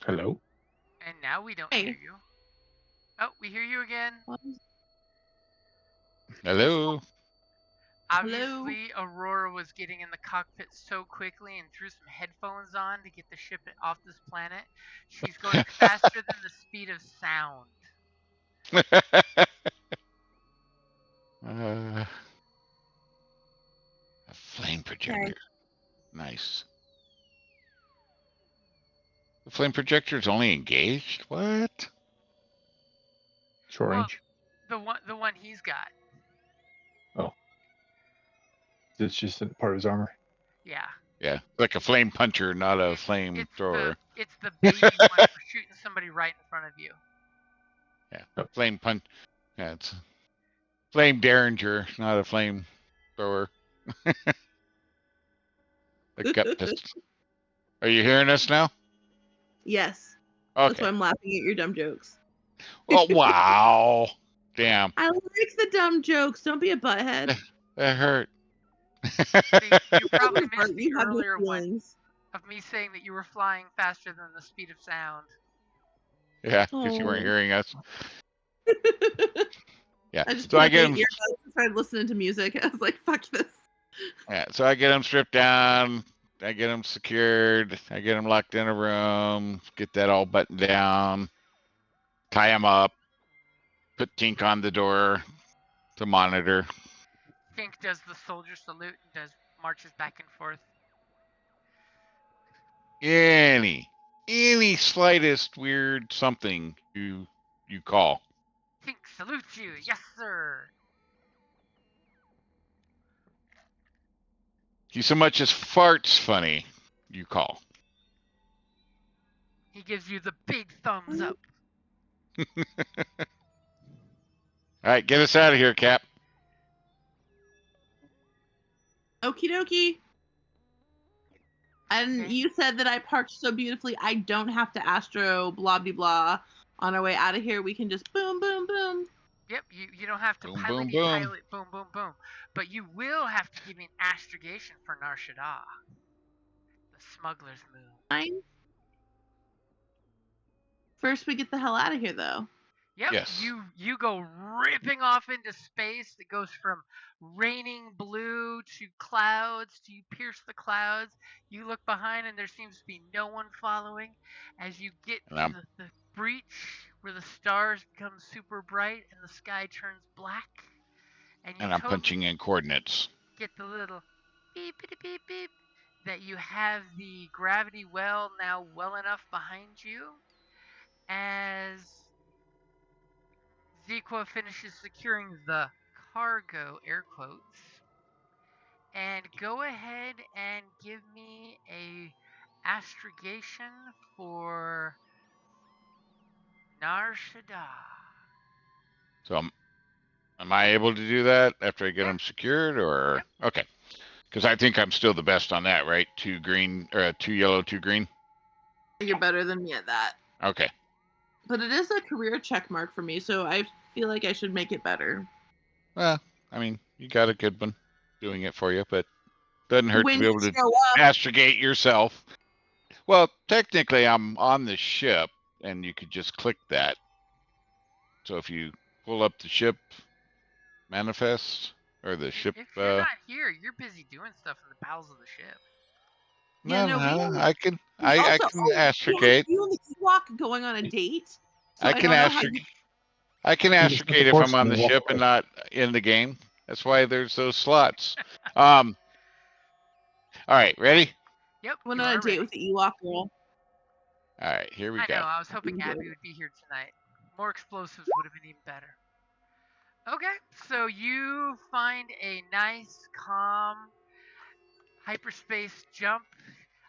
Hello? And now we don't Hey. hear you. Oh, we hear you again. Hello. Obviously, Aurora was getting in the cockpit so quickly and threw some headphones on to get the ship off this planet. She's going faster than the speed of sound. A flame projector. Nice. The flame projector is only engaged? What? Short Well, range. The one he's got. It's just a part of his armor. Yeah. Yeah, like a flame puncher, not a It's- flame it's thrower. It's the baby one for shooting somebody right in front of you. Yeah, flame punch. Yeah, it's flame derringer, not a flame thrower. The gut pistol. Are you hearing us now? Yes. That's Okay. why I'm laughing at your dumb jokes. Oh wow! Damn, I like the dumb jokes. Don't be a butthead. that hurt. You probably Doesn't hurt, missed the you have no earlier one feelings. of me saying that you were flying faster than the speed of sound. Yeah, because you weren't Oh. hearing us. Yeah, I just so put I up get my him. earbuds and started listening to music. I was like, fuck this. Yeah, so I get him stripped down. I get him secured. I get him locked in a room. Get that all buttoned down. Tie him up. Put Tink on the door to monitor. Tink does the soldier salute and marches back and forth. Any slightest weird something you call. Tink salutes you, yes sir. He so much as farts funny, you call. He gives you the big thumbs up. All right, get us out of here, Cap. Okie dokie. And Okay. you said that I parked so beautifully, I don't have to astro blah blah blah on our way out of here. We can just boom, boom, boom. Yep, you don't have to Boom, pilot, boom, you boom. pilot, boom, boom, boom. But you will have to give me an astrogation for Nar Shaddaa, the smuggler's moon. Fine. First, we get the hell out of here, though. Yep, Yes. you go ripping off into space. It goes from raining blue to clouds to you pierce the clouds. You look behind and there seems to be no one following. As you get And to I'm- the breach where the stars become super bright and the sky turns black. And you And I'm totally punching in coordinates. get the little beep beep beep beep that you have the gravity well now well enough behind you as Zequa finishes securing the cargo, air quotes, and go ahead and give me a astrogation for Nar Shaddaa. So am I able to do that after I get Yeah. them secured, or okay? Because I think I'm still the best on that, right? 2 green, or 2 yellow, 2 green. You're better than me at that. Okay. But it is a career check mark for me, so I feel like I should make it better. Well, I mean, you got a good one doing it for you, but doesn't hurt When to be you able to show up, astrogate yourself. Well, technically, I'm on the ship, and you could just click that. So if you pull up the ship manifest or the ship, If you're not here, you're busy doing stuff in the bowels of the ship. Yeah, no, we I can we I also, can we have astrogate. you and the Ewok going on a date. So I I can don't know how astrogate. you. I can You just put the astrogate if force I'm on and the then walk ship and away. not in the game. That's why there's those slots. All right, ready? Yep, Went you on a are date ready. with the Ewok girl. All right, here we I go. know, I was hoping Enjoy. Abby would be here tonight. More explosives would have been even better. Okay, so you find a nice, calm hyperspace jump.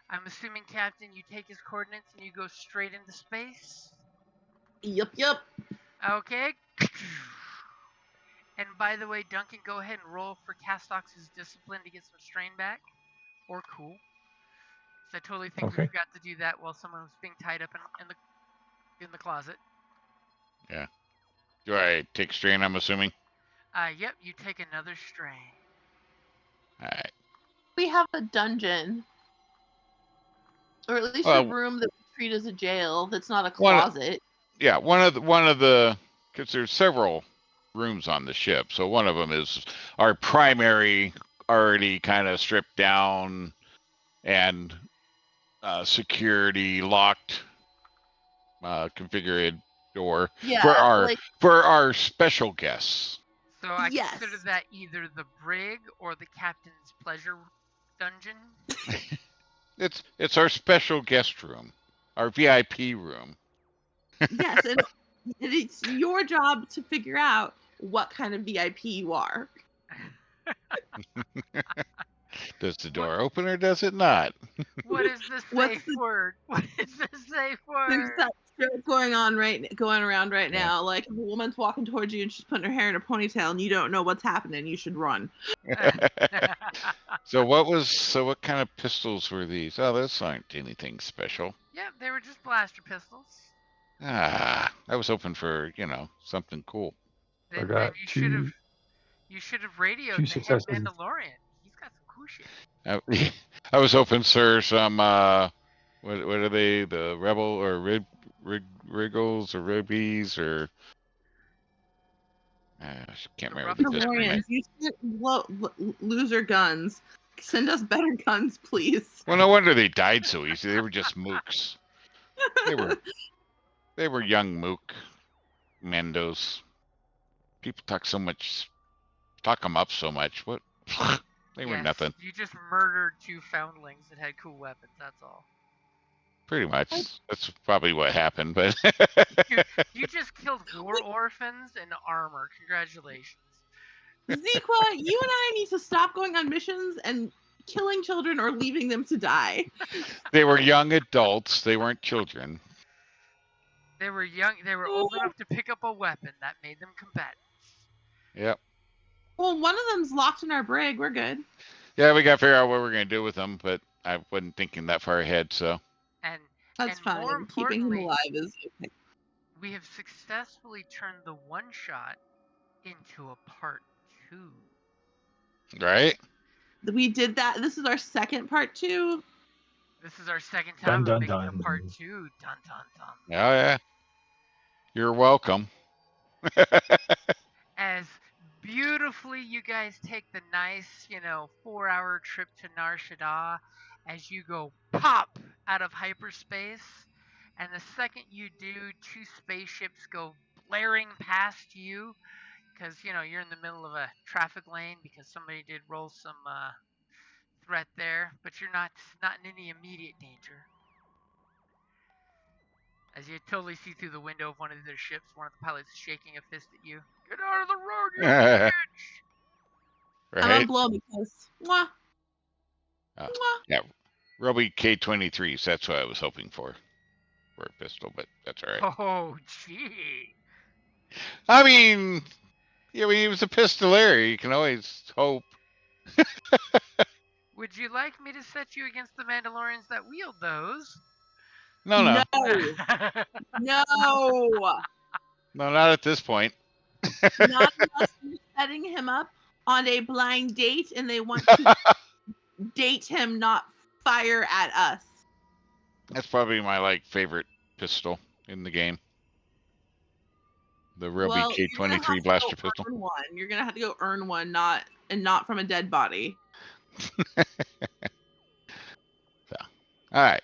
I'm assuming, Captain, you take his coordinates and you go straight into space. Yep. Okay. And by the way, Duncan, go ahead and roll for Castox's discipline to get some strain back. Or cool. So I totally think we Okay. forgot to do that while someone was being tied up in the closet. Do I take strain? I'm assuming. Yep, you take another strain. All right. We have a dungeon, or at least Well, a room that we treat as a jail. That's not a one- closet. Yeah, one of the because there's several rooms on the ship. So one of them is our primary, already kind of stripped down and security locked, configured door Yeah, like for our special guests. So I Yes. consider that either the brig or the captain's pleasure dungeon. It's our special guest room, our VIP room. yes, and it's your job to figure out what kind of VIP you are. Does the door open or does it not? What is the What's safe the- word? What is the safe There's word? that joke going around right Yeah. now. Like if a woman's walking towards you and she's putting her hair in a ponytail and you don't know what's happening, you should run. So what kind of pistols were these? Oh, those aren't anything special. Yep, they were just blaster pistols. I was hoping for, something cool. I Then got you should have radioed two the head successes. Mandalorian. He's got some cool shit. I was hoping, sir, some what are they? The rebel or Wriggles or Ribbies or I can't The remember Ruffles the and discipline. Mandalorians, you loser guns. Send us better guns, please. Well, no wonder they died so easy. They were just mooks. They were young mook Mandos. People talk them up so much. What? They were Yes, nothing. You just murdered 2 foundlings that had cool weapons. That's all. Pretty much. That's probably what happened. But You just killed 4 orphans in armor. Congratulations. Zequa, you and I need to stop going on missions and killing children or leaving them to die. they were young adults. They weren't children. They were young. They were old enough to pick up a weapon that made them combatants. Yep. Well, one of them's locked in our brig. We're good. Yeah, we got to figure out what we're going to do with them, but I wasn't thinking that far ahead, so. And That's and more fine. Keeping him importantly, alive is okay. we have successfully turned the one shot into a part 2. Right? We did that. This is our second part 2. This is our second Dun, time dun, of making dun. a part 2. Dun dun dun. Oh, yeah. You're welcome. As beautifully you guys take the nice, 4-hour trip to Nar Shaddaa as you go pop out of hyperspace, and the second you do, 2 spaceships go blaring past you because you're in the middle of a traffic lane because somebody did roll some threat there, but you're not in any immediate danger. As you totally see through the window of one of their ships, one of the pilots is shaking a fist at you. Get out of the road, you bitch! I'm Right? gonna blow him because mwah, Oh. mwah. Roby K-23s, that's what I was hoping for a pistol, but that's all right. Oh, gee. I mean, he was a pistolier. You can always hope. Would you like me to set you against the Mandalorians that wield those? No, No, no, not at this point. not unless you're setting him up on a blind date and they want to date him, not fire at us. That's probably my favorite pistol in the game. The Roby Well, you're gonna have K-23 to blaster go pistol. earn one. You're gonna have to go earn one, not from a dead body. All right.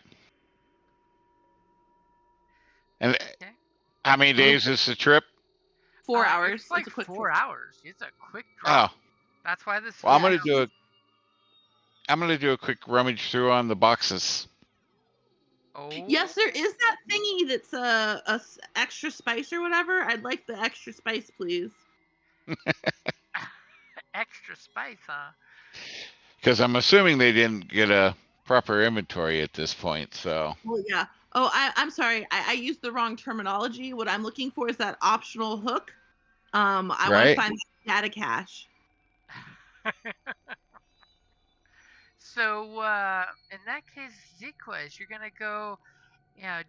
And Okay. how many days is the trip? 4 hours. It's like a quick 4 trip. hours. It's a quick drop. Oh, That's why this. well, I'm Yeah. gonna do a quick rummage through on the boxes. Oh. Yes, there is that thingy that's extra spice or whatever. I'd like the extra spice, please. Extra spice, huh? Because I'm assuming they didn't get a proper inventory at this point, so. Well, yeah. Oh, I'm sorry. I used the wrong terminology. What I'm looking for is that optional hook. I want to Right. find data cache. So, in that case, Zequez, you're gonna go,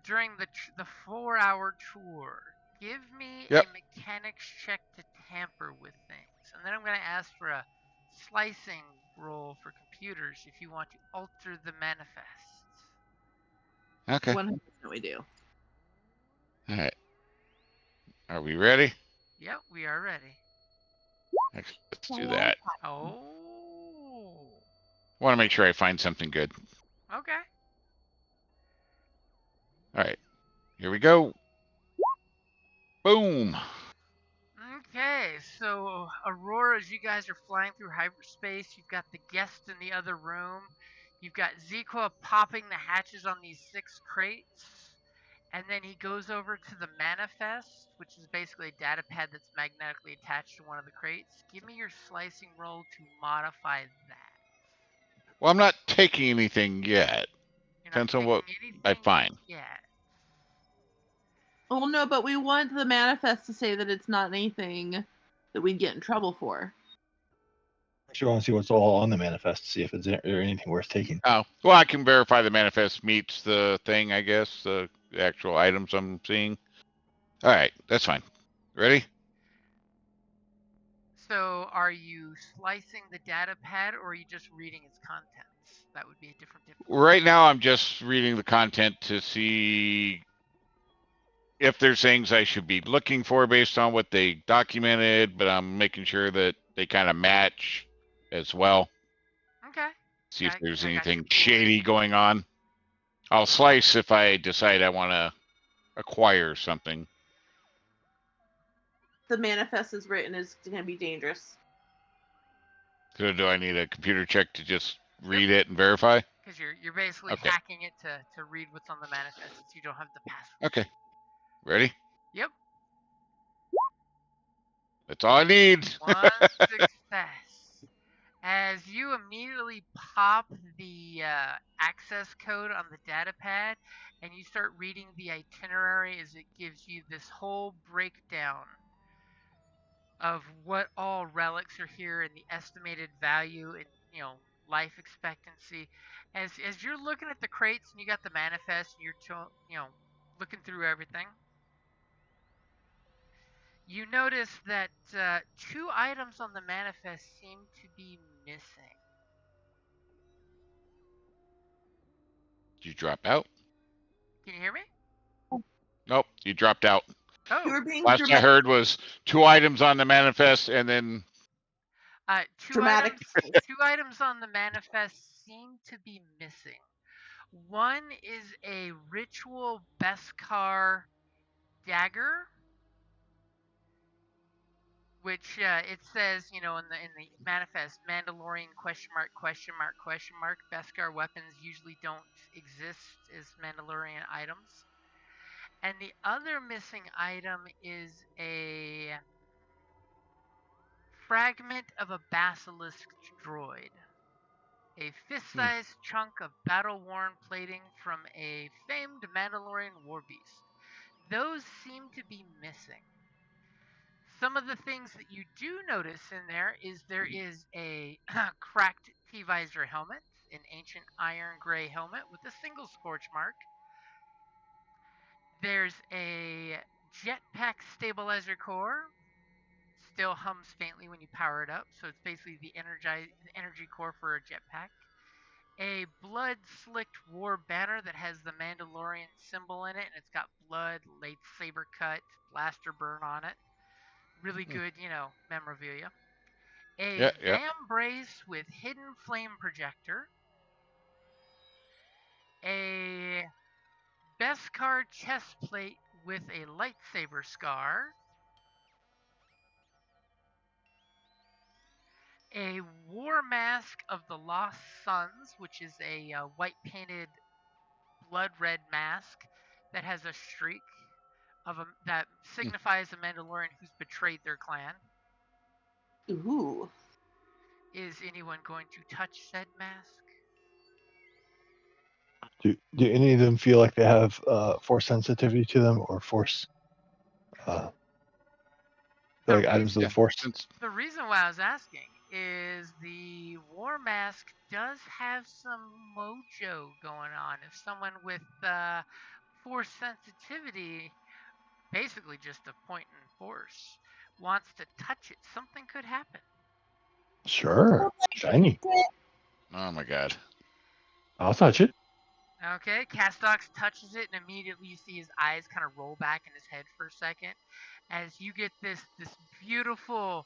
during the 4-hour tour. Give me Yep. a mechanics check to tamper with things, and then I'm gonna ask for a slicing roll for computers if you want to alter the manifests. Okay. 100% we do. All right. Are we ready? Yep, we are ready. Let's do that. Oh. Want to make sure I find something good. Okay. All right. Here we go. Boom. Okay, so Aurora, as you guys are flying through hyperspace, you've got the guest in the other room. You've got Zequa popping the hatches on these 6 crates. And then he goes over to the manifest, which is basically a data pad that's magnetically attached to one of the crates. Give me your slicing roll to modify that. Well, I'm not taking anything yet. You're not Depends on taking what I anything find. yet. Oh no, but we want the manifest to say that it's not anything that we'd get in trouble for. I sure want to see what's all on the manifest to see if it's there anything worth taking. Oh, well, I can verify the manifest meets the thing, I guess, the actual items I'm seeing. All right, that's fine. Ready? So are you slicing the data pad or are you just reading its contents? That would be a different difficulty. Right now, I'm just reading the content to see if there's things I should be looking for based on what they documented, but I'm making sure that they kind of match as well. Okay. See if there's I got you anything pulled. shady going on. I'll slice if I decide I want to acquire something. The manifest is written is going to be dangerous. So do I need a computer check to just read it and verify? Because you're basically Okay. hacking it to read what's on the manifest since you don't have the password. Okay. Ready? Yep. That's all I need. One success. As you immediately pop the access code on the data pad and you start reading the itinerary as it gives you this whole breakdown of what all relics are here and the estimated value and life expectancy. As you're looking at the crates and you got the manifest and you're looking through everything, you notice that 2 items on the manifest seem to be missing. Did you drop out? Can you hear me? Nope, you dropped out. You Oh, were being Last I heard was 2 items on the manifest, and then 2 dramatic. items. 2 items on the manifest seem to be missing. One is a ritual Beskar dagger, which it says, in the manifest, Mandalorian ? Beskar weapons usually don't exist as Mandalorian items. And the other missing item is a fragment of a basilisk droid. A fist-sized chunk of battle-worn plating from a famed Mandalorian warbeast. Those seem to be missing. Some of the things that you do notice in there is a cracked T-visor helmet, an ancient iron gray helmet with a single scorch mark. There's a jetpack stabilizer core. Still hums faintly when you power it up, so it's basically the energy core for a jetpack. A blood-slicked war banner that has the Mandalorian symbol in it, and it's got blood, lightsaber cut, blaster burn on it. Really good, memorabilia. A vambrace with hidden flame projector. A Beskar chest plate with a lightsaber scar. A war mask of the Lost Sons, which is a white painted blood red mask that has a streak that signifies a Mandalorian who's betrayed their clan. Ooh. Is anyone going to touch said mask? Do any of them feel like they have force sensitivity to them or force like items of the force? The reason why I was asking is the war mask does have some mojo going on. If someone with force sensitivity, basically just a point in force, wants to touch it, something could happen. Sure. Shiny. Oh my god. I'll touch it. Okay, Castox touches it, and immediately you see his eyes kind of roll back in his head for a second as you get this beautiful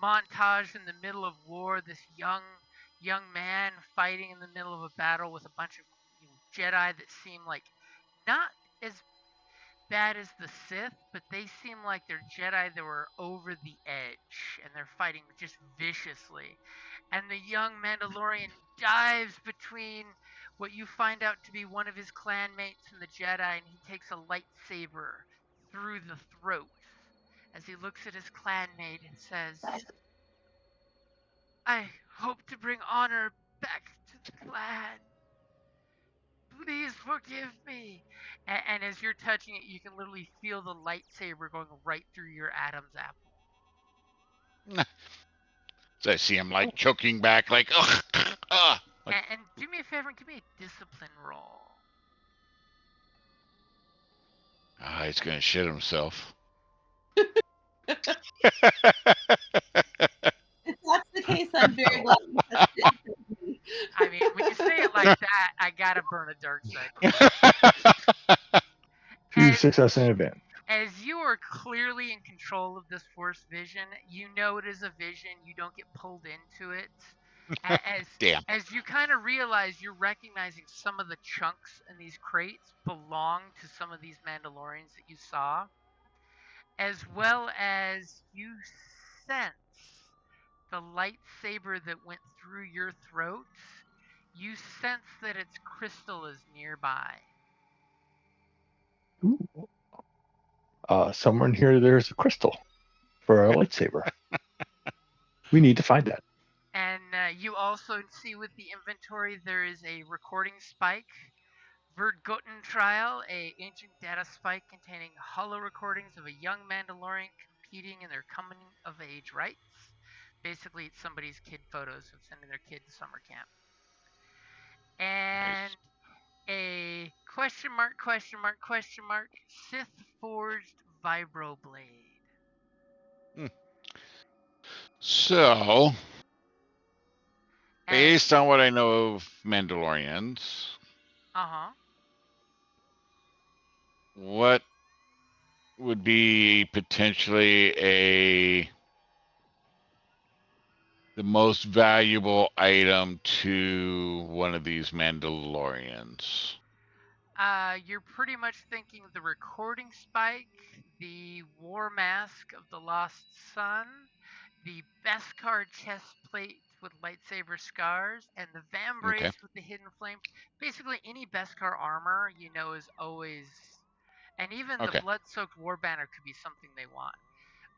montage in the middle of war. This young man fighting in the middle of a battle with a bunch of Jedi that seem like not as bad as the Sith, but they seem like they're Jedi that were over the edge and they're fighting just viciously. And the young Mandalorian dives between what you find out to be one of his clanmates and the Jedi, and he takes a lightsaber through the throat as he looks at his clanmate and says, I hope to bring honor back to the clan. Please forgive me. And as you're touching it, you can literally feel the lightsaber going right through your Adam's apple. So I see him like choking back, like, ugh, ugh. And do me a favor and give me a discipline roll. He's gonna shit himself. If that's the case, I'm very glad you touched it. I mean, when you say it like that, I gotta burn a dark side. Few success in advance. As you are clearly in control of this force vision, you know it is a vision. You don't get pulled into it. Damn. As you kind of realize, you're recognizing some of the chunks in these crates belong to some of these Mandalorians that you saw, as well as you sense the lightsaber that went through your throat. You sense that its crystal is nearby. Ooh. Somewhere in here, there's a crystal for a lightsaber. We need to find that. And you also see with the inventory there is a recording spike. Verdgotten Trial, a ancient data spike containing hollow recordings of a young Mandalorian competing in their coming of age rites. Basically, it's somebody's kid photos of sending their kid to summer camp. And a question mark, Sith forged vibroblade. So, based on what I know of Mandalorians, what would be potentially the most valuable item to one of these Mandalorians? You're pretty much thinking the recording spike, the war mask of the Lost Sun, the Beskar chest plate with lightsaber scars, and the vambrace with the hidden flame. Basically, any Beskar armor, you know, is always... And even the blood-soaked war banner could be something they want.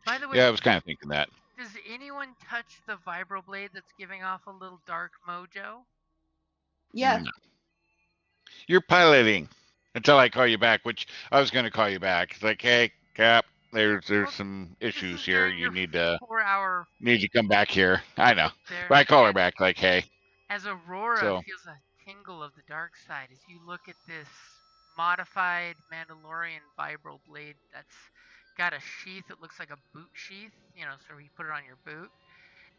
By the way... Yeah, I was kind of thinking that. Does anyone touch the vibroblade that's giving off a little dark mojo? Yes. You're piloting until I call you back, which I was going to call you back. It's like, hey, Cap, there's some issues here. You need to come back here. I know. But I call her back like, hey. As Aurora feels a tingle of the dark side as you look at this modified Mandalorian vibroblade that's got a sheath that looks like a boot sheath, you know, so you put it on your boot.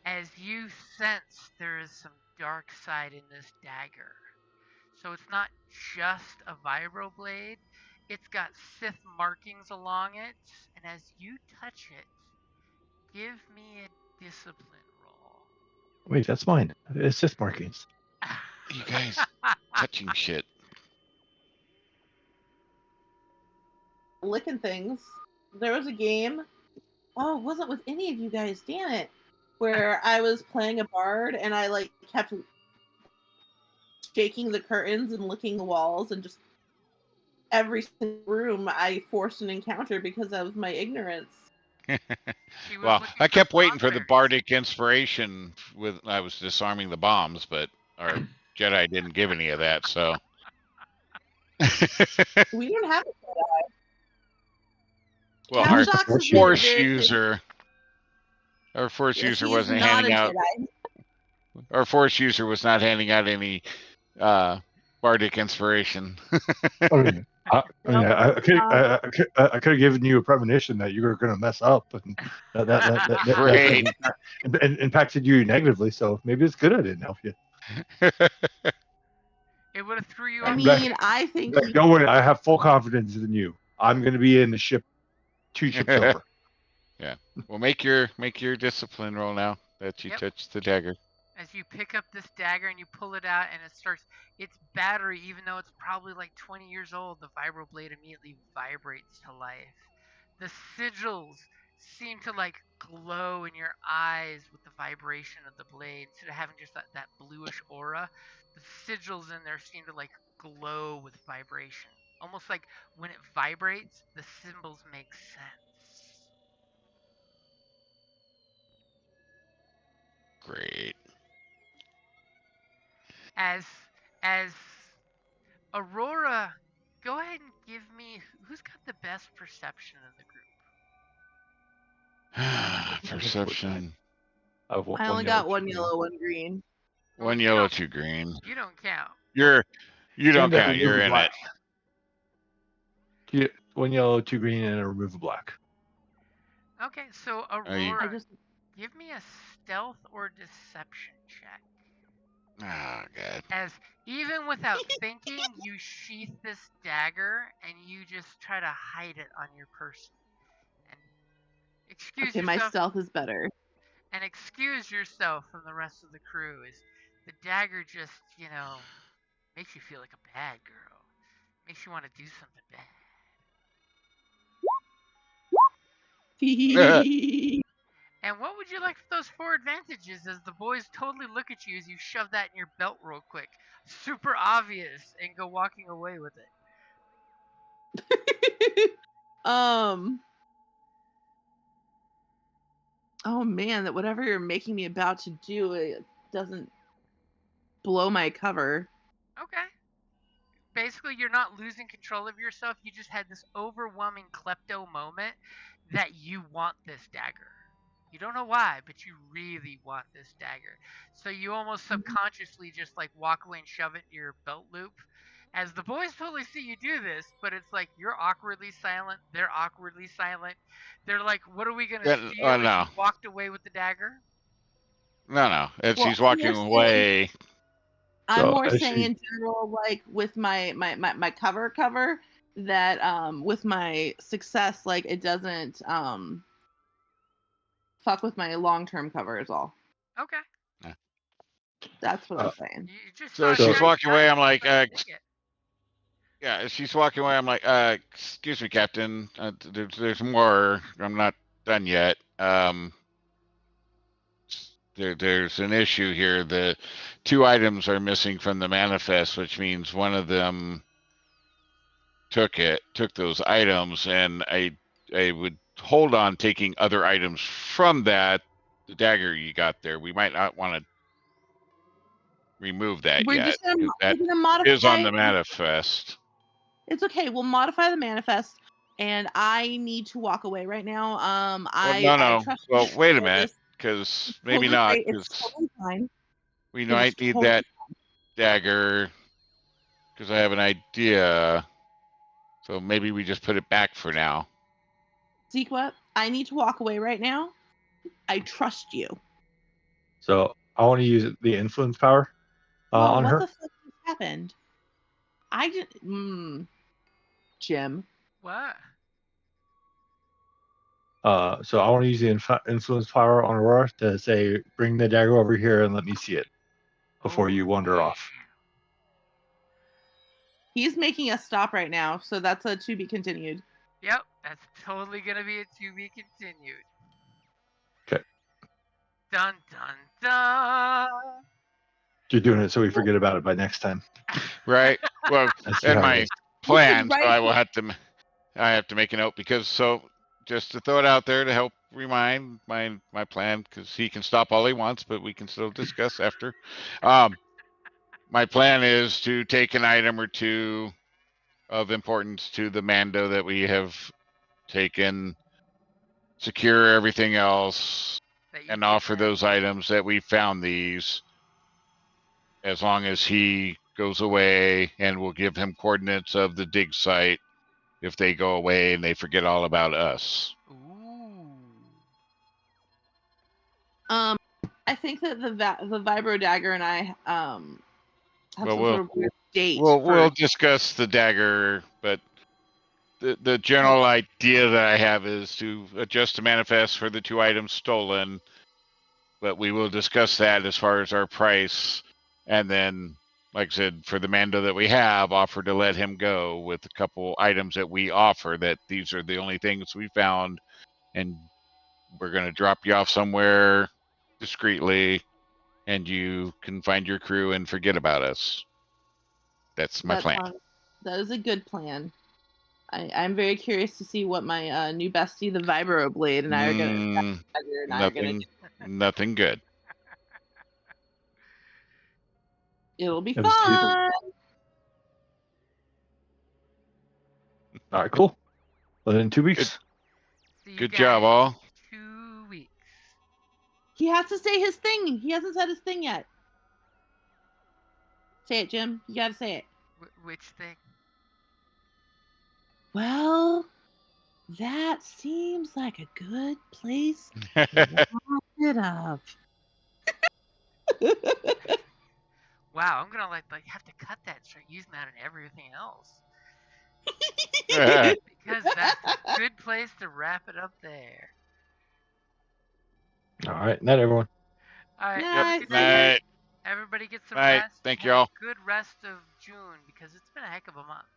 As you sense there is some dark side in this dagger. So it's not just a vibroblade, it's got Sith markings along it, and as you touch it, give me a discipline roll. Wait, that's mine. It's Sith markings. You guys touching shit. Licking things. There was a game, it wasn't with any of you guys, damn it, where I was playing a bard and I like kept shaking the curtains and licking the walls, and just every single room I forced an encounter because of my ignorance. Well, I kept waiting for the bardic inspiration I was disarming the bombs, but our Jedi didn't give any of that, so. We don't have a Jedi. Well, our force user wasn't handing out. Our force user was not handing out any bardic inspiration. I could have given you a premonition that you were going to mess up, and that impacted you negatively. So maybe it's good I didn't help you. It would have threw you. I mean, I think. Don't worry, I have full confidence in you. I'm going to be in the ship 2 ships over. Well, make your discipline roll now that you Yep. touched the dagger. As you pick up this dagger and you pull it out, and it starts, its battery, even though it's probably like 20 years old, the vibroblade immediately vibrates to life. The sigils seem to like glow in your eyes with the vibration of the blade. Instead of having just that bluish aura, the sigils in there seem to like glow with vibration. Almost like when it vibrates, the symbols make sense. Great. As Aurora, go ahead and give me who's got the best perception in the group. Perception. I only got one yellow, one green. One You yellow, don't- two green. You don't count. You don't And a count. You're remove in black. it. One yellow, two green, and a remove a black. Okay, so you- Aurora, give me a stealth or deception check. Oh god. As even without thinking, you sheath this dagger and you just try to hide it on your person. And excuse my yourself. stealth is better. And excuse yourself from the rest of the crew. Is the dagger just, makes you feel like a bad girl. Makes you want to do something bad. And what would you like for those 4 advantages as the boys totally look at you as you shove that in your belt real quick? Super obvious, and go walking away with it. Oh man, that whatever you're making me about to do, it doesn't blow my cover. Okay. Basically, you're not losing control of yourself. You just had this overwhelming klepto moment that you want this dagger. You don't know why, but you really want this dagger. So you almost subconsciously just like walk away and shove it in your belt loop. As the boys totally see you do this, but it's like you're awkwardly silent, they're awkwardly silent. They're like, what are we going to steal? Oh, no. You walked away with the dagger? No. If Well, she's walking away. I'm So, more as saying she- in general, like with my cover, that with my success, like it doesn't fuck with my long-term cover is all. Okay. That's what I'm saying. You just So saw she's nice walking away, guy, I'm like, but I dig it. Yeah, as she's walking away, I'm like, excuse me, Captain. There's more. I'm not done yet. There's an issue here. The 2 items are missing from the manifest, which means one of them took those items, and I would hold on taking other items from the dagger you got there. We might not want to remove that We're yet. just gonna, 'Cause that we're gonna modify. is on the manifest. It's okay. We'll modify the manifest, and I need to walk away right now. I trust Well, you wait a for minute, this. because maybe Totally not. great. It's Because totally fine. we It might is need totally that dagger. Because I have an idea. So maybe we just put it back for now. Zequa, I need to walk away right now. I trust you. So I want to use the influence power on what her. the fuck just happened? I just Jim. What? So I want to use the influence power on Aurora to say, bring the dagger over here and let me see it before you wander off. He's making us stop right now, so that's a to be continued. Yep, that's totally gonna be a to be continued. Okay. Dun dun dun. You're doing it so we forget about it by next time. Right? Well, I see and how it my is. plan, so Right. I will have to. I have to make a note because just to throw it out there to help remind my plan, because he can stop all he wants, but we can still discuss after. My plan is to take an item or 2 of importance to the Mando that we have taken, secure everything else, and offer those items that we found these, as long as he goes away, and we'll give him coordinates of the dig site if they go away and they forget all about us. Ooh. I think that the vibro dagger and I have Well, some sort of weird date. We'll discuss the dagger, but the general idea that I have is to adjust the manifest for the 2 items stolen, but we will discuss that as far as our price, and then, like I said, for the Mando that we have, offer to let him go with a couple items that we offer. That these are the only things we found, and we're going to drop you off somewhere discreetly, and you can find your crew and forget about us. That's my plan. That is a good plan. I'm very curious to see what my new bestie, the Vibro Blade, and I are gonna. Nothing good. It'll be It was cute. fun. All right, cool. Well, in 2 weeks. See you Good guys job, all. in 2 weeks. He has to say his thing. He hasn't said his thing yet. Say it, Jim. You gotta say it. Which thing? Well, that seems like a good place to wrap it up. Wow, I'm gonna like have to cut that and start using that in everything else. Because that's a good place to wrap it up there. All right. Night, everyone. All right. Night. Have a Yep. good night. Night. Everybody get some Night. rest. Thank Have you all. a good rest of June because it's been a heck of a month.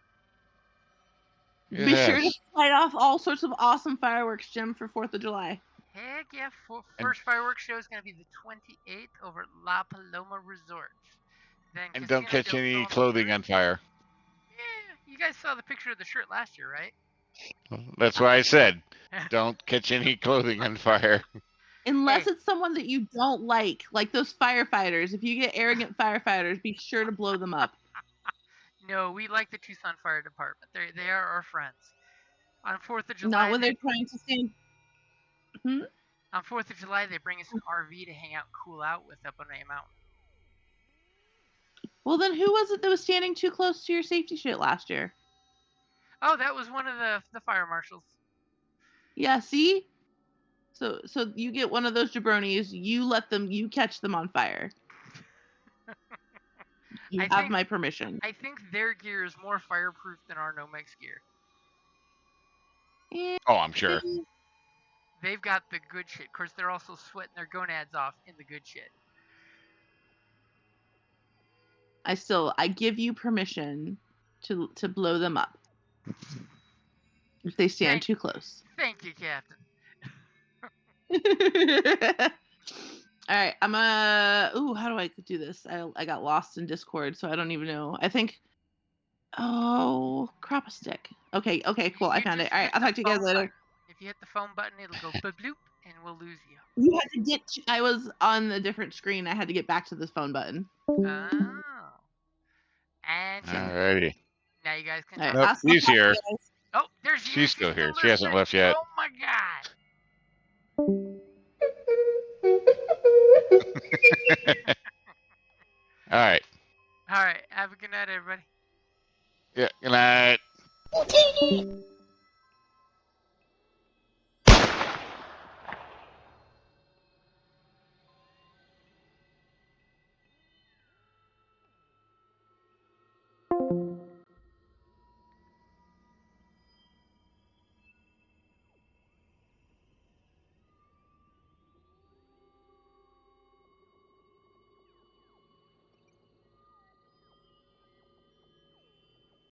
Be sure to Yes. light off all sorts of awesome fireworks, Jim, for 4th of July. Heck yeah! First fireworks show is gonna be the 28th over at La Paloma Resort. Then And don't Casino catch del any Sol on the clothing 3rd. on fire. Yeah, you guys saw the picture of the shirt last year, right? That's why I said, don't catch any clothing on fire. Unless Hey. it's someone that you don't like those firefighters. If you get arrogant firefighters, be sure to blow them up. No, we like the Tucson Fire Department. They are our friends. On 4th of July, Not when they're trying to stand. on 4th of July, they bring us an RV to hang out and cool out with up on a mountain. Well, then who was it that was standing too close to your safety shit last year? Oh, that was one of the fire marshals. Yeah, see? So you get one of those jabronis, you catch them on fire. You have my permission. I think their gear is more fireproof than our Nomex gear. Oh, I'm sure. They've got the good shit. Of course, they're also sweating their gonads off in the good shit. I give you permission to blow them up if they stand too close. Thank you, Captain. All right, I'm how do I do this? I got lost in Discord, so I don't even know. I think crop a stick. Okay, cool. I found it. All right, I'll talk to you guys later. If you hit the phone button, it'll go bloop and we'll lose you. You had to get. I was on a different screen. I had to get back to this phone button. Oh. And Alrighty. now you guys can. All right, Nope, she's here. Oh, there's you. She's still here. She hasn't left yet. Oh my god. All right. All right. Have a good night, everybody. Yeah. Good night.